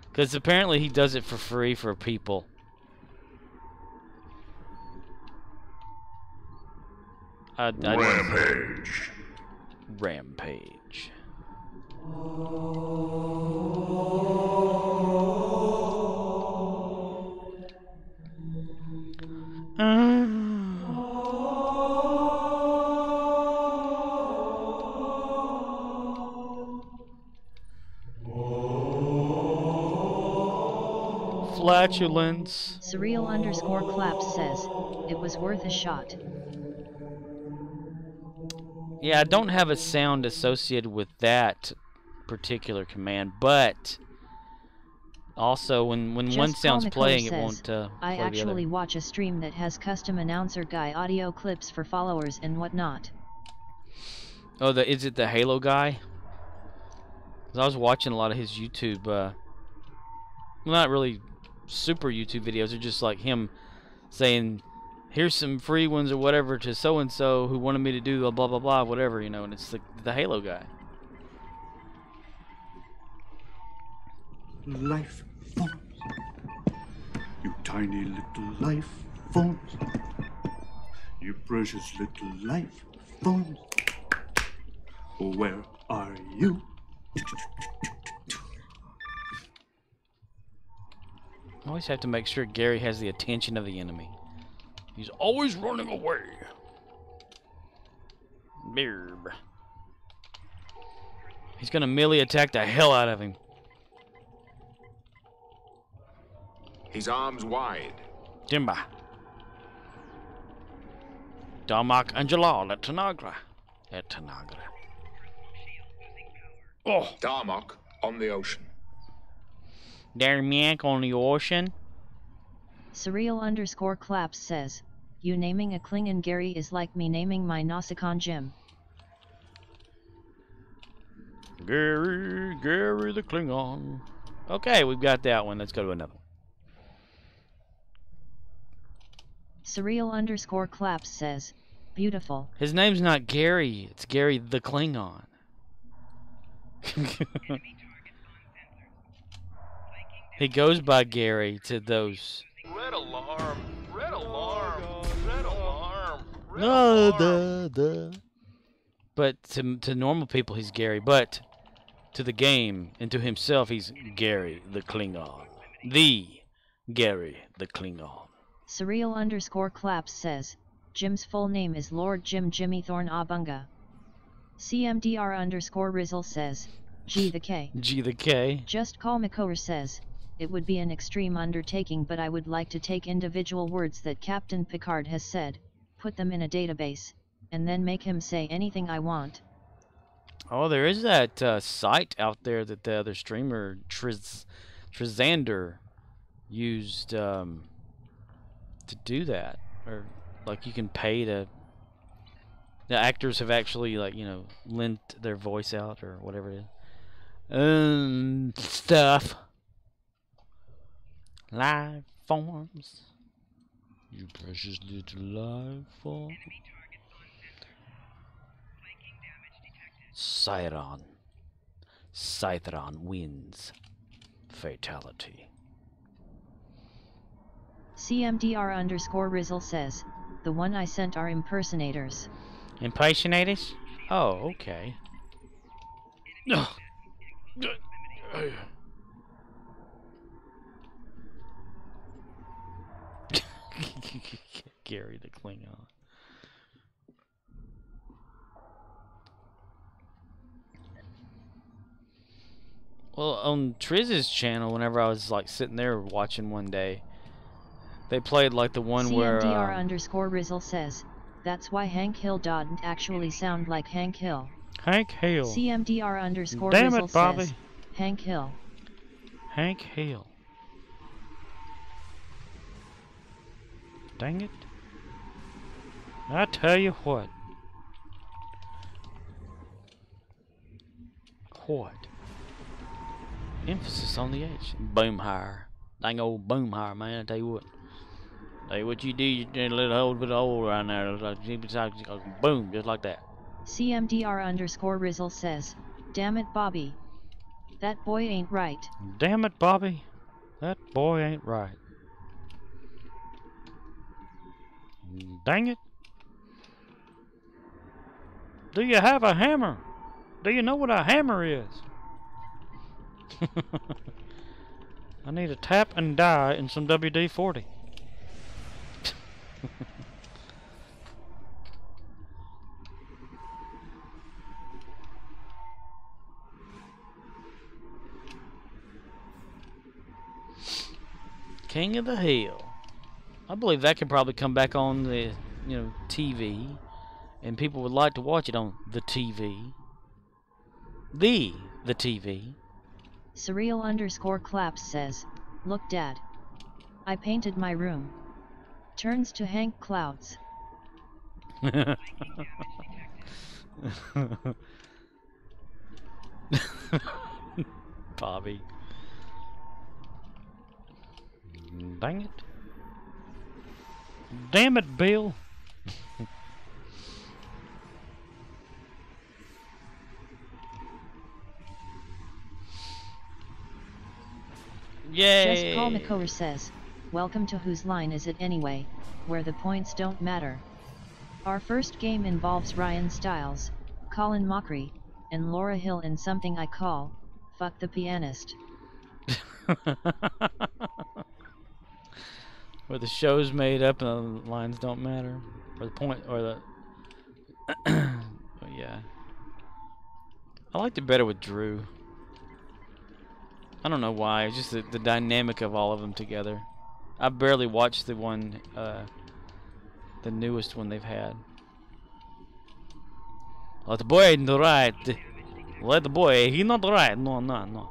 Because apparently he does it for free for people. Rampage. Rampage. Flatulence. Surreal_claps says, it was worth a shot. Yeah, I don't have a sound associated with that particular command, but also when one sound's playing, it won't play I the actually other. watch a stream that has custom announcer guy audio clips for followers and whatnot. Oh, is it the Halo guy? 'Cause I was watching a lot of his YouTube, well, not really super YouTube videos. They're just like him saying, here's some free ones or whatever to so-and-so who wanted me to do a blah, blah, blah, whatever, you know, and it's the Halo guy. Life forms. You tiny little life forms. You precious little life forms. Oh, where are you? I always have to make sure Gary has the attention of the enemy. He's always running away. Beerb. He's gonna melee attack the hell out of him. His arms wide. Dimba. Darmak Angela at Tanagra. Oh. Darmok on the ocean. Darmiak on the ocean. Surreal_claps says, you naming a Klingon Gary is like me naming my Nausicon Jim. Gary the Klingon. Okay, we've got that one. Let's go to another one. Surreal_claps says, beautiful. His name's not Gary, it's Gary the Klingon. He goes by Gary to those. Red alarm! Red alarm! Red alarm! Red alarm! But to normal people, he's Gary. But to the game and to himself, he's Gary the Klingon. The Gary the Klingon. Surreal_claps says, Jim's full name is Lord Jim Jimmy Thorn Abunga. CMDR_Rizzle says, G the K. G the K. Just Call McCower says, it would be an extreme undertaking, but I would like to take individual words that Captain Picard has said, put them in a database, and then make him say anything I want. Oh, there is that site out there that the other streamer, Trizander, used to do that. Or, like, you can pay to... The actors have actually, like, you know, lent their voice out or whatever it is. Stuff. Life forms. You precious little life form. Scythron wins. Fatality. CMDR_Rizzle says, the one I sent are impersonators. Impersonators? Oh, okay. Gary the Klingon. Well, on Triz's channel, whenever I was like sitting there watching one day, they played like the one where CMDR_Rizzle says, that's why Hank Hill doesn't actually sound like Hank Hill. Hank Hill. CMDR_Rizzle Damn it, Bobby. says, Hank Hill. Hank Hill. Dang it. I tell you what. What? Emphasis on the H. Boomhire. Dang old Boomhire, man. I tell you what. Hey, what you do, you did a little bit of hole right there. Like, boom, just like that. CMDR_Rizzle says, damn it, Bobby. That boy ain't right. Damn it, Bobby. That boy ain't right. Dang it. Do you have a hammer? Do you know what a hammer is? I need a tap and die and some WD-40. King of the Hill. I believe that could probably come back on the, TV, and people would like to watch it on the TV. The TV. Surreal_Claps says, look, Dad. I painted my room. Turns to Hank Clouds. Bobby. Dang it. Damn it, Bill. Yay! Just Paul McCower says, welcome to Whose Line Is It Anyway, where the points don't matter. Our first game involves Ryan Stiles, Colin Mockery, and Laura Hill in something I call, Fuck the Pianist. Where the show's made up and the lines don't matter. Or the point, or the... yeah. I liked it better with Drew. I don't know why, it's just the dynamic of all of them together. I barely watched the one, the newest one they've had. Let the boy ain't right. Let the boy, he not right. No.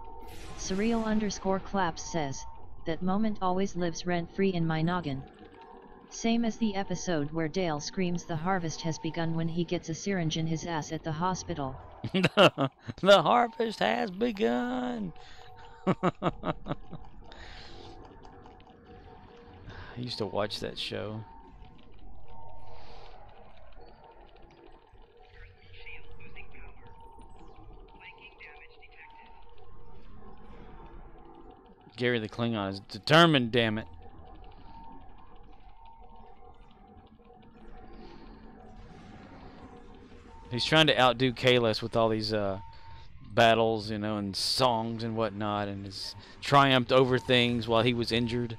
Surreal_Claps says, that moment always lives rent-free in my noggin. Same as the episode where Dale screams the harvest has begun when he gets a syringe in his ass at the hospital. The harvest has begun. I used to watch that show. Gary the Klingon is determined, damn it. He's trying to outdo Kalis with all these battles, and songs and whatnot, and has triumphed over things while he was injured.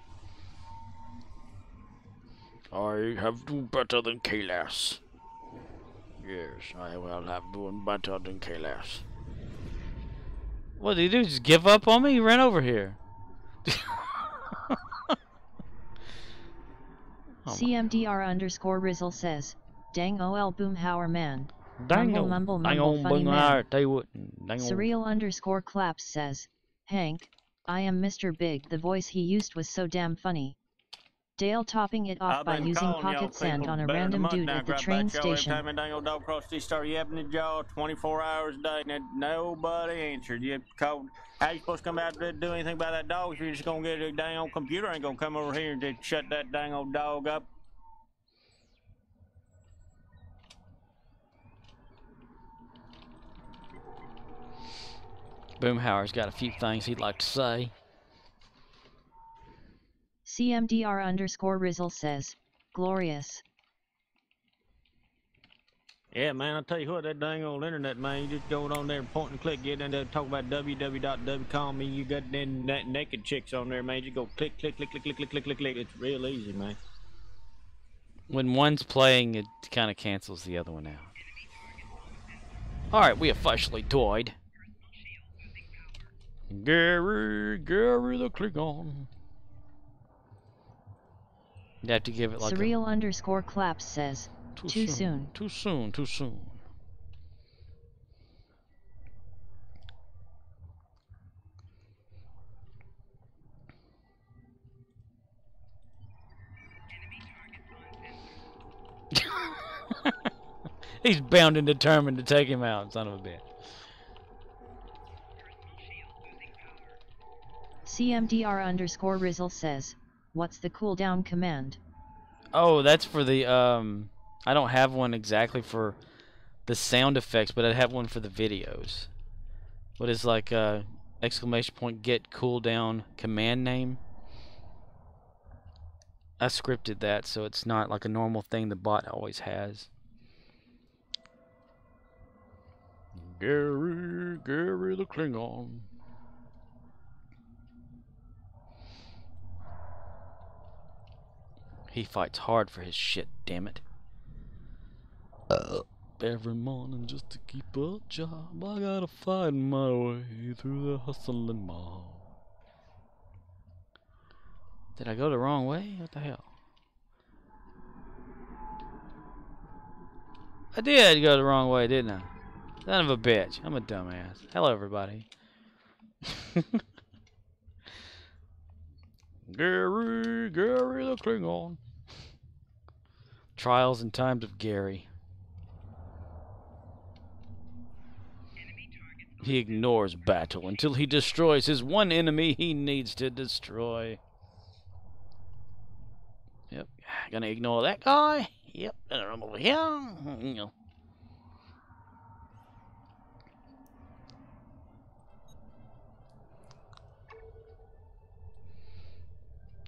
I have do better than Kalis. Yes, I will have done better than Kalis. What did he do? Just give up on me? He ran over here. CMDR_Rizzle says, dang ol Boomhauer man. Dang mumble funny man. Surreal Surreal_Claps says, Hank, I am Mr. Big. The voice he used was so damn funny. Dale topping it off by using pocket sand on a random dude at the train station. Every time a dang old dog crossed, he started yapping his jaw 24 hours a day, and nobody answered. You called. How you supposed to come out to do anything about that dog if you're just gonna get a dang old computer? Ain't gonna come over here and just shut that dang old dog up. Boomhauer's got a few things he'd like to say. CMDR_Rizzle says, glorious. Yeah, man, I'll tell you what, that dang old internet, man, you just go on there and point and click, get in there, talk about www.com, and you got them naked chicks on there, man. You go click. It's real easy, man. When one's playing, it kind of cancels the other one out. Alright, we officially died. Gary the Klingon. You have to give it like Surreal_Claps says, too soon. Too soon. He's bound and determined to take him out, son of a bitch. CMDR_Rizzle says, what's the cooldown command? Oh, that's for the, I don't have one exactly for the sound effects, but I have one for the videos. What is like, !get cooldown command name? I scripted that, so it's not like a normal thing the bot always has. Gary the Klingon. He fights hard for his shit, damn it. Every morning just to keep a job, I gotta find my way through the hustling mob. Did I go the wrong way? What the hell? I did go the wrong way, didn't I? Son of a bitch. I'm a dumbass. Hello, everybody. Gary the Klingon. Trials and Times of Gary. He ignores battle until he destroys his one enemy he needs to destroy. Yep. Gonna ignore that guy. Yep. And I'm over here.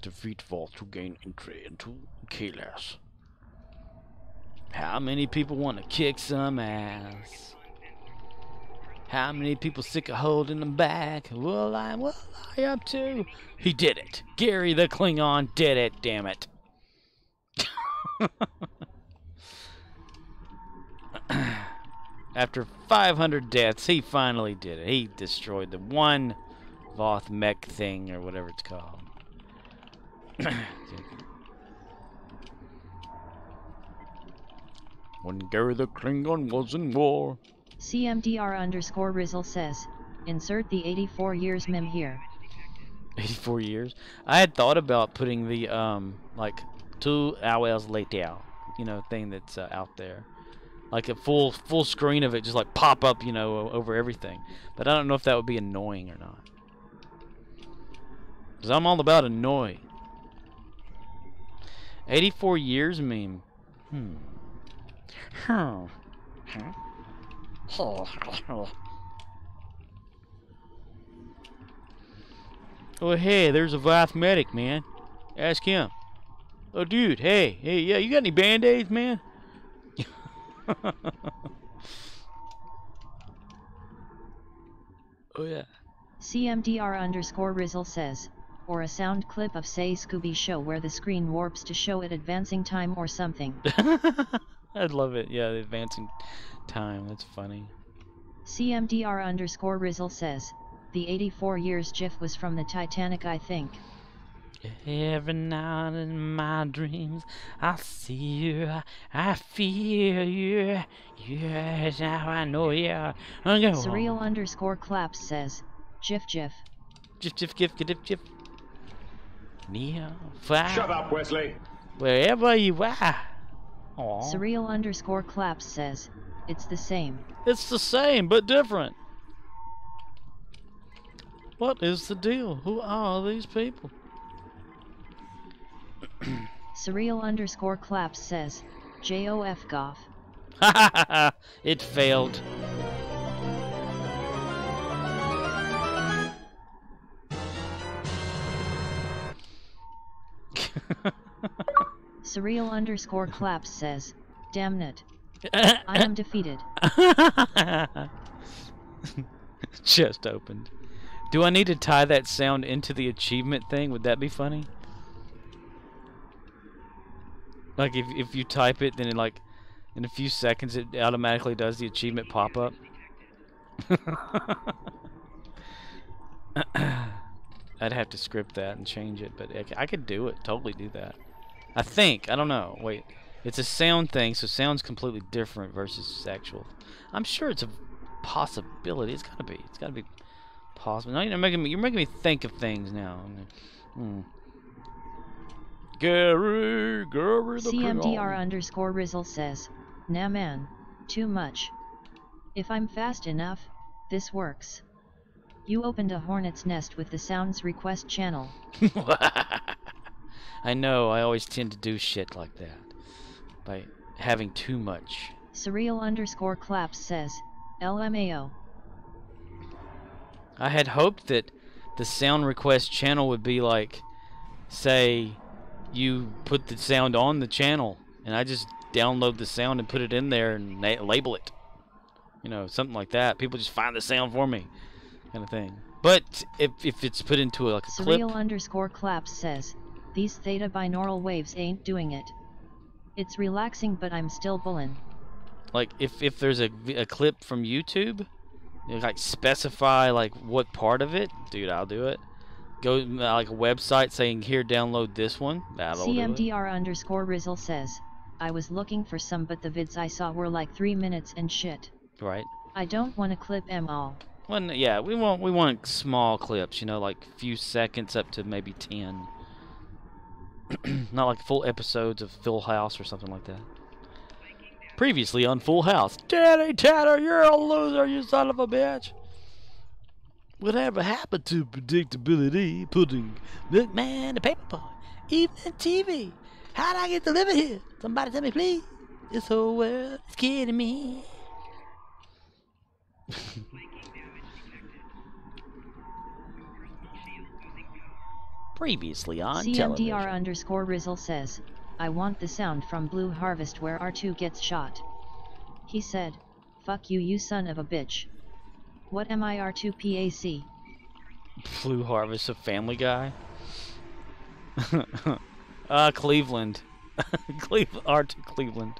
Defeat Vault to gain entry into Kalas. How many people want to kick some ass? How many people sick of holding them back? Well, I up to? He did it. Gary the Klingon did it, damn it. After 500 deaths, he finally did it. He destroyed the one Voth mech thing, or whatever it's called. When Gary the Klingon was in war. CMDR_Rizzle says, insert the 84 years meme here. 84 years? I had thought about putting the, like, 2 hours later, you know, thing that's out there. Like a full screen of it, just like pop up, you know, over everything. But I don't know if that would be annoying or not. Because I'm all about annoy. 84 years meme. Oh, hey, there's a Voth medic, man. Ask him. Oh, dude, hey, yeah, you got any band-aids, man? Oh, yeah. CMDR_Rizzle says, or a sound clip of say Scooby Show where the screen warps to show it advancing time or something. I'd love it. Yeah, the advancing time. That's funny. CMDR_Rizzle says, the 84 years GIF was from the Titanic, I think. Every night in my dreams, I see you, I feel you. Yes, now I know you. Surreal_Claps says, GIF. GIF. Neo, Shut up, Wesley. Wherever you are. Aww. Surreal_Claps says, it's the same. It's the same, but different. What is the deal? Who are these people? Surreal_Claps says, JOF Goff. It failed. Surreal_Claps says, damn it. I am defeated. Chest opened. Do I need to tie that sound into the achievement thing? Would that be funny? Like if you type it, then it like in a few seconds it automatically does the achievement pop up. I'd have to script that and change it, but I could do it. Totally do that. I think. I don't know. Wait. It's a sound thing, so sound's completely different versus actual. I'm sure it's a possibility. It's gotta be. It's gotta be possible. Now you're making me think of things now. Gary the CMDR_Rizzle says, Nah man, too much. If I'm fast enough, this works. You opened a hornet's nest with the sounds request channel. I know, I always tend to do shit like that. By having too much. Surreal_claps says, LMAO. I had hoped that the sound request channel would be like, say, you put the sound on the channel, and I just download the sound and put it in there and label it. You know, something like that. People just find the sound for me, kind of thing. But if it's put into like a clip. Surreal_claps says, these theta binaural waves ain't doing it. It's relaxing, but I'm still bullin'. Like if there's a clip from YouTube, you like specify like what part of it, dude, I'll do it. Go like a website saying here, download this one. That'll do it. CMDR_Rizzle says, I was looking for some, but the vids I saw were like 3 minutes and shit. Right. I don't want to clip them all. Well, yeah, we want small clips, you know, like few seconds up to maybe 10. Not like full episodes of Full House or something like that. Previously on Full House. Daddy Tatter, you're a loser, you son of a bitch. Whatever happened to predictability, pudding, Milkman, the paper boy, evening TV. How'd I get delivered here? Somebody tell me, please. This whole world is kidding me. Previously on television. CMDR_Rizzle says, I want the sound from Blue Harvest where R2 gets shot. He said, fuck you, you son of a bitch. What am I, R2 PAC? Blue Harvest of Family Guy? Cleveland. R2 Cleveland.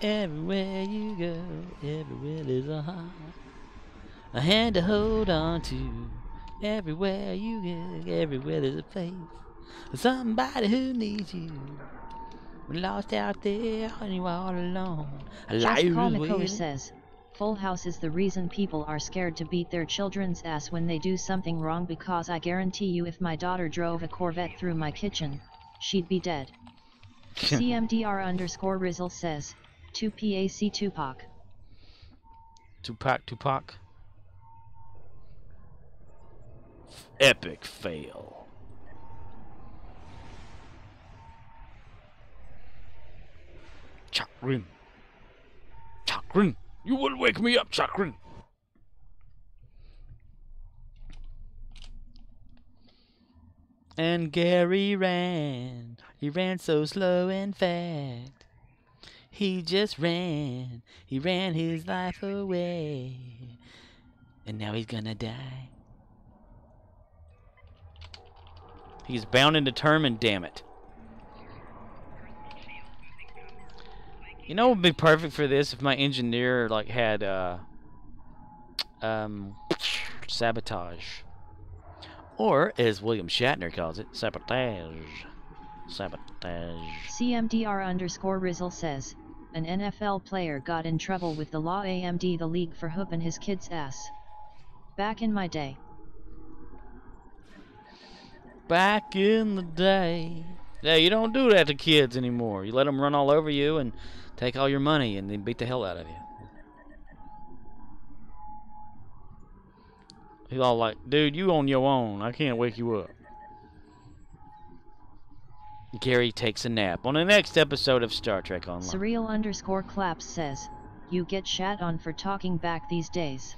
Everywhere you go, everywhere there's a heart, a hand to hold on to. Everywhere you go, everywhere there's a place, somebody who needs you. We're lost out there and you're all alone. Just Call Nicole says, Full House is the reason people are scared to beat their children's ass when they do something wrong, because I guarantee you if my daughter drove a Corvette through my kitchen, she'd be dead. CMDR_Rizzle says, 2PAC Tupac. Tupac. Epic fail. Chakrin. You wouldn't wake me up, Chakrin. And Gary ran. He ran so slow, in fact. He just ran. He ran his life away. And now he's gonna die. He's bound and determined, damn it. You know what would be perfect for this if my engineer like had sabotage. Or as William Shatner calls it, sabotage. CMDR_Rizzle says, an NFL player got in trouble with the law AMD the league for whooping his kid's ass. Back in my day. Back in the day. Yeah, you don't do that to kids anymore. You let them run all over you and take all your money and then beat the hell out of you. He's all like, dude, you on your own. I can't wake you up. Gary takes a nap on the next episode of Star Trek Online. Surreal_claps says, you get shat on for talking back these days.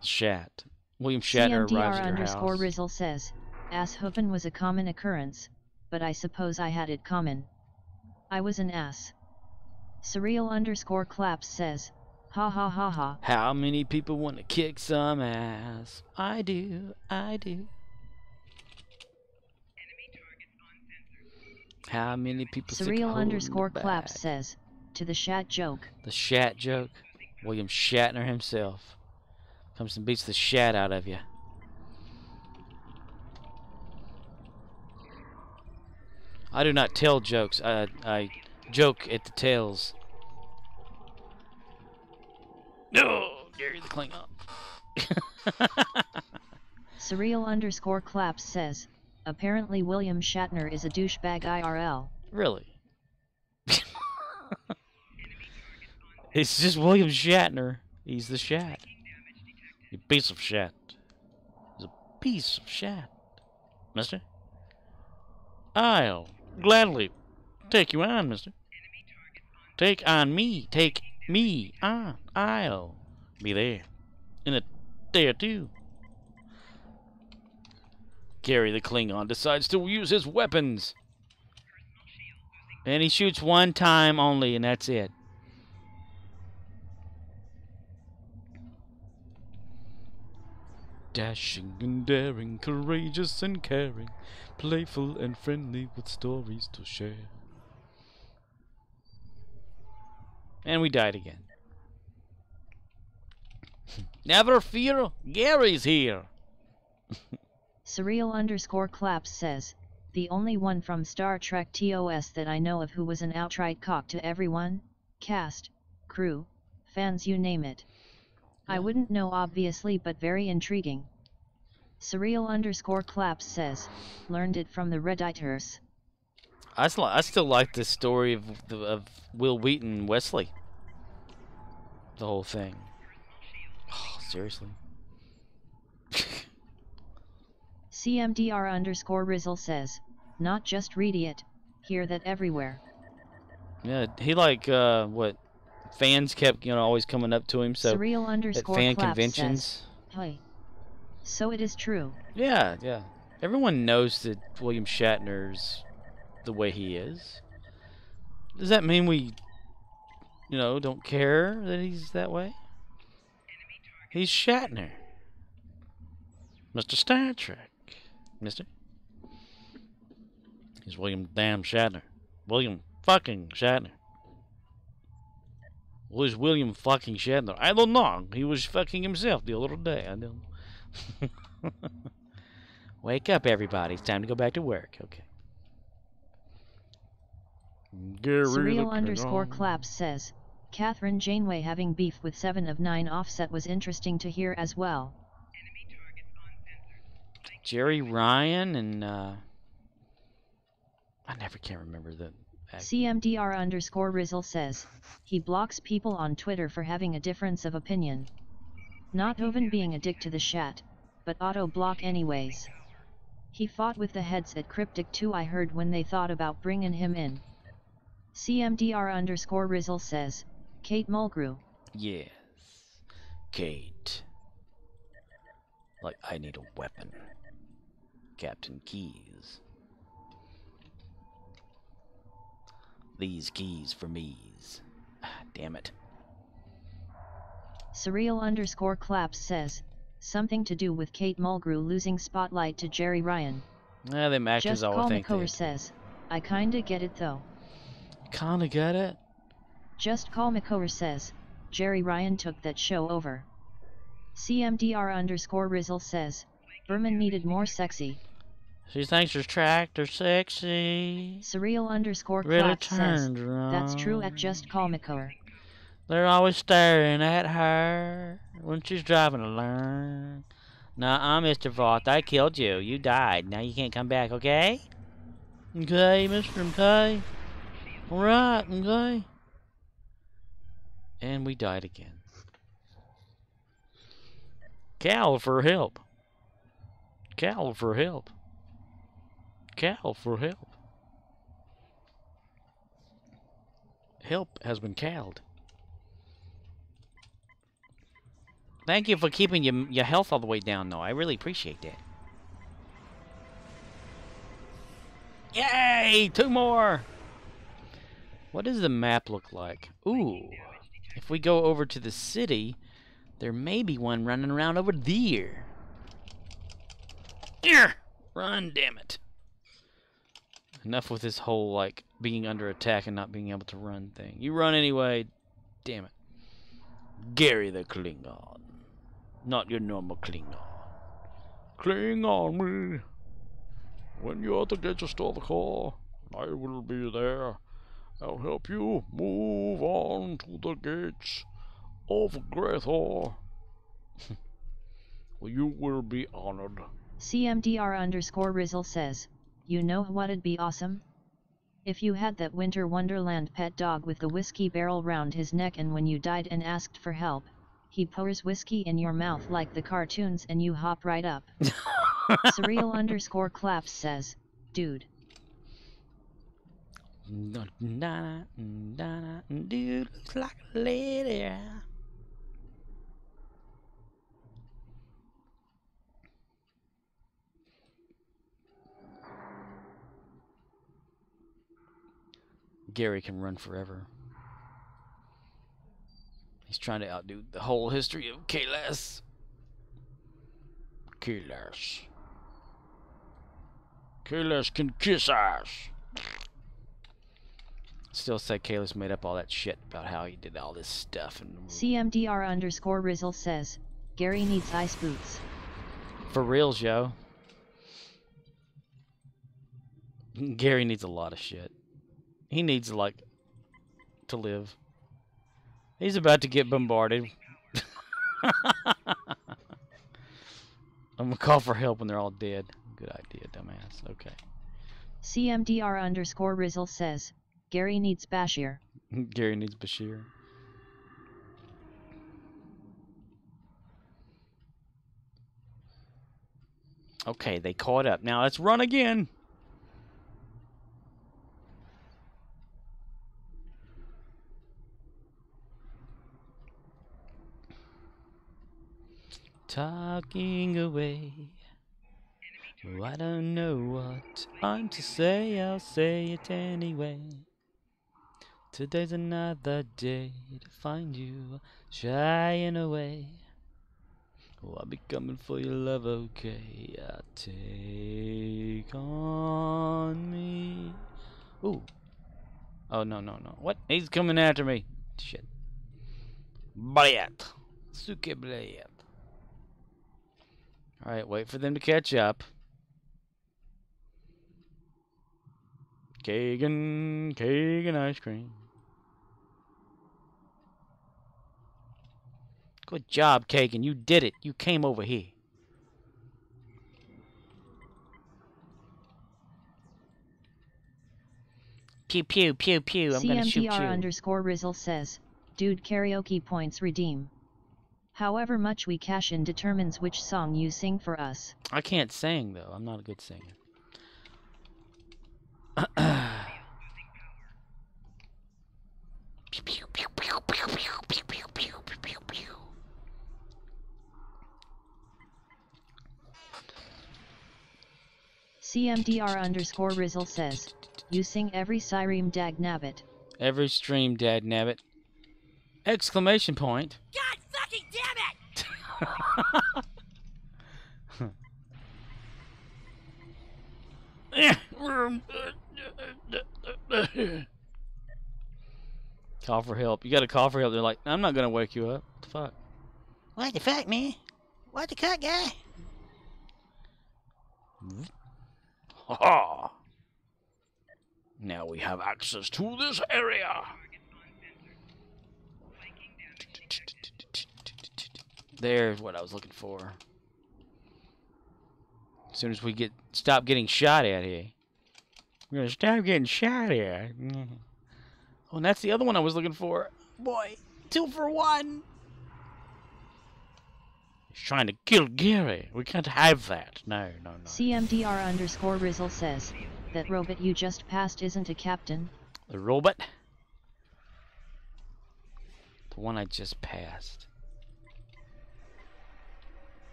Shat. William Shatner arrives at your house. CMDR_Rizzle says, ass whoopin' was a common occurrence, but I suppose I had it common. I was an ass. Surreal_claps says, ha ha ha ha. How many people want to kick some ass? I do. How many people Surreal_claps says, to the shat joke. The shat joke? William Shatner himself comes and beats the shat out of you. I do not tell jokes. I joke at the tales. No, Gary the Klingon. Surreal_claps says, Apparently William Shatner is a douchebag IRL. Really? It's just William Shatner. He's the Shat. You piece of Shat. He's a piece of Shat. Mister? I'll gladly take you on, mister. Take on me. Take me on. I'll be there in a day or two. Gary the Klingon decides to use his weapons. And he shoots one time only, and that's it. Dashing and daring, courageous and caring, playful and friendly with stories to share. And we died again. Never fear, Gary's here. Surreal_claps says, the only one from Star Trek TOS that I know of who was an outright cock to everyone, cast, crew, fans, you name it. I wouldn't know obviously, but very intriguing. Surreal_claps says, learned it from the Redditors. I still like the story of Will Wheaton and Wesley. The whole thing. Oh, seriously. CMDR_Rizzle says, not just read it, hear that everywhere. Yeah, he like what fans kept always coming up to him. So at fan conventions. Says, hey. So it is true. Yeah, yeah. Everyone knows that William Shatner's the way he is. Does that mean we, don't care that he's that way? He's Shatner. Mr. Star Trek. Mister? He's William damn Shatner. William fucking Shatner. Who's William fucking Shatner? I don't know. He was fucking himself the other day. I don't know. Wake up, everybody. It's time to go back to work. Okay. Surreal_claps says, Catherine Janeway having beef with 7 of 9 Offset was interesting to hear as well. Jerry Ryan and I never can remember the CMDR_Rizzle says, he blocks people on Twitter for having a difference of opinion. Not even being a dick to the Shat, but auto-block anyways. He fought with the heads at Cryptic 2 I heard when they thought about bringing him in. CMDR_Rizzle says, Kate Mulgrew. Yes, Kate. Like, I need a weapon. Captain Keys. These keys for me's. Damn it. Surreal_claps says, something to do with Kate Mulgrew losing spotlight to Jerry Ryan. Yeah, them actors all think Just Call says, I kinda get it though. Kinda get it? Just Call McCower says, Jerry Ryan took that show over. CMDR_Rizzle says, Berman needed more sexy. She thinks her tractor sexy. Surreal_claps really says, around. that's true at Just Call McCower. They're always staring at her when she's driving alone. Nuh-uh, Mr. Voth, I killed you. You died. Now you can't come back, okay? Okay, Mr. McKay. Alright, okay. And we died again. Cal for help. Cal for help. Cal for help. Help has been called. Thank you for keeping your health all the way down, though. I really appreciate that. Yay! 2 more! What does the map look like? Ooh. If we go over to the city, there may be one running around over there. Here! Run, damn it. Enough with this whole, like, being under attack and not being able to run thing. You run anyway. Damn it. Gary the Klingon. Not your normal Klingon. Klingon me. When you're at the gates of Storthcore, I will be there. I'll help you move on to the gates of Grathor. You will be honored. CMDR_Rizzle says, you know what'd be awesome? If you had that Winter Wonderland pet dog with the whiskey barrel round his neck, and when you died and asked for help, he pours whiskey in your mouth like the cartoons and you hop right up. Surreal_Claps says, dude. Dude looks like a lady. Gary can run forever. He's trying to outdo the whole history of Kalas. Kalas can kiss ass. Still say Kalas made up all that shit about how he did all this stuff. And CMDR_Rizzle says, Gary needs ice boots. For reals, yo. Gary needs a lot of shit. He needs, like, to live. He's about to get bombarded. I'm gonna call for help when they're all dead. Good idea, dumbass. Okay. CMDR_Rizzle says, Gary needs Bashir. Gary needs Bashir. Okay, they caught up. Now let's run again. Talking away. Oh, I don't know what I'm to say, I'll say it anyway. Today's another day to find you shying away. Oh, I'll be coming for your love, okay? I'll take on me. Ooh. Oh, no. What? He's coming after me. Shit. Blayat. Suke blayat. Alright, wait for them to catch up. Kagan ice cream. Good job, Kagan. You did it. You came over here. Pew, pew, pew, pew. I'm gonna shoot you. CMDR_Rizzle says, dude, karaoke points redeem. However much we cash in determines which song you sing for us. I can't sing, though. I'm not a good singer. CMDR_Rizzle says, you sing every Sireem dag nabbit. Every stream, dad nabbit. Exclamation point. God fucking damn it! Call for help. You gotta call for help. They're like, I'm not gonna wake you up. What the fuck? What the fuck, man? What the fuck, guy? Ha ha! Now we have access to this area. There's what I was looking for. As soon as we stop getting shot at here. We're gonna stop getting shot at. Oh, and that's the other one I was looking for. Boy, 2 for 1. He's trying to kill Gary. We can't have that. No. CMDR_Rizzle says, that robot you just passed isn't a captain. The robot? The one I just passed.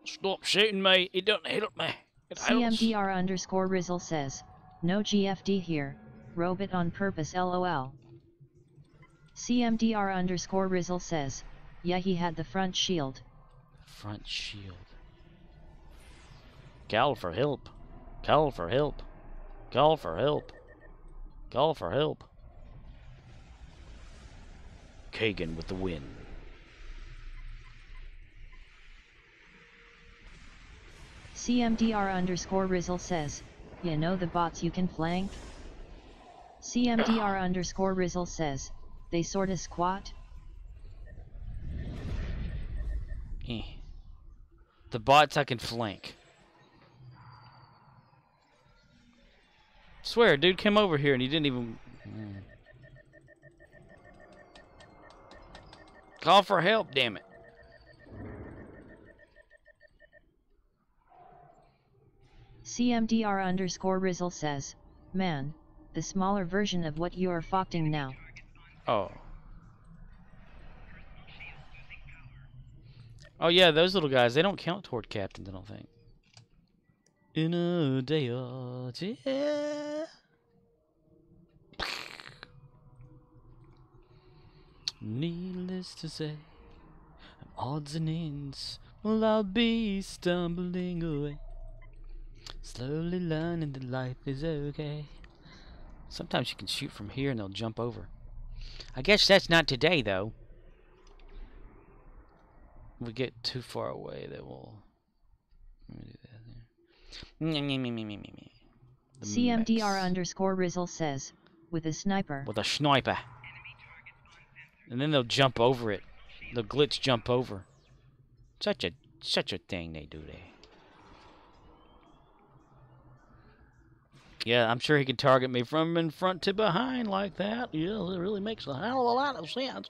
Stop shooting me. It don't help me. CMDR_Rizzle says, no GFD here, robot on purpose LOL. CMDR_Rizzle says, yeah, he had the front shield. Front shield. Call for help. Call for help. Call for help. Call for help. Kagan with the win. CMDR_Rizzle says, you know the bots you can flank? CMDR_Rizzle says, they sorta squat? The bots I can flank. Swear, dude came over here and he didn't even... Call for help, damn it. CMDR_Rizzle says, man, the smaller version of what you are focting now. Oh. Oh yeah, those little guys, they don't count toward captains, I don't think. In a day or two. Needless to say, odds and ends, well, I'll be stumbling away, slowly learning that life is okay. Sometimes you can shoot from here and they'll jump over. I guess that's not today, though. If we get too far away, they will... Let me do that there. CMDR_Rizzle says, with a sniper. With a sniper. And then they'll jump over it. They'll glitch jump over. Such a thing they do there. Yeah, I'm sure he can target me from in front to behind like that. Yeah, it really makes a hell of a lot of sense.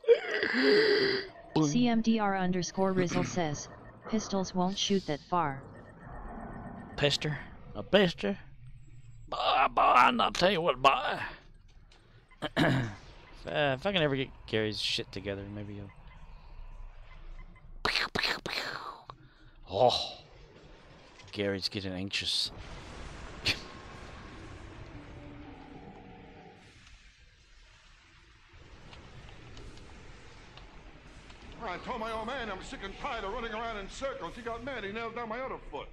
CMDR_Rizzle says, pistols won't shoot that far. Pester? A pester? Boy, I'll tell you what, boy. If I can ever get Gary's shit together, maybe he'll... Oh, Gary's getting anxious. I told my old man I'm sick and tired of running around in circles. He got mad. He nailed down my other foot.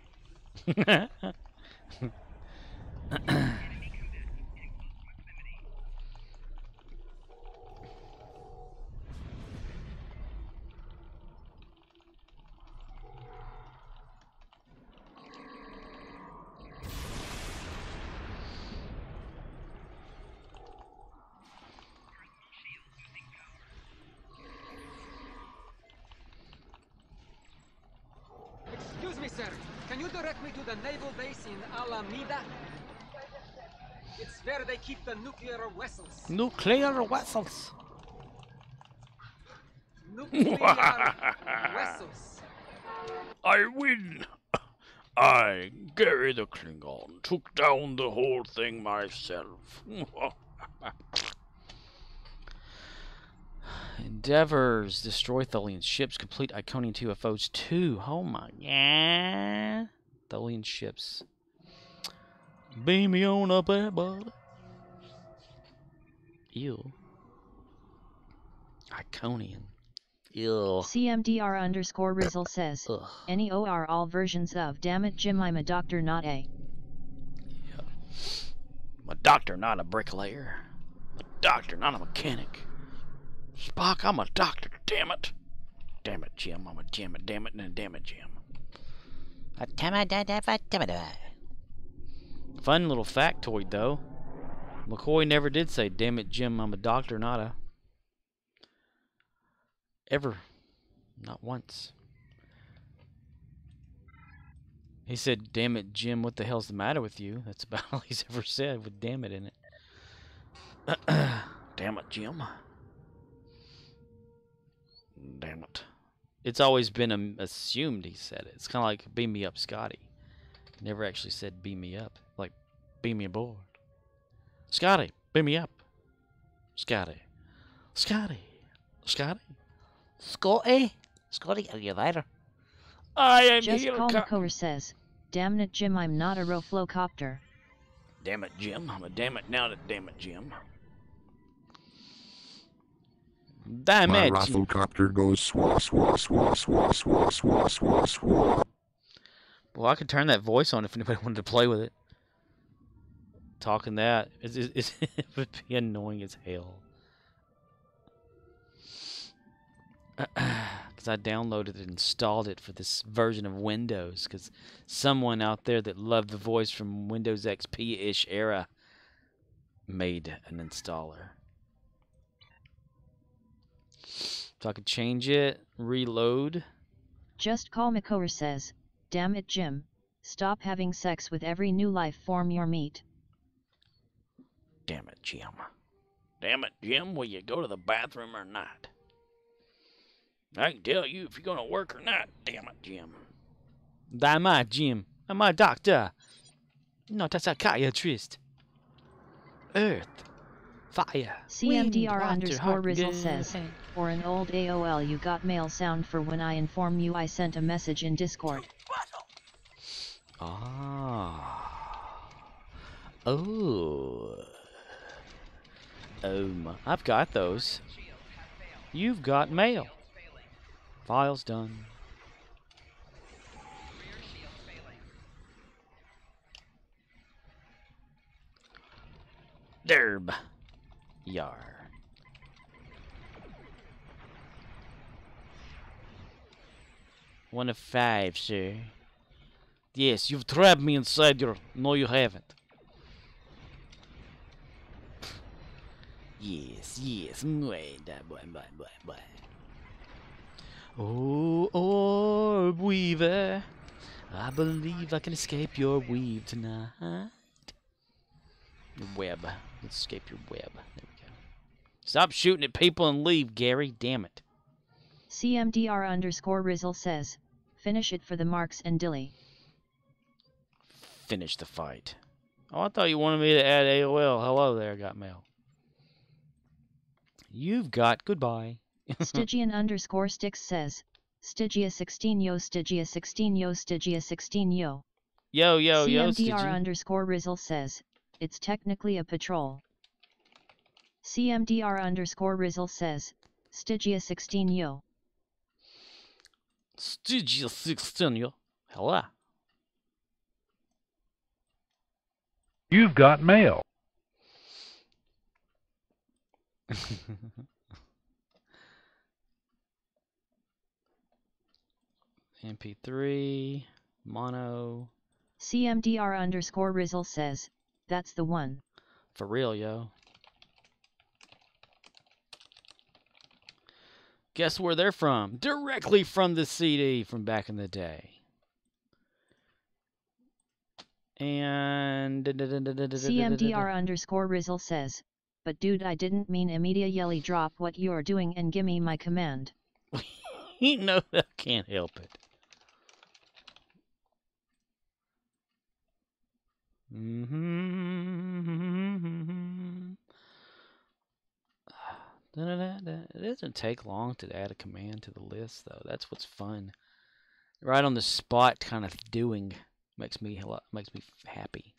Excuse me, sir. Can you direct me to the naval base in Alameda? It's where they keep the nuclear vessels. Nuclear vessels. Nuclear vessels. I win. I, Gary the Klingon, took down the whole thing myself. Endeavors destroy Tholian ships, complete Iconian UFOs 2. Oh my god. Tholian ships. Beam me on up there, bud. Ew. Iconian. Ew. CMDR_Rizzle says, Ugh. any OR all versions of damn it Jim, I'm a doctor, not a... Yeah. I'm a doctor, not a bricklayer. I'm a doctor, not a mechanic. Spock, I'm a doctor, damn it. Damn it, Jim, I'm a damn it, and damn it, Jim. Fun little factoid, though. McCoy never did say, damn it, Jim, I'm a doctor, not a... Ever. Not once. He said, damn it, Jim, what the hell's the matter with you? That's about all he's ever said with damn it in it. Damn it, Jim. Damn it. It's always been assumed he said it. It's kind of like beam me up, Scotty. He never actually said beam me up. Like, beam me aboard. Scotty, beam me up. Scotty. Scotty. Scotty. Scotty. Scotty, are you there? I am Just here. call McCover says, damn it Jim, I'm not a Roflocopter. Damn it, Jim. I'm a damn it now to damn it, Jim. Damn My it. Rafflecopter goes swah, swah, swah, swah, swah, swah, swah, swah. Well, I could turn that voice on if anybody wanted to play with it. Talking that, it would be annoying as hell. Because I downloaded it and installed it for this version of Windows. Because someone out there that loved the voice from Windows XP-ish era made an installer. So I could change it, reload. Just call McCover says, Damn it, Jim. Stop having sex with every new life form you meet. Damn it, Jim. Damn it, Jim, will you go to the bathroom or not? I can tell you if you're gonna work or not. Damn it, Jim. Damn it, Jim. I'm a doctor. Not a psychiatrist. Earth. Fire. CMDR_Rizzle says, for an old AOL you got mail sound for when I inform you I sent a message in Discord. Ah. Oh. I've got those. You've got mail. Files done. Derb. Yar. One of 5, sir. Yes, you've trapped me inside your... No, you haven't. Yes. Oh, orb weaver. I believe I can escape your weave tonight. Your web. Let's escape your web. There we go. Stop shooting at people and leave, Gary. Damn it. CMDR_Rizzle says, finish it for the Marks and Dilly. Finish the fight. Oh, I thought you wanted me to add AOL. Hello there, got mail. You've got goodbye. Stygian_Sticks says, Stygia 16 yo, Stygia 16 yo, Stygia 16 yo. Yo, CMDR_Rizzle says, it's technically a patrol. CMDR_Rizzle says, Stygia 16 yo. Stygia 16 yo. Hello. You've got mail. MP3, mono. CMDR_Rizzle says, that's the one. For real, yo. Guess where they're from? Directly from the CD from back in the day. And... CMDR_Rizzle says, but dude, I didn't mean immediately drop what you're doing and gimme my command. No, I can't help it. It doesn't take long to add a command to the list, though. That's what's fun. Right on the spot, kind of doing makes me happy.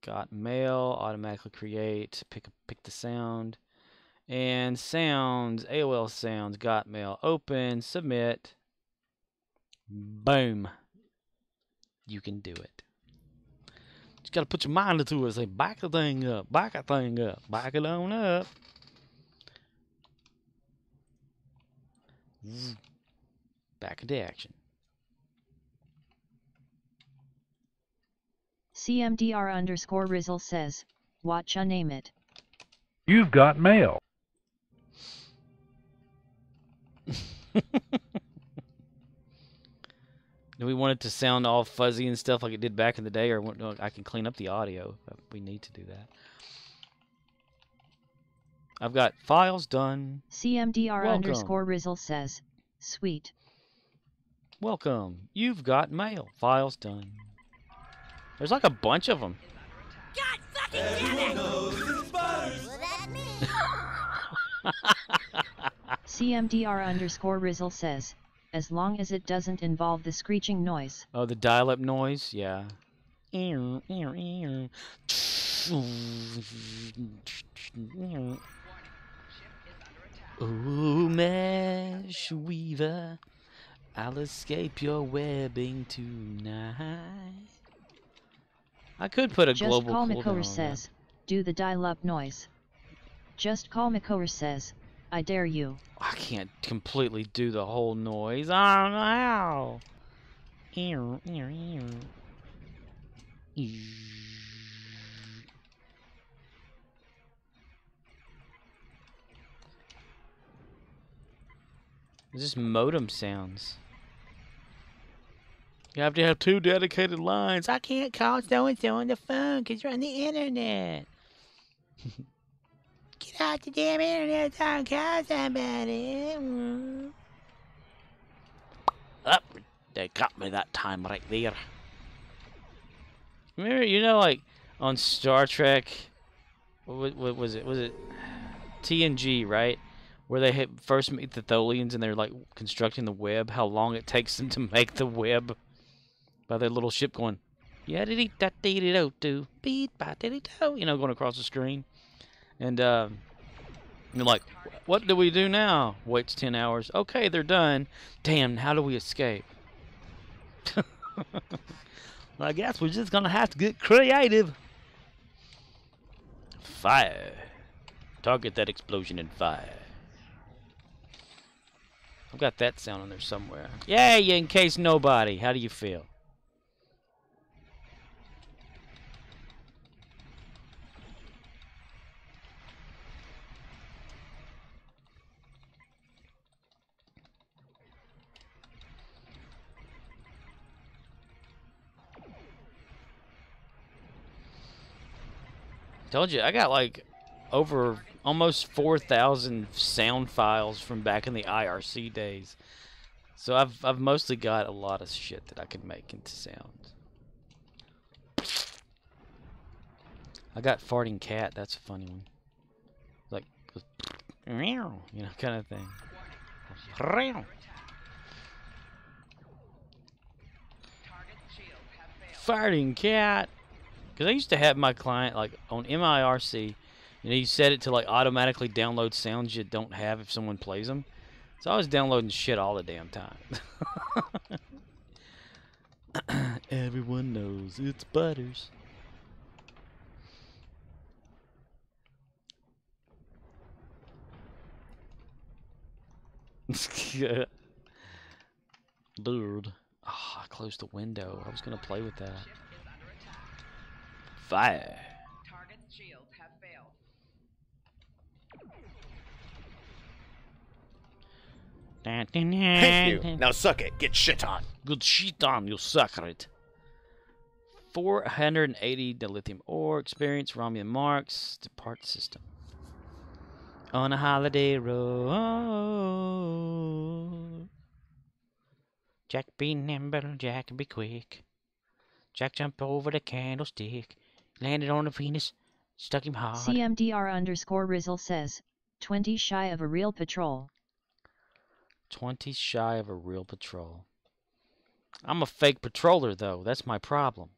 Got mail, automatically create, pick the sound, and sounds, AOL sounds, got mail, open, submit, boom. You can do it. Just gotta put your mind into it. Say, back the thing up, back the thing up, back it on up. Back into action. CMDR_Rizzle says, watcha name it. You've got mail. Do we want it to sound all fuzzy and stuff like it did back in the day, or I can clean up the audio if we need to do that. I've got files done. CMDR_Rizzle says, sweet. Welcome. You've got mail. Files done. There's like a bunch of them. God fucking damn it! CMDR_Rizzle says, as long as it doesn't involve the screeching noise. Oh, the dial-up noise? Yeah. Oh, mesh weaver, I'll escape your webbing tonight. I could put a global cooldown. Just call Makover says, do the dial-up noise. Just call Makover says, I dare you. I can't completely do the whole noise. I don't know how. It's just modem sounds. You have to have 2 dedicated lines. I can't call so-and-so on the phone because you're on the internet. Get out the damn internet so I can call somebody. Up, they got me that time right there. Remember, you know, like on Star Trek, what was it? Was it TNG, right? Where they first meet the Tholians and they're like constructing the web. How long it takes them to make the web by their little ship going, yeah, you know, going across the screen. And you're like, what do we do now? Waits 10 hours. Okay, they're done. Damn, how do we escape? Well, I guess we're just gonna have to get creative. Fire. Target that explosion in fire. I've got that sound on there somewhere. Yeah, in case nobody. How do you feel? Told you, I got like over almost 4,000 sound files from back in the IRC days. So I've mostly got a lot of shit that I can make into sounds. I got farting cat. That's a funny one. Like, you know, kind of thing. Farting cat. Because I used to have my client, like, on MIRC, you know, you set it to, like, automatically download sounds you don't have if someone plays them. So I was downloading shit all the damn time. Everyone knows it's Butters. Lord. Oh, I closed the window. I was going to play with that. Fire. Target shields have failed. Thank you. Now suck it. Get shit on. Good shit on, you sucker it. 480 dilithium ore. Experience Romulan marks. Depart system. On a holiday road. Jack be nimble, Jack be quick. Jack jump over the candlestick. Landed on the Venus, stuck him hard. CMDR_Rizzle says, 20 shy of a real patrol. 20 shy of a real patrol. I'm a fake patroller, though. That's my problem.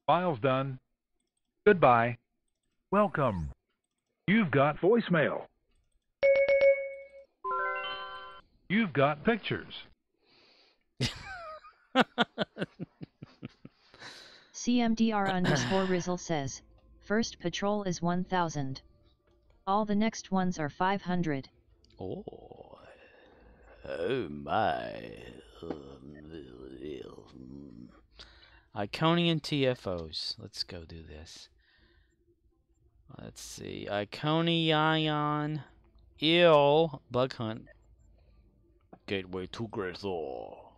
File's done. Goodbye. Welcome. You've got voicemail. You've got pictures. CMDR_Rizzle says, first patrol is 1,000. All the next ones are 500. Oh my. Iconian TFOs. Let's go do this. Let's see. Iconian Ill Bug Hunt. Gateway to Great Thor.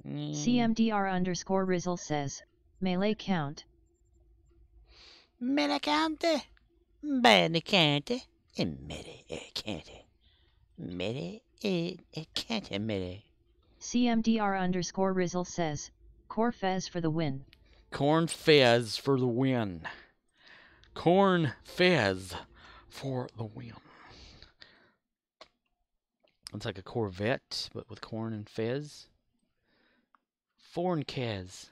CMDR_Rizzle says, melee count. Melee count. Melee count. Melee count. Melee count. Melee. CMDR_Rizzle says, Core Fez for the win. Corn Fez for the win. Corn Fez for the win. It's like a Corvette, but with corn and fez. Foreign Kaz.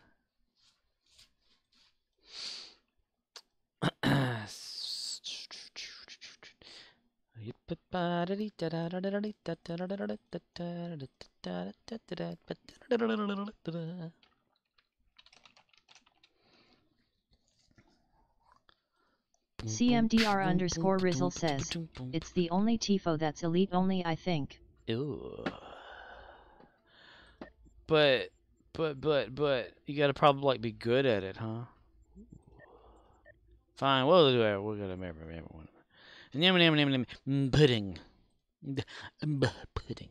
CMDR_Rizzle says, it's the only TIFO that's elite only, I think. Ew. But But you gotta probably like be good at it, huh? Fine, we'll do it. We're gonna remember one. Pudding. Pudding.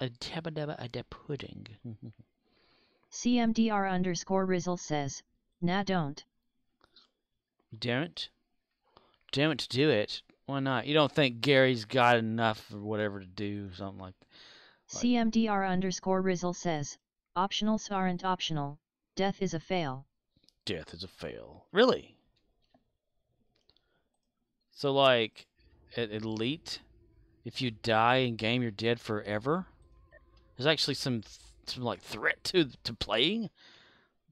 A dabba dabba a da pudding. CMDR_Rizzle says, nah don't. Don't do it. Why not? You don't think Gary's got enough or whatever to do something like CMDR_Rizzle says, optionals aren't optional. Death is a fail. Death is a fail. Really? So like at Elite, if you die in game you're dead forever? There's actually some like threat to playing?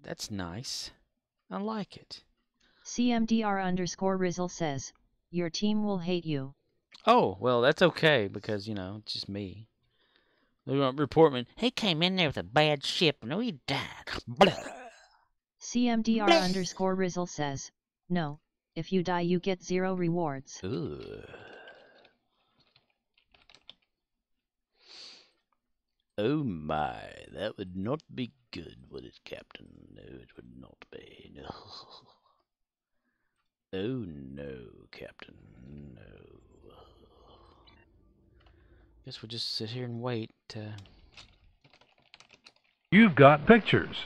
That's nice. I like it. CMDR_Rizzle says, your team will hate you. Oh, well, that's okay because, you know, it's just me. They won't report me. He came in there with a bad ship and he died. CMDR_Rizzle says, no, if you die you get 0 rewards. Ugh. Oh my, that would not be good, would it, Captain? No, it would not be. No. Oh no, Captain, no. Guess we'll just sit here and wait. You've got pictures.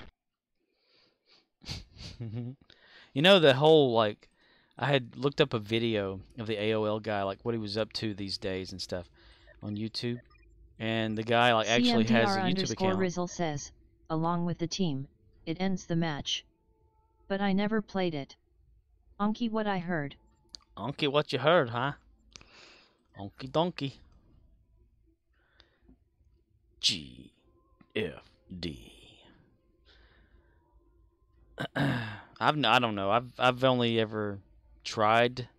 You know, the whole, like, I had looked up a video of the AOL guy, like what he was up to these days and stuff on YouTube. And the guy like actually has a YouTube account. CMDR_Rizzle says, along with the team, it ends the match. But I never played it. Onky what I heard. Onky what you heard, huh? Onky donkey. GFD. I don't know. I've only ever tried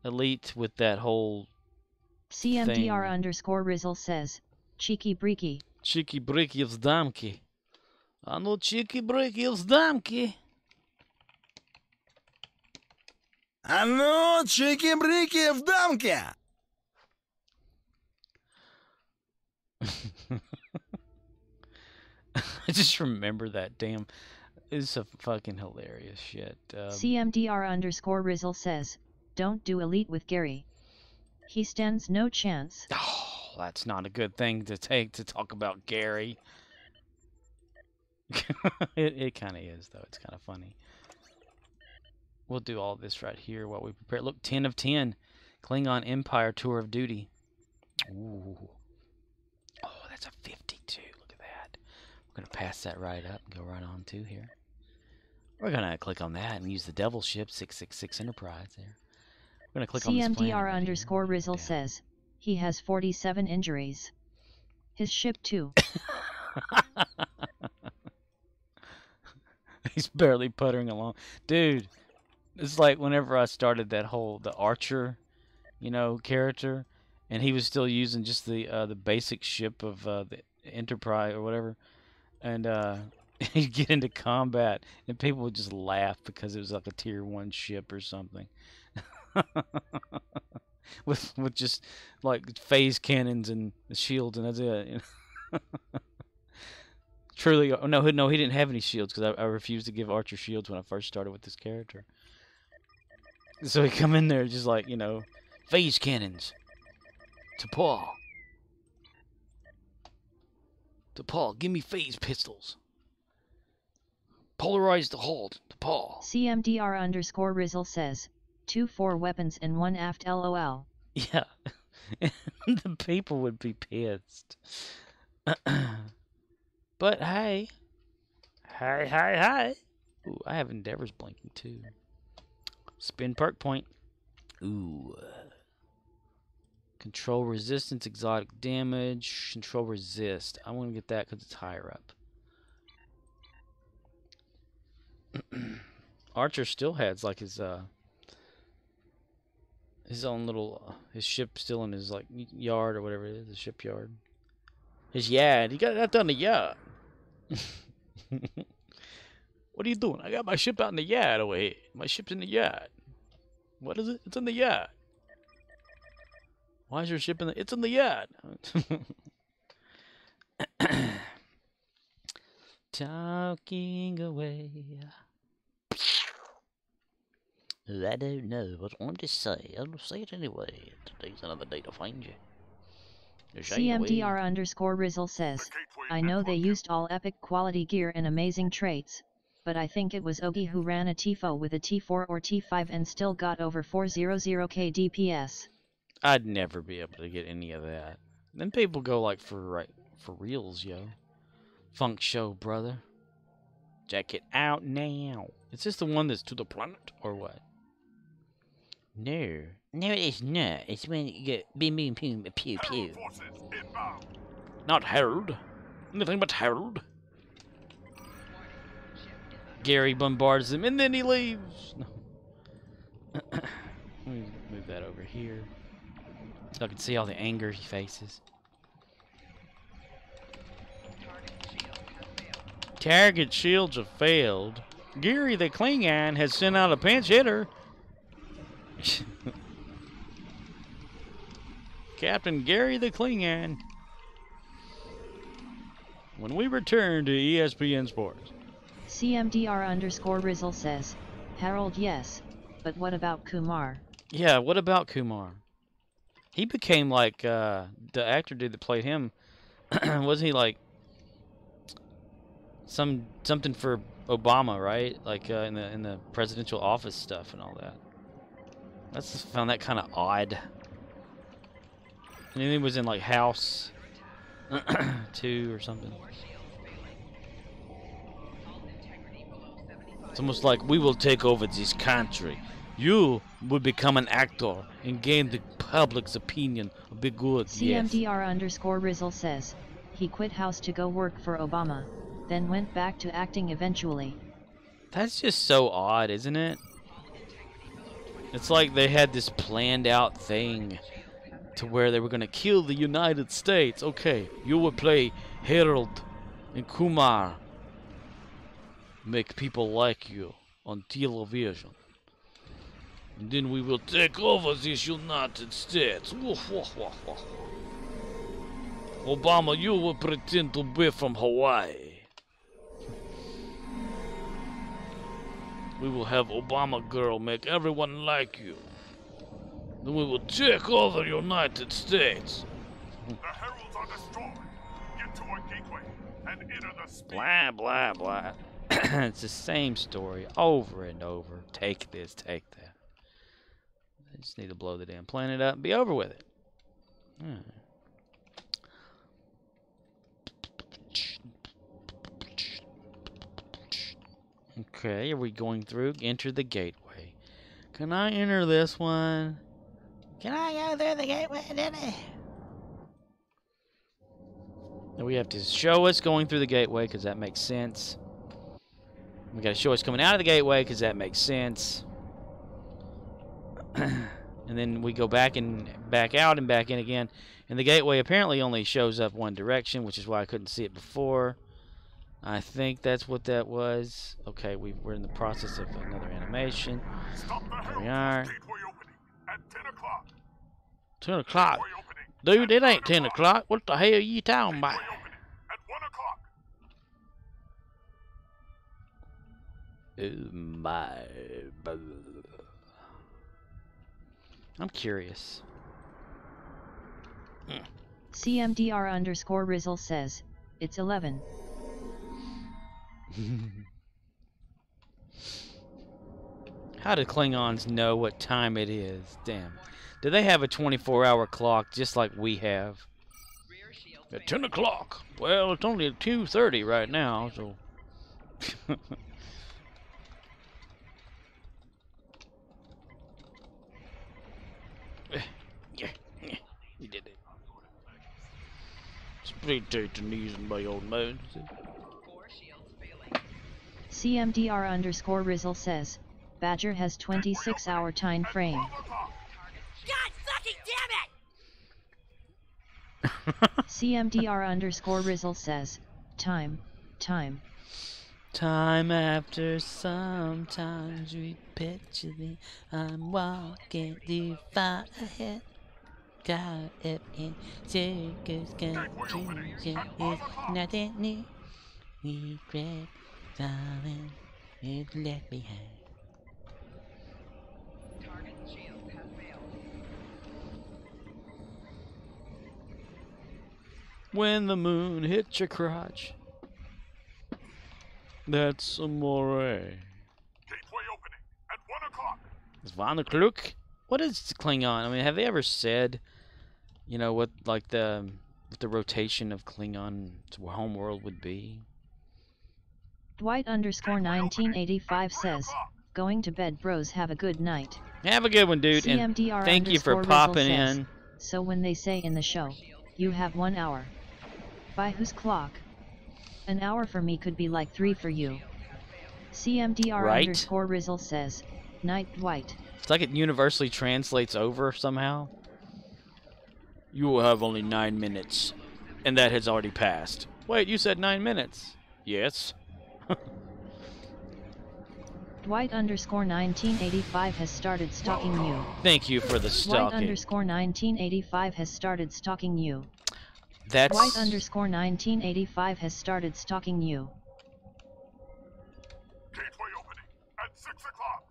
Elite with that whole CMDR_Rizzle says, cheeky breaky. Cheeky breaky of damki. I know cheeky breaky of damki. I know cheeky breaky of damki. I just remember that damn. It's a fucking hilarious shit. CMDR_Rizzle says, don't do Elite with Gary. He stands no chance. Oh, that's not a good thing to take to talk about Gary. It kind of is, though. It's kind of funny. We'll do all this right here while we prepare. Look, 10 of 10. Klingon Empire Tour of Duty. Ooh. Oh, that's a 52. Look at that. We're going to pass that right up and go right on to here. We're going to click on that and use the Devil Ship 666 Enterprise there. We're going to click on this planet right CMDR_Rizzle says, he has 47 injuries. His ship too. He's barely puttering along. Dude, it's like whenever I started that whole, the Archer, you know, character, and he was still using just the basic ship of the Enterprise or whatever, and he'd get into combat, and people would just laugh because it was like a tier 1 ship or something. with just like phase cannons and the shields, and that's it. You know? Truly, no, he didn't have any shields because I refused to give Archer shields when I first started with this character. So he come in there just like, you know, phase cannons to Paul. To Paul, give me phase pistols. Polarize the hull to Paul. CMDR_Rizzle says, 2 4 weapons and 1 aft LOL. Yeah. The people would be pissed. But hey. Hey. Ooh, I have Endeavors blinking too. Spin perk point. Ooh. Control resistance, exotic damage, control resist. I want to get that because it's higher up. Archer still has like his own little his ship still in his like yard or whatever it is, the shipyard. His yard. He got it out there in the yard. What are you doing? I got my ship out in the yard over here. My ship's in the yard. What is it? It's in the yard. Why is your ship in the... It's in the yard. Talking away. I don't know what I want to say. I'll say it anyway. Today's another day to find you. CMDR_Rizzle says, I know they used all epic quality gear and amazing traits, but I think it was Ogi who ran a TIFO with a T4 or T5 and still got over 400k DPS. I'd never be able to get any of that. Then people go like for reals, yo. Funk show, brother. Check it out now. Is this the one that's to the planet or what? No. No, it is not. It's when you get beam, beam, pew, pew, pew. Not Harold. Nothing but Harold. Gary bombards him and then he leaves. No. Let me move that over here so I can see all the anger he faces. Target shields have failed. Gary the Klingon has sent out a pinch hitter. Captain Gary the Klingon. When we return to ESPN Sports. CMDR_Rizzle says, Harold yes, but what about Kumar? Yeah, what about Kumar? He became like the actor dude that played him. Wasn't he like something for Obama, right? Like in the presidential office stuff and all that. I just found that kind of odd. And then he was in like House 2 or something. It's almost like we will take over this country. You will become an actor and gain the public's opinion. Be good. CMDR_Rizzle says, he quit House to go work for Obama, then went back to acting eventually. That's just so odd, isn't it? It's like they had this planned out thing to where they were going to kill the United States. Okay, you will play Harold and Kumar. Make people like you on television. And then we will take over this United States. Obama, you will pretend to be from Hawaii. We will have Obama girl make everyone like you. Then we will take over the United States. The heralds are destroyed. Get to a gateway and enter the speed. Blah, blah, blah. It's the same story over and over. Take this, take that. I just need to blow the damn planet up and be over with it. Okay, are we going through? Enter the gateway. Can I enter this one? Can I go through the gateway, Denny? We have to show us going through the gateway because that makes sense. We got to show us coming out of the gateway because that makes sense. And then we go back and back out and back in again. And the gateway apparently only shows up one direction, which is why I couldn't see it before. I think that's what that was. Okay, we're in the process of another animation. There we are. 10 o'clock. Dude, it ain't 10 o'clock. What the hell are you talking about? Oh my. I'm curious. CMDR_Rizzle says, it's 11. How do Klingons know what time it is? Damn. Do they have a 24-hour clock just like we have? At 10 o'clock. Well, it's only at 2:30 right now, so... You did it. Spectate the knees in my old man. CMDR_Rizzle says, Badger has 26-hour time frame. God fucking damn it! CMDR_Rizzle says, time. Time after sometimes we picture me. I'm walking through fire ahead. caught up in circus confusion is nothing new. Regret, darling, is left behind. When the moon hits your crotch, that's amore. Gateway opening at 1 o'clock. Is Van der Kluk? What is Klingon? I mean, have they ever said, you know, what like the rotation of Klingon to homeworld would be? Dwight_1985 says, "Going to bed, bros. Have a good night." Have a good one, dude, and thank you for popping in. So when they say in the show, you have 1 hour. By whose clock? An hour for me could be like 3 for you. CMDR_Rizzle says, "Night, Dwight." It's like it universally translates over somehow. You will have only 9 minutes, and that has already passed. Wait, you said 9 minutes? Yes. Dwight_1985 has started stalking you. Thank you for the stalking. Dwight_1985 has started stalking you. That's... Dwight_1985 has started stalking you. Gateway opening at 6 o'clock.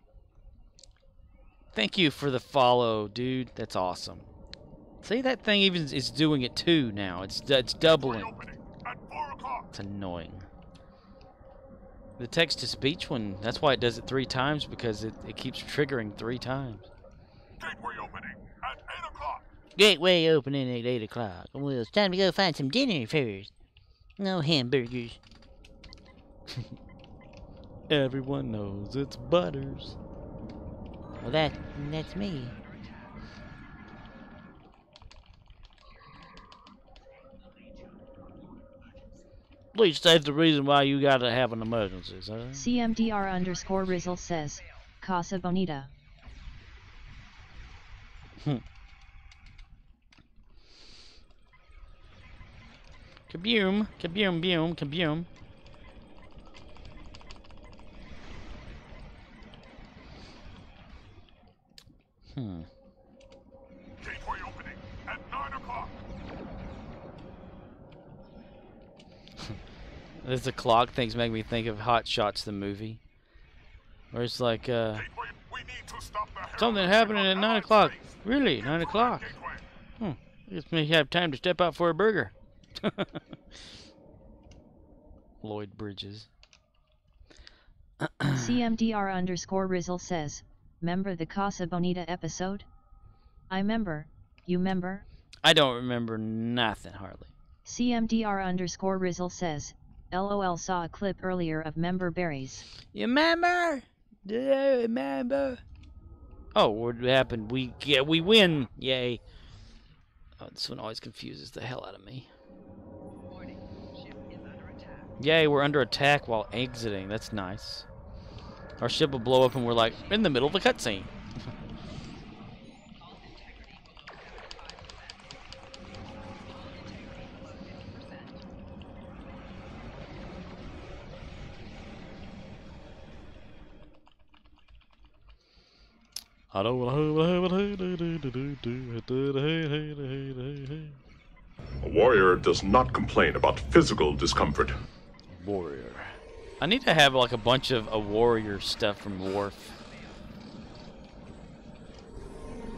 Thank you for the follow, dude. That's awesome. See, that thing even is doing it too now. It's doubling. At 4 o'clock. It's annoying. The text-to-speech one, that's why it does it 3 times, because it keeps triggering 3 times. Gateway opening at 8 o'clock. Gateway opening at 8 o'clock. Well, it's time to go find some dinner first. No hamburgers. Everyone knows it's Butters. Well, that's me. At least that's the reason why you gotta have an emergency, huh? CMDR_Rizzle says, "Casa Bonita." Kaboom, kaboom, boom, kaboom. Gateway opening at 9 o'clock. The clock things make me think of Hot Shots, the movie. Where it's like, something happening at 9 o'clock. Really? 9 o'clock? I guess we have time to step out for a burger. Lloyd Bridges. CMDR_Rizzle says, "Member the Casa Bonita episode? I member, you member?" I don't remember nothing, hardly. CMDR_Rizzle says, "LOL, saw a clip earlier of Member Berries." You remember? Do you remember? Oh, what happened? We win! Yay! Oh, this one always confuses the hell out of me. Yay, we're under attack while exiting. That's nice. Our ship will blow up and we're like in the middle of a cutscene. A warrior does not complain about physical discomfort. Warrior. I need to have like a bunch of a warrior stuff from Worf.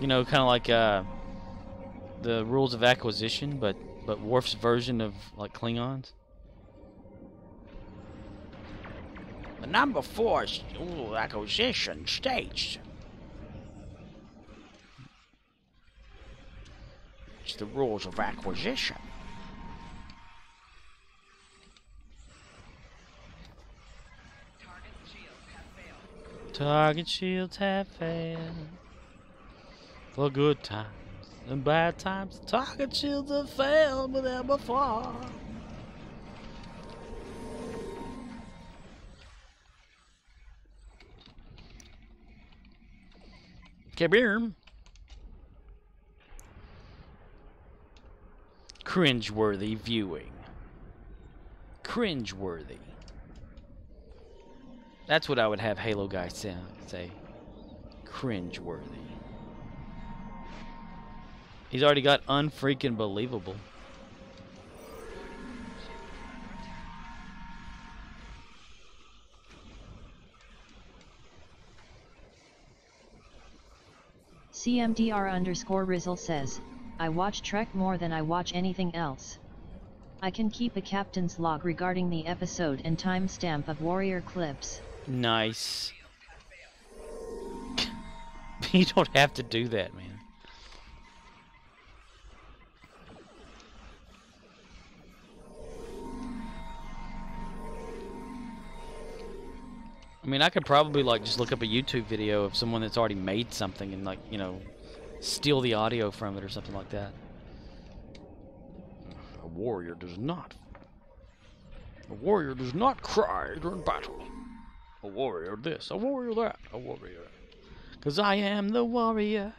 You know, kind of like the rules of acquisition, but Worf's version of like Klingons. The number 4 acquisition stage. It's the rules of acquisition. Target shields have failed. For good times and bad times, target shields have failed with them before. Kabir. Cringeworthy viewing. Cringeworthy. That's what I would have Halo guys say. Cringeworthy. He's already got unfreaking believable. CMDR_Rizzle says, I watch Trek more than I watch anything else. I can keep a captain's log regarding the episode and timestamp of Warrior clips. Nice. You don't have to do that, man. I mean, I could probably like just look up a YouTube video of someone that's already made something and like, you know, steal the audio from it or something like that. A warrior does not cry during battle. A warrior this, a warrior that, a warrior. 'Cause I am the warrior.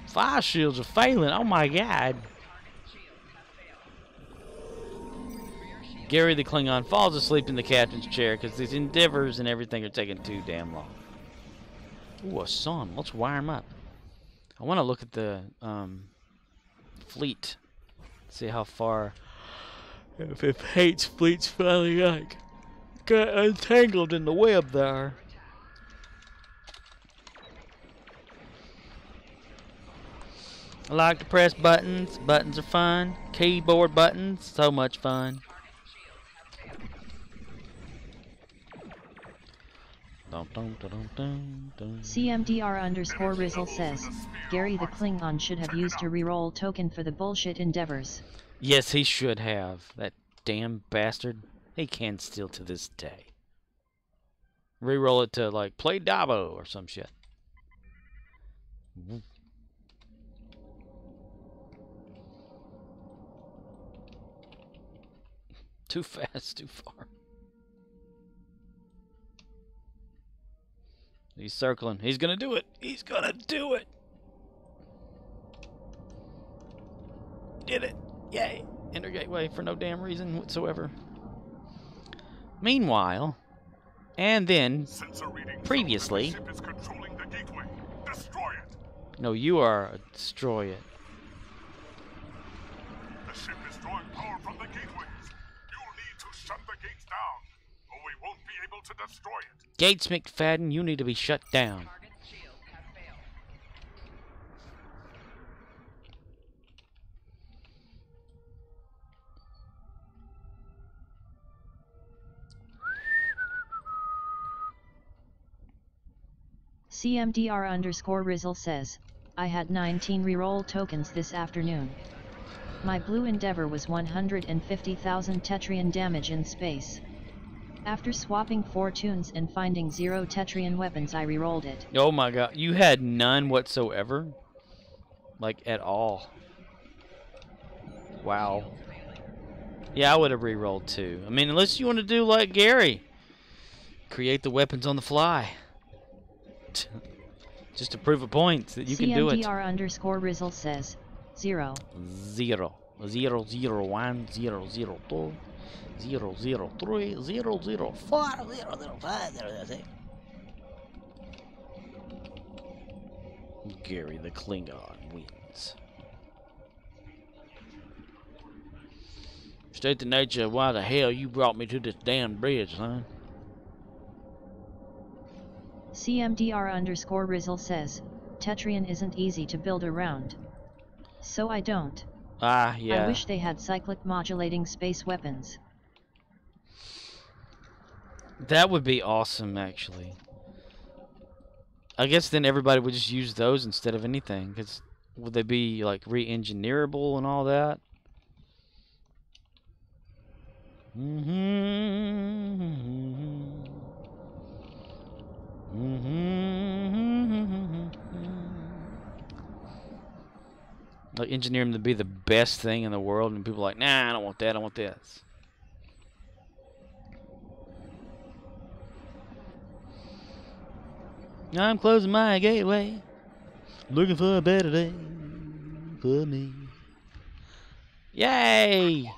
Fire shields are failing. Oh my god. Gary the Klingon falls asleep in the captain's chair because these endeavors and everything are taking too damn long. Ooh, a sun. Let's wire him up. I want to look at the fleet. See how far. If Hate's fleet's finally like got untangled in the web there. I like to press buttons. Buttons are fun. Keyboard buttons, so much fun. CMDR_Rizzle says, Gary the Klingon should have used a reroll token for the bullshit endeavors. Yes, he should have. That damn bastard. He can still to this day. Reroll it to like play Dabo or some shit. Too fast, too far. He's circling. He's gonna do it. He's gonna do it. Did it. Yay. Enter gateway for no damn reason whatsoever. Meanwhile, and then previously. The ship is controlling the gateway. Destroy it. No, you are destroy it. The ship is drawing power from the gateways. You'll need to shut the gates down, or we won't be able to destroy it. Gates McFadden, you need to be shut down. CMDR_Rizzle says, I had 19 reroll tokens this afternoon. My blue endeavor was 150,000 Tetrian damage in space. After swapping 4 tunes and finding 0 Tetrian weapons, I rerolled it. Oh my god, you had none whatsoever? Like, at all? Wow. Yeah, I would have rerolled too. I mean, unless you want to do like Gary. Create the weapons on the fly. Just to prove a point that you can do it. CMDR_Rizzle says, 0. 0. 0, 0, 1, 0, 0, 2. 0, 0, 3, 0, 0, 4, 0, 0, 5, 0, 6. Gary the Klingon wins. State the nature of why the hell you brought me to this damn bridge, son. CMDR_Rizzle says, Tetrian isn't easy to build around. So I don't. Ah, yeah. I wish they had cyclic modulating space weapons. That would be awesome, actually. I guess then everybody would just use those instead of anything, because would they be like re-engineerable and all that? Like engineer them to be the best thing in the world, and people are like, nah, I don't want that, I want this. I'm closing my gateway, looking for a better day for me. Yay!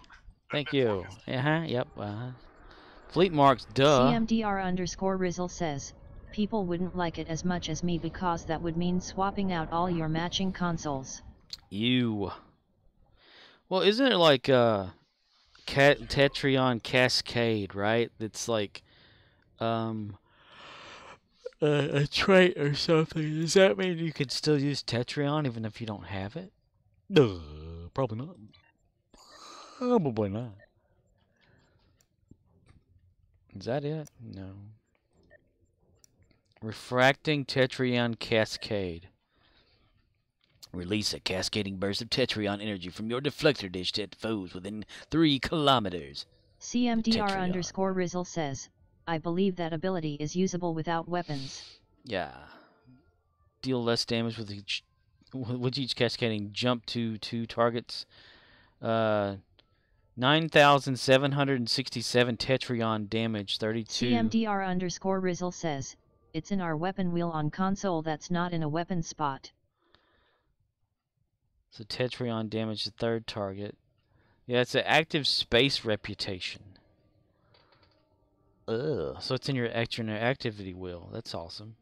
Thank you. Yep. Fleet marks, duh. CMDR_Rizzle says, people wouldn't like it as much as me because that would mean swapping out all your matching consoles. You. Well, isn't it like Tetrion Cascade, right? It's like a trait or something. Does that mean you could still use Tetrion even if you don't have it? Probably not. Probably not. Is that it? No. Refracting Tetrion Cascade. Release a cascading burst of Tetrion energy from your deflector dish to foes within 3 kilometers. CMDR_Rizzle says, I believe that ability is usable without weapons. Yeah. Deal less damage with each cascading jump to 2 targets. 9,767 Tetrion damage, 32. CMDR_Rizzle says, it's in our weapon wheel on console that's not in a weapon spot. So Tetrion damage the 3rd target. Yeah, it's an active space reputation. Ugh. So it's in your activity wheel. That's awesome.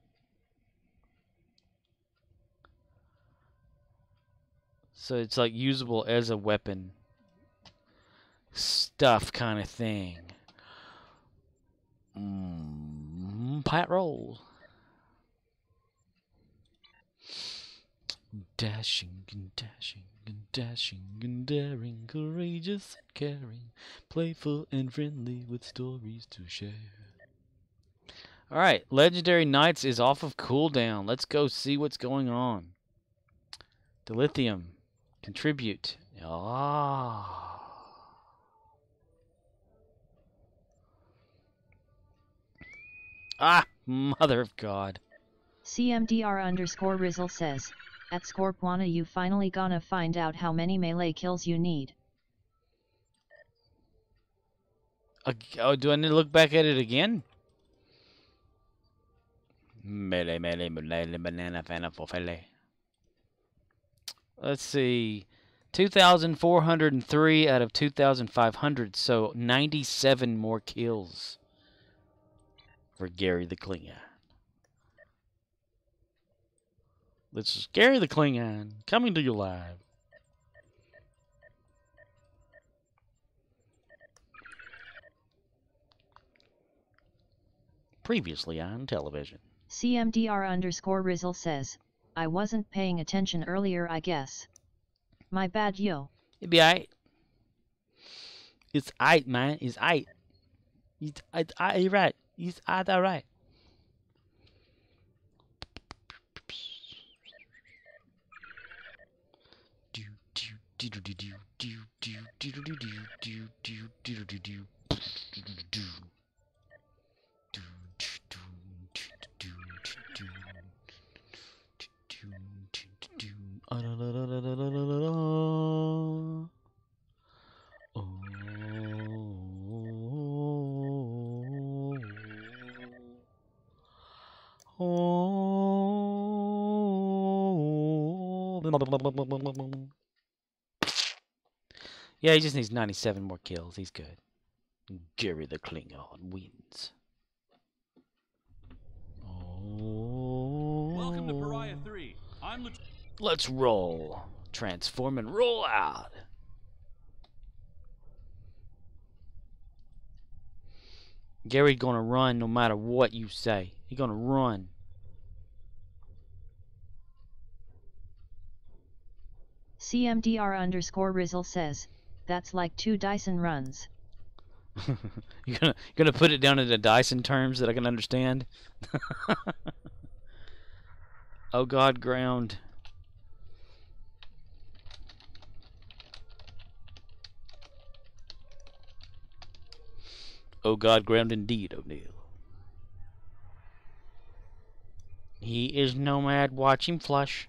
So it's like usable as a weapon. Stuff kind of thing. Pat roll. Dashing and dashing and dashing and daring, courageous and caring, playful and friendly with stories to share. Alright, Legendary Knights is off of cooldown. Let's go see what's going on. Dilithium. Contribute. Mother of God. CMDR_Rizzle says, at Scorpwana you finally gonna find out how many melee kills you need. Oh, do I need to look back at it again? Melee, banana, fana, fofele. Let's see. 2,403 out of 2,500, so 97 more kills for Gary the Klingon. This is Gary the Klingon coming to you live. Previously on television. CMDR_Rizzle says, I wasn't paying attention earlier I guess. My bad yo. It'd be aight. It's aight, man. It's aight. It's right. It's alright. Yeah, he just needs 97 more kills. He's good. Gary the Klingon wins. Welcome to Pariah 3. Let's roll. Transform and roll out. Gary's gonna run no matter what you say. He's gonna run. CMDR_Rizzle says, that's like 2 Dyson runs. You're gonna put it down into Dyson terms that I can understand? Oh God, ground. Oh God, ground indeed, O'Neill. He is nomad. Watch him flush.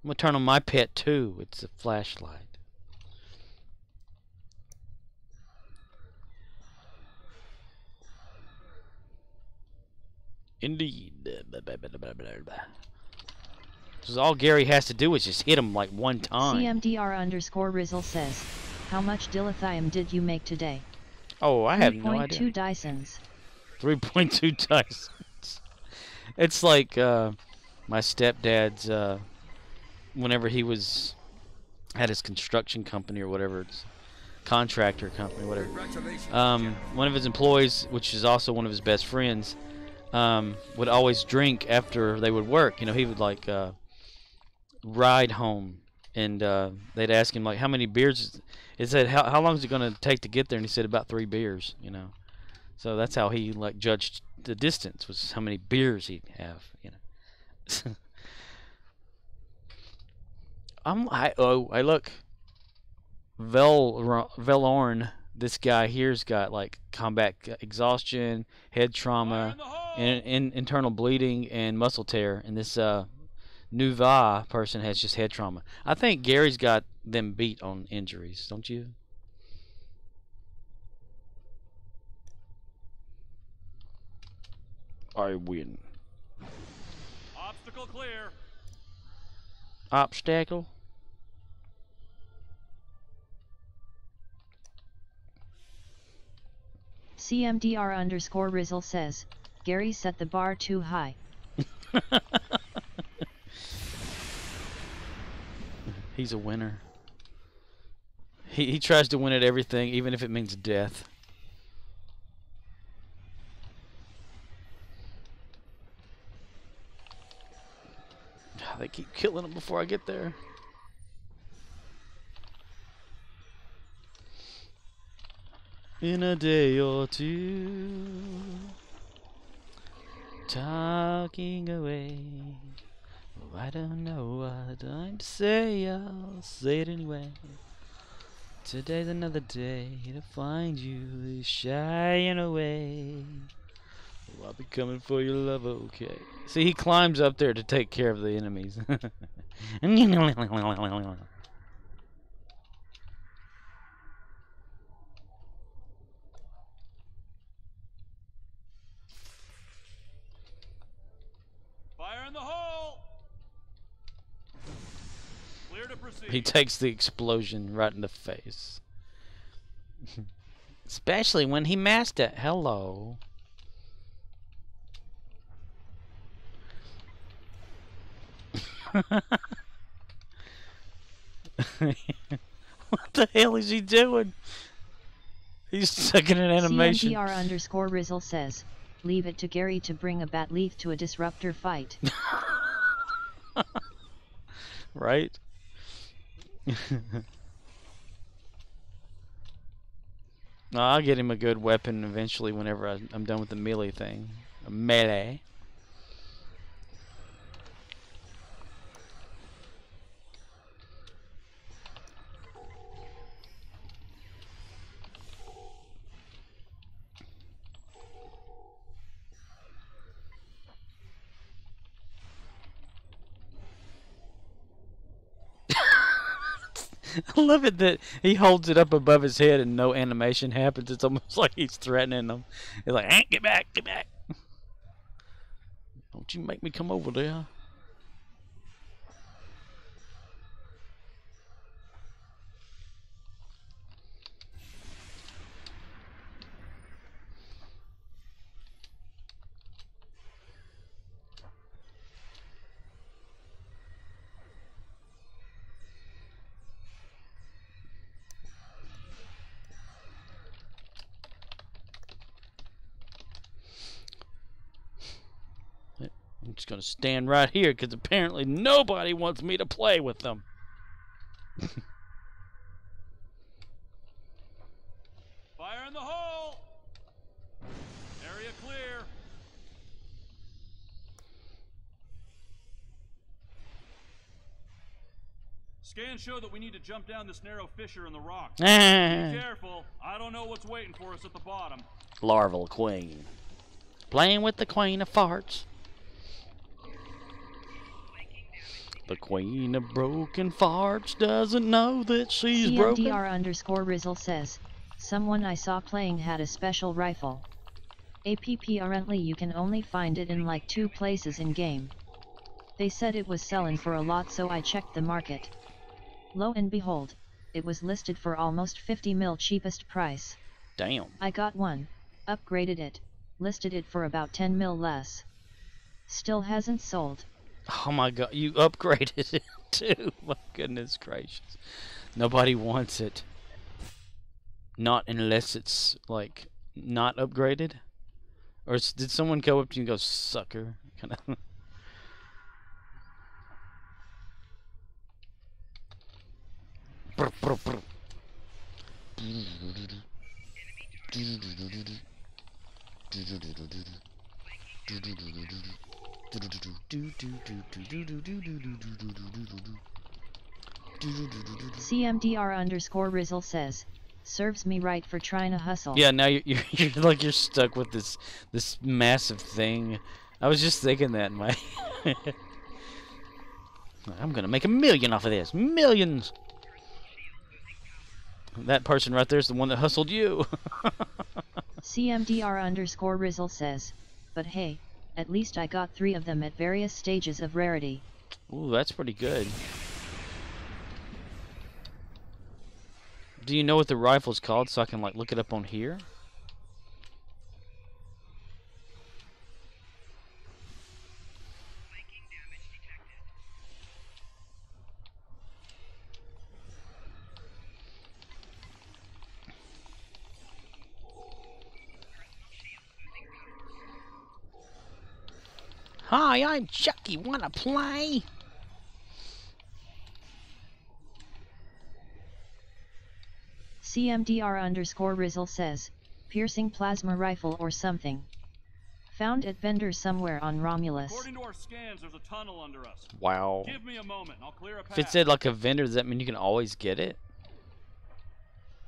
I'm gonna turn on my pet too. It's a flashlight. Indeed. Because all Gary has to do is just hit him like one time. CMDR_Rizzle says, how much dilithium did you make today? Oh, I have no idea. 3.2 Dysons. 3.2 Dysons. It's like my stepdad's, whenever he had his construction company or whatever, it's contractor company, whatever. One of his employees, which is also one of his best friends, would always drink after they would work. You know, he would like ride home, and they'd ask him like, how many beers? He said, how long is it going to take to get there? And he said about 3 beers. You know, so that's how he like judged the distance, was how many beers he'd have. You know. I look. Velorn, this guy here's got like combat exhaustion, head trauma, and internal bleeding and muscle tear, and this Nuva person has just head trauma. I think Gary's got them beat on injuries, don't you? I win. Obstacle clear. Obstacle. CMDR_Rizzle says, Gary set the bar too high. He's a winner. He tries to win at everything, even if it means death. They keep killing him before I get there. In a day or two, talking away. Oh, I don't know what I'm to say, I'll say it anyway. Today's another day to find you shying away. Oh, I'll be coming for your love, okay. See, he climbs up there to take care of the enemies. Fire in the hole. Clear to proceed. He takes the explosion right in the face. Especially when he masked it. Hello. What the hell is he doing? He's stuck in an animation. CMDR_Rizzle says, leave it to Gary to bring a bat leaf to a disruptor fight. Right? I'll get him a good weapon eventually whenever I'm done with the melee thing. A melee. I love it that he holds it up above his head and no animation happens. It's almost like he's threatening them. He's like, hey, get back, get back. Don't you make me come over there. I'm just going to stand right here because apparently nobody wants me to play with them. Fire in the hole. Area clear. Scans show that we need to jump down this narrow fissure in the rock. Be careful. I don't know what's waiting for us at the bottom. Larval queen. Playing with the queen of farts. The queen of broken farts doesn't know that she's broken. CMDR_Rizzle says, someone I saw playing had a special rifle. Apparently you can only find it in like 2 places in game. They said it was selling for a lot, so I checked the market. Lo and behold, it was listed for almost 50 mil cheapest price. Damn. I got one, upgraded it, listed it for about 10 mil less. Still hasn't sold. Oh my god, you upgraded it too. My goodness gracious. Nobody wants it. Not unless it's like not upgraded. Or did someone go up to you and go, sucker? Kind of. CMDR_Rizzle says, serves me right for trying to hustle. Yeah, now you're like you're stuck with this massive thing. I was just thinking that in my. I'm gonna make $1 million off of this. Millions. That person right there is the one that hustled you. CMDR_Rizzle says, but hey, at least I got 3 of them at various stages of rarity. Ooh, that's pretty good. Do you know what the rifle's called so I can like look it up on here? Hi, I'm Chucky. Wanna play? CMDR_Rizzle says, piercing plasma rifle or something. Found at vendor somewhere on Romulus. According to our scans, there's a tunnel under us. Wow. Give me a moment, I'll clear a path. If it said like a vendor, does that mean you can always get it?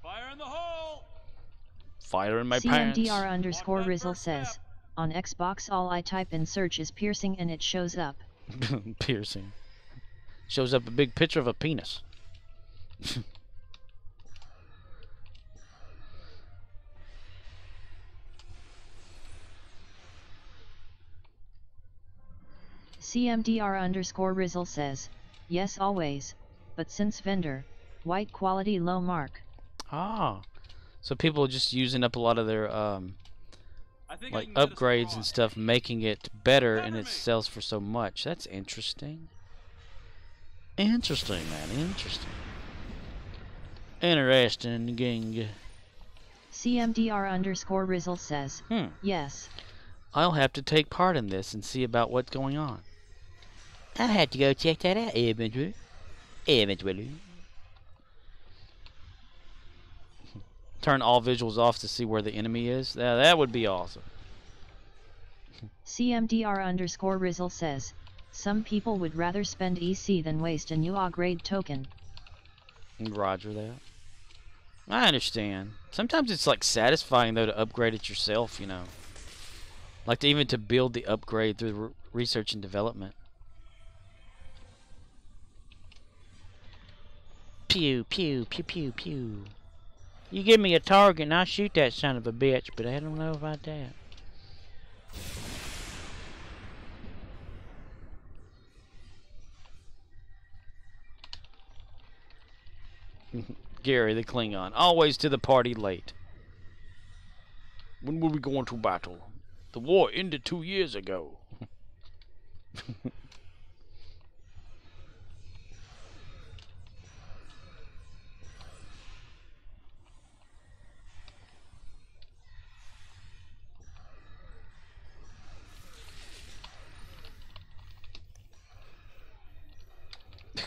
Fire in the hole! Fire in my pants. CMDR_Rizzle says, on Xbox all I type in search is piercing and it shows up. Piercing. Shows up a big picture of a penis. CMDR_Rizzle says, yes always, but since vendor, white quality low mark. Ah, so people are just using up a lot of their like upgrades and stuff, making it better, and it sells for so much. That's interesting. Interesting, man. Interesting. Interesting, gang. CMDR_Rizzle says, yes. I'll have to take part in this and see about what's going on. I'll have to go check that out eventually. Eventually. Turn all visuals off to see where the enemy is. That would be awesome. CMDR_Rizzle says, some people would rather spend EC than waste a new upgrade token. Roger that. I understand. Sometimes it's like satisfying though to upgrade it yourself, you know. Like even to build the upgrade through research and development. Pew, pew, pew, pew, pew. You give me a target and I'll shoot that son of a bitch, but I don't know about that. Gary the Klingon, always to the party late. When were we going to battle? The war ended 2 years ago.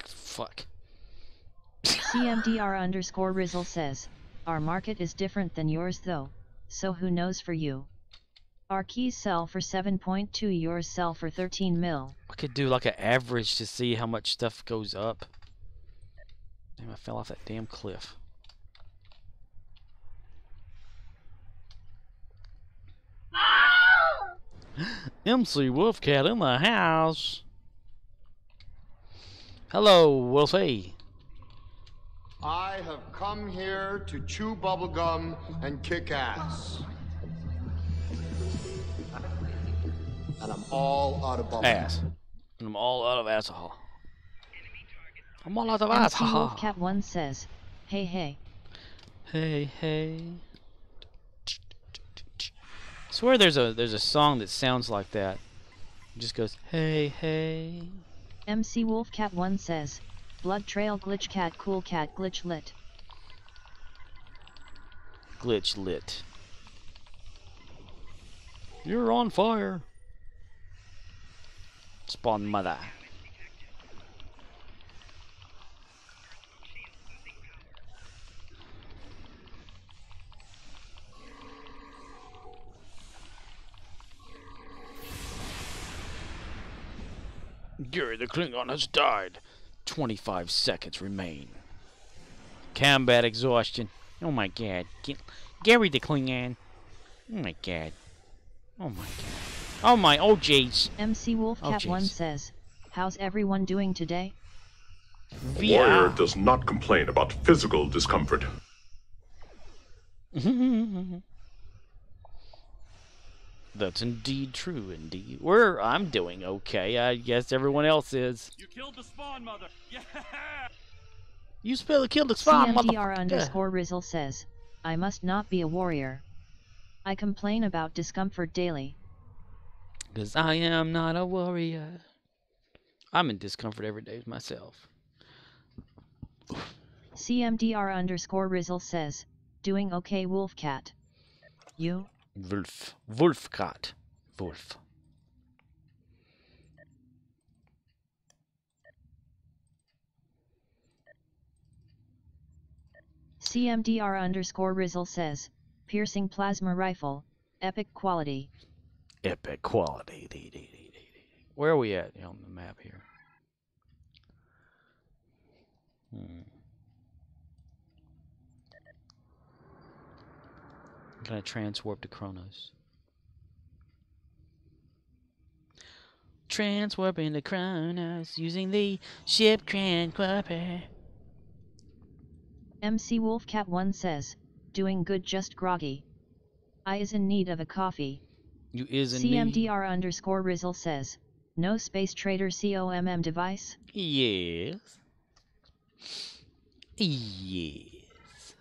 Fuck. CMDR_Rizzle says, our market is different than yours though, so who knows for you. Our keys sell for 7.2, yours sell for 13 mil. I could do like an average to see how much stuff goes up. Damn, I fell off that damn cliff. MC Wolfcat in the house. Hello, Wolfie. I have come here to chew bubblegum and kick ass. And I'm all out of bubblegum. Ass. And I'm all out of alcohol. I'm all out of MC alcohol. Wolfcat1 says, hey hey. Hey hey. swear there's a song that sounds like that. It just goes, hey, hey. MC Wolfcat1 says, Blood Trail Glitch Cat Cool Cat Glitch Lit. Glitch lit. You're on fire. Spawn mother. Gary the Klingon has died. 25 seconds remain. Combat exhaustion. Oh my god. Gary the Klingon. Oh my god. Oh my god. Oh my, oh jeez. MC Wolfcat1 says, how's everyone doing today? A warrior does not complain about physical discomfort. That's indeed true, indeed. I'm doing okay. I guess everyone else is. You killed the spawn mother. Yeah. You killed the spawn mother. CMDR_Rizzle says, I must not be a warrior. I complain about discomfort daily. Because I am not a warrior. I'm in discomfort every day myself. CMDR_Rizzle says, doing okay Wolfcat. You? Wolfcat. Wolf. CMDR_Rizzle says, piercing plasma rifle, epic quality. Epic quality. Where are we at on the map here? I'm gonna transwarp to Kronos. Transwarping to Kronos using the ship transwarper. MC Wolfcat1 says, doing good just groggy. I is in need of a coffee. You is in need. CMDR_Rizzle says, no space trader COMM device? Yes. Yes.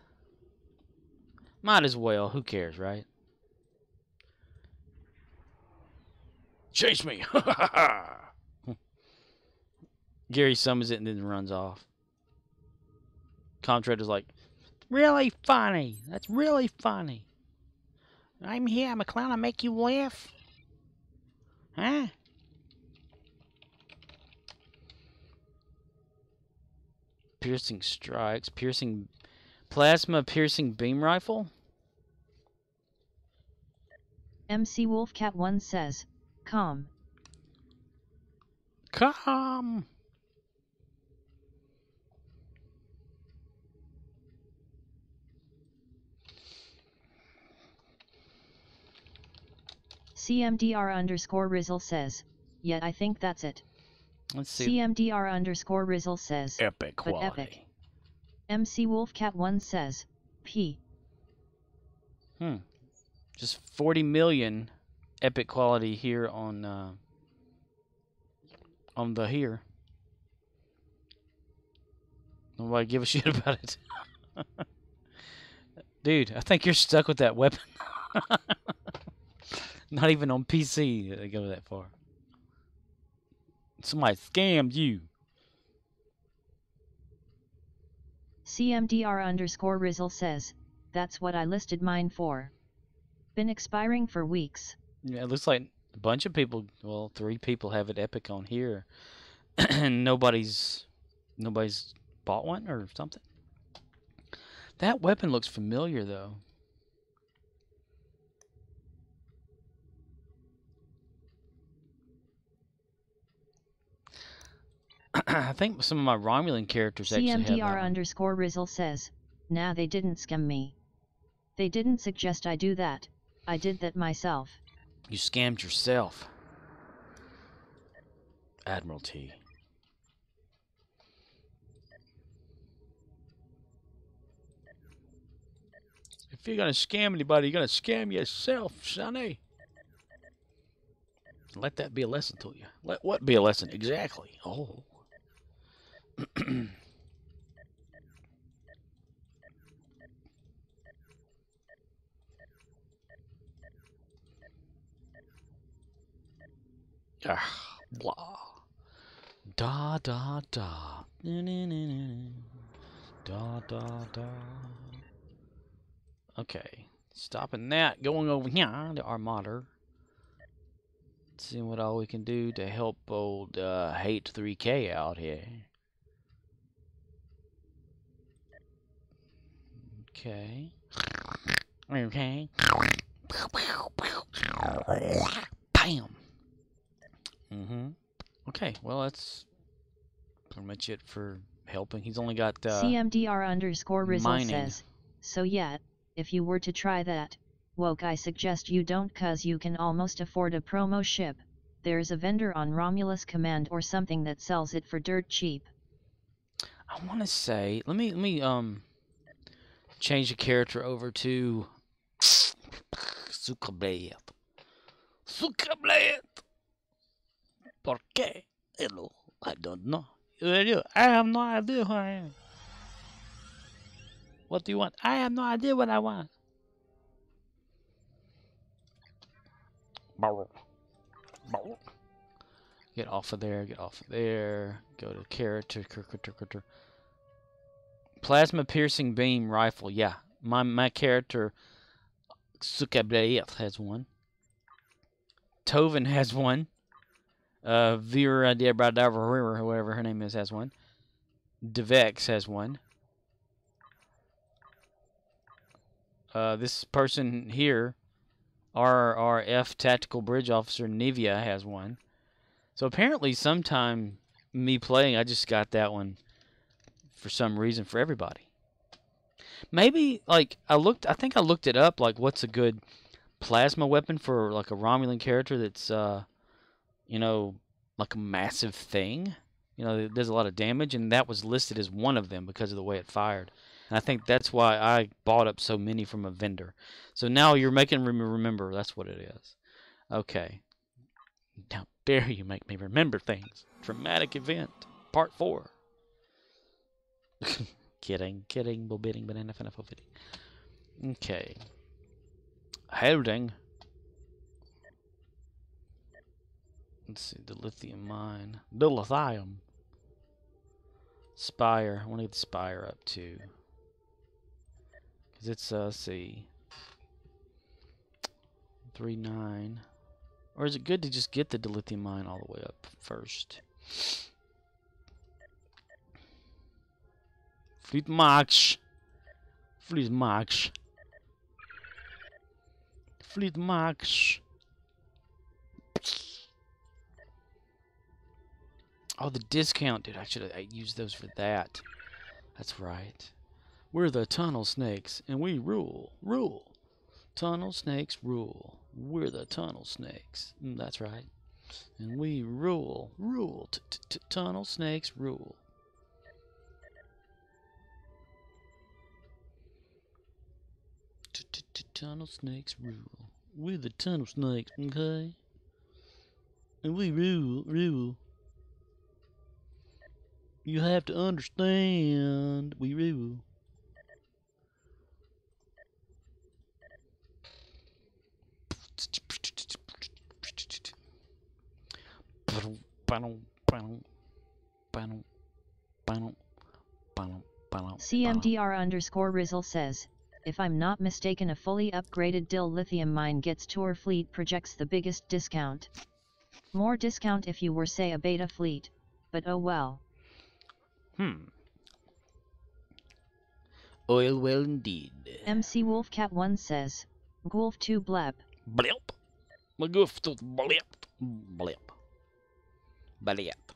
Might as well. Who cares, right? Chase me. Gary summons it and then runs off. Contractor's like, really funny. That's really funny. I'm here. I'm a clown. I make you laugh. Huh? Piercing strikes. Plasma piercing beam rifle. MC Wolfcat1 says, Come. CMDR_Rizzle says, yet I think that's it. Let's see. CMDR_Rizzle says, epic but quality. Epic. MC Wolfcat1 says, P. Just 40 million epic quality here on the here. Nobody give a shit about it. Dude, I think you're stuck with that weapon. Not even on PC they go that far. Somebody scammed you. CMDR_Rizzle says, that's what I listed mine for. Been expiring for weeks. Yeah, it looks like a bunch of people, well, 3 people have it epic on here. And nobody's bought one or something. That weapon looks familiar though. I think some of my Romulan characters actually have that one. CMDR_Rizzle says, nah, they didn't scam me. They didn't suggest I do that. I did that myself. You scammed yourself. Admiralty. If you're gonna scam anybody, you're gonna scam yourself, sonny. Let that be a lesson to you. Let what be a lesson? Exactly. Oh. Blah. Da da da. Da da da. Okay. Stopping that. Going over here to Armada. Seeing what all we can do to help old Hate 3K out here. Okay. Okay. Bam. Okay, well that's pretty much it for helping. He's only got CMDR_Rizzle mining. says, so yeah, if you were to try that, woke I suggest you don't cause you can almost afford a promo ship. There's a vendor on Romulus Command or something that sells it for dirt cheap. I want to say, let me change the character over to Sucablet. Sucablet. ¿Por qué? Hello, I don't know. I have no idea who I am. What do you want? I have no idea what I want. Get off of there, get off of there. Go to character. Plasma piercing beam rifle. Yeah, my character Sucablet has one. Tovin has one. Vera Debradava, whoever her name is, has one. Devex has one. This person here, RRF Tactical Bridge Officer Nivea, has one. So apparently sometime me playing, I just got that one for some reason for everybody. Maybe, like, I think I looked it up, like, what's a good plasma weapon for, like, a Romulan character that's, you know, like a massive thing. You know, there's a lot of damage, and that was listed as one of them because of the way it fired. And I think that's why I bought up so many from a vendor. So now you're making me remember. That's what it is. Okay. How dare you make me remember things. Dramatic event. Part 4. Kidding. Bobidding, banana, finna, fitting. Okay. Holding. Let's see, the lithium mine. The lithium. Spire. I want to get the Spire up too. Because it's, let's see. 3.9. Or is it good to just get the dilithium mine all the way up first? Fleet March. Fleet March. Fleet March. Oh, the discount, dude. I used those for that. That's right. We're the Tunnel Snakes, and we rule. Rule. Tunnel Snakes rule. We're the Tunnel Snakes. That's right. And we rule. Rule. Tunnel Snakes rule. Tunnel Snakes rule. We're the Tunnel Snakes, okay? And we rule. You have to understand. We rule. CMDR_Rizzle says, if I'm not mistaken, a fully upgraded DIL lithium mine gets tour fleet projects the biggest discount. More discount if you were, say, a beta fleet, but oh well. Oil well indeed. MC Wolfcat1 says, Gulf 2 blep. Blip. Magoof to blip. Blip. Blip.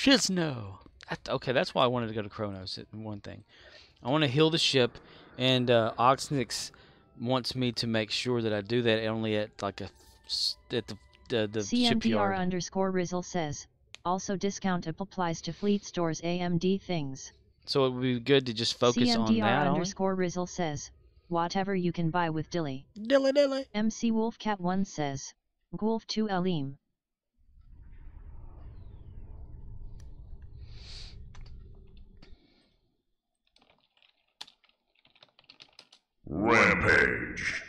Shizno. Okay, that's why I wanted to go to Kronos. One thing, I want to heal the ship, and Oxnix wants me to make sure that I do that only at like the shipyard. CMDR_Rizzle says, also discount applies to fleet stores AMD things. So it would be good to just focus on that only? CMDR_Rizzle says, whatever you can buy with Dilly. Dilly. MC Wolfcat1 says, Gulf 2 Alim. Rampage.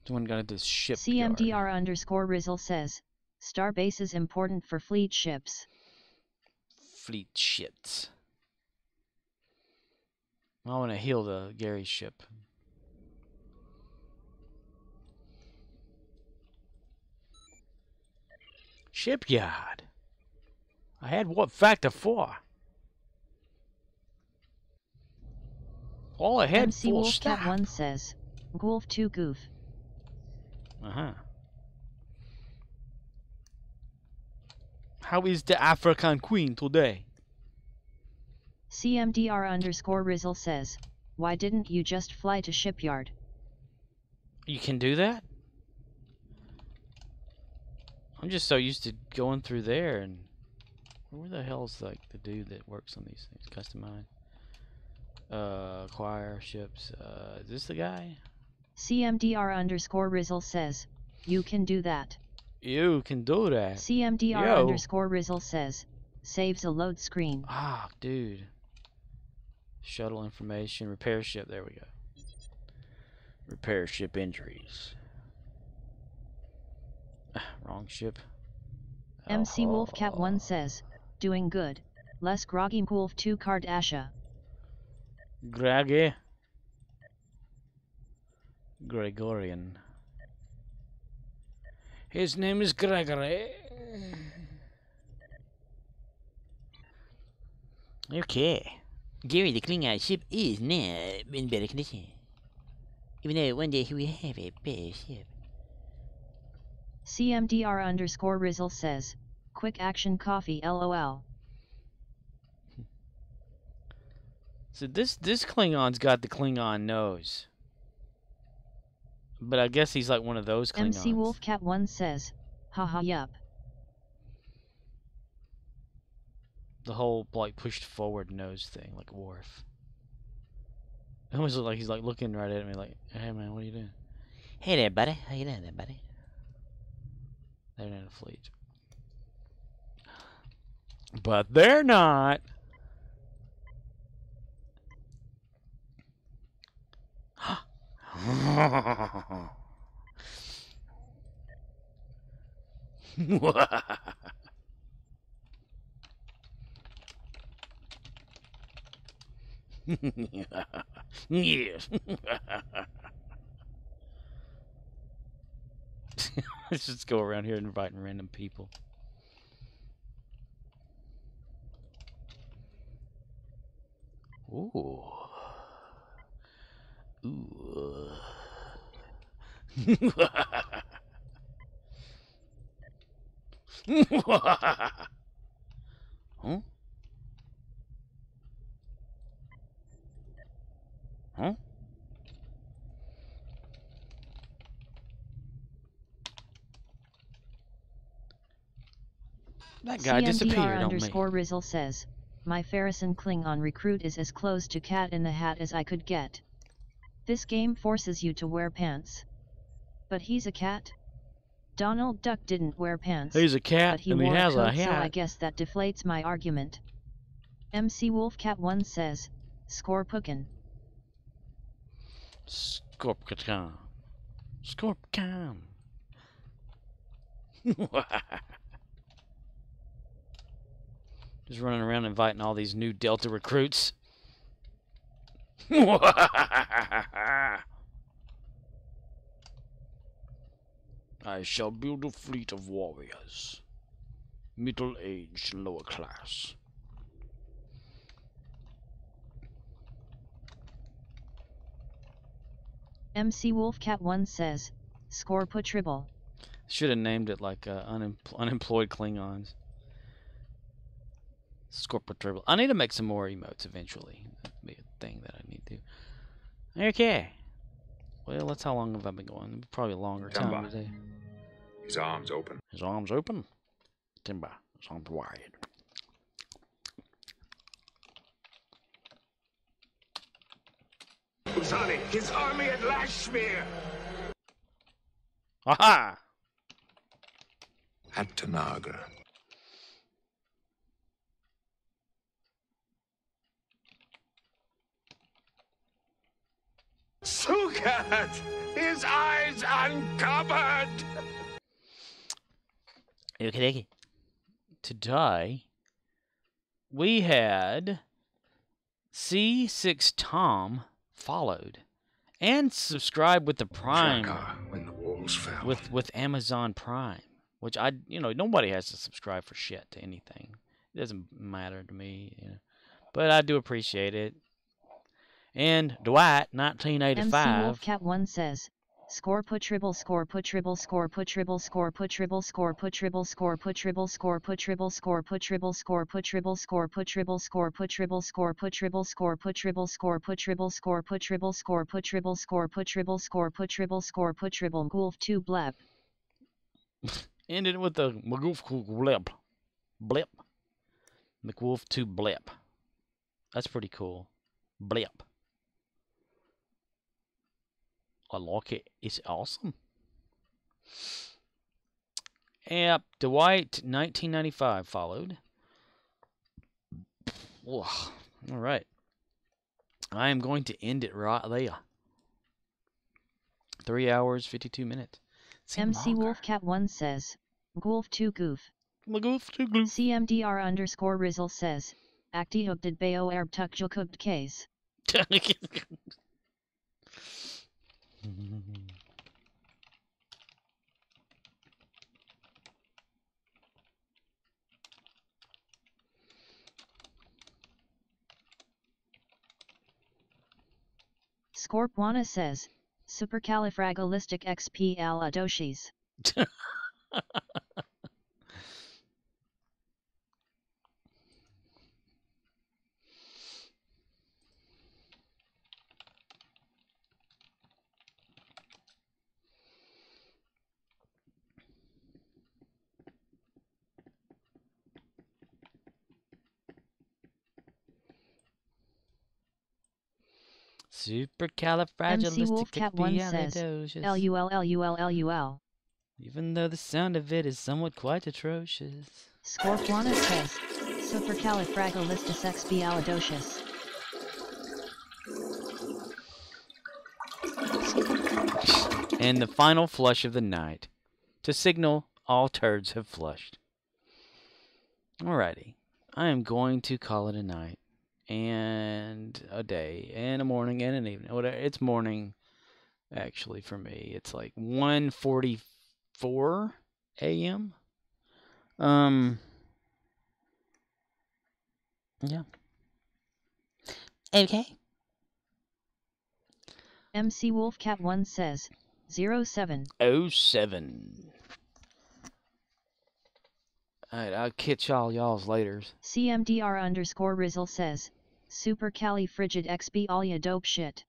Someone got into this ship. CMDR_Rizzle says, Starbase is important for fleet ships. Fleet ships. I want to heal the Gary ship. Shipyard. I had what factor 4? All I had MC full stop. Wolfcat 1 says, Golf 2 goof. How is the African Queen today? CMDR_Rizzle says, why didn't you just fly to shipyard? You can do that? I'm just so used to going through there, and where the hell's like the dude that works on these things? Customize. Acquire ships. Is this the guy? CMDR_Rizzle says, you can do that. You can do that. CMDR_Rizzle says, saves a load screen. Ah, dude. Shuttle information, repair ship. There we go. Repair ship injuries. Wrong ship. MC Wolfcat 1 says, doing good. Less groggy Wolf 2 Kardasha. Groggy. Gregorian. His name is Gregory. Okay. Gary, the Klingon ship is now in better condition. Even though one day he will have a better ship. CMDR_Rizzle says, quick action coffee LOL. So this Klingon's got the Klingon nose. But I guess he's like one of those Klingons. MC Wolfcat 1 says, haha yup. The whole like pushed forward nose thing, like Worf. It almost looks like he's like looking right at me like, hey man, what are you doing? Hey there, buddy. How you doing there, buddy? They're in a fleet. But they're not. Yes. Let's just go around here inviting random people. Ooh. Ooh. Huh? Huh? That guy disappeared on me. CMDR_Rizzle says, my Farrison Klingon recruit is as close to Cat in the Hat as I could get. This game forces you to wear pants. But he's a cat? Donald Duck didn't wear pants. He's a cat, but he and he wore has a coat, hat. so I guess that deflates my argument. MC Wolfcat 1 says, Scorpookin. Scorpcon. Scorpcon. Just running around inviting all these new Delta recruits. I shall build a fleet of warriors. Middle-aged, lower class. MC Wolfcat 1 says, Scorpootribble. Should have named it like unemployed Klingons. Scorpootribble. I need to make some more emotes eventually. That'd be a thing that I need to. Okay. Well, that's how long have I been going? Probably a longer time today. His arms open. His arms open? Timber. His arms wide. Uzani, his army at Lashmere! Aha! At Tanagra. Sukat! His eyes uncovered! Okay. Today, we had C6 Tom followed and subscribed with the Prime when the walls fell. with Amazon Prime, which nobody has to subscribe for shit to anything. It doesn't matter to me, but I do appreciate it. And Dwight, 1985. MC Wolfcat1 says, score put triple score put triple score put triple score put triple score put triple score put triple score put triple score put triple score put triple score put triple score put triple score put triple score put triple score put triple score put triple score put triple score put triple score put triple score put triple Golf 2 blep. Ended with the McWolf blip. Blip. McWolf 2 blip. That's pretty cool. Blip. I like it. It's awesome. Yep. Dwight, 1995 followed. Whoa. All right. I am going to end it right there. 3 hours, 52 minutes. MC Wolfcat1 says, Golf 2 goof. Golf 2 goof. CMDR_Rizzle says, Acti hooked Bayo Erb Tuk Jukubd case. Scorpwana says, Supercalifragilisticexpialidocious. Supercalifragilisticexpialidocious. MC Wolfcat1 says, LUL. Even though the sound of it is somewhat quite atrocious. Scorpwana says, Supercalifragilisticexpialidocious. And the final flush of the night, to signal all turds have flushed. Alrighty, I am going to call it a night, and a day, and a morning, and an evening. Whatever. It's morning, actually, for me. It's like 1:44 a.m. Yeah. Okay. MC Wolfcat1 says, 07. 07. Alright, I'll catch y'all's later. CMDR_Rizzle says, Supercalifrigidexpialia shit.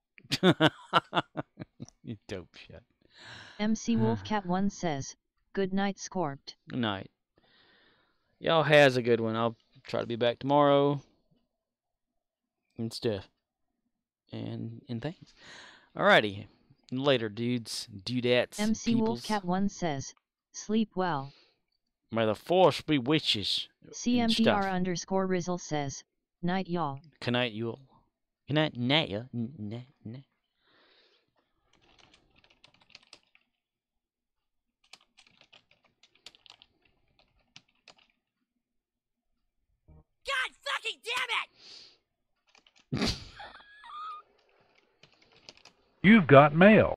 You dope shit. MC Wolfcat1 says, good night Scorped. Good night. Y'all has a good one. I'll try to be back tomorrow. And stuff. And things. Alrighty. Later, dudes. Dudettes. MC peoples. Wolfcat1 says, sleep well. May the force be witches. CMDR_Rizzle says, night y'all. Good night, y'all. Good night, y'all. Night. God fucking damn it! You've got mail.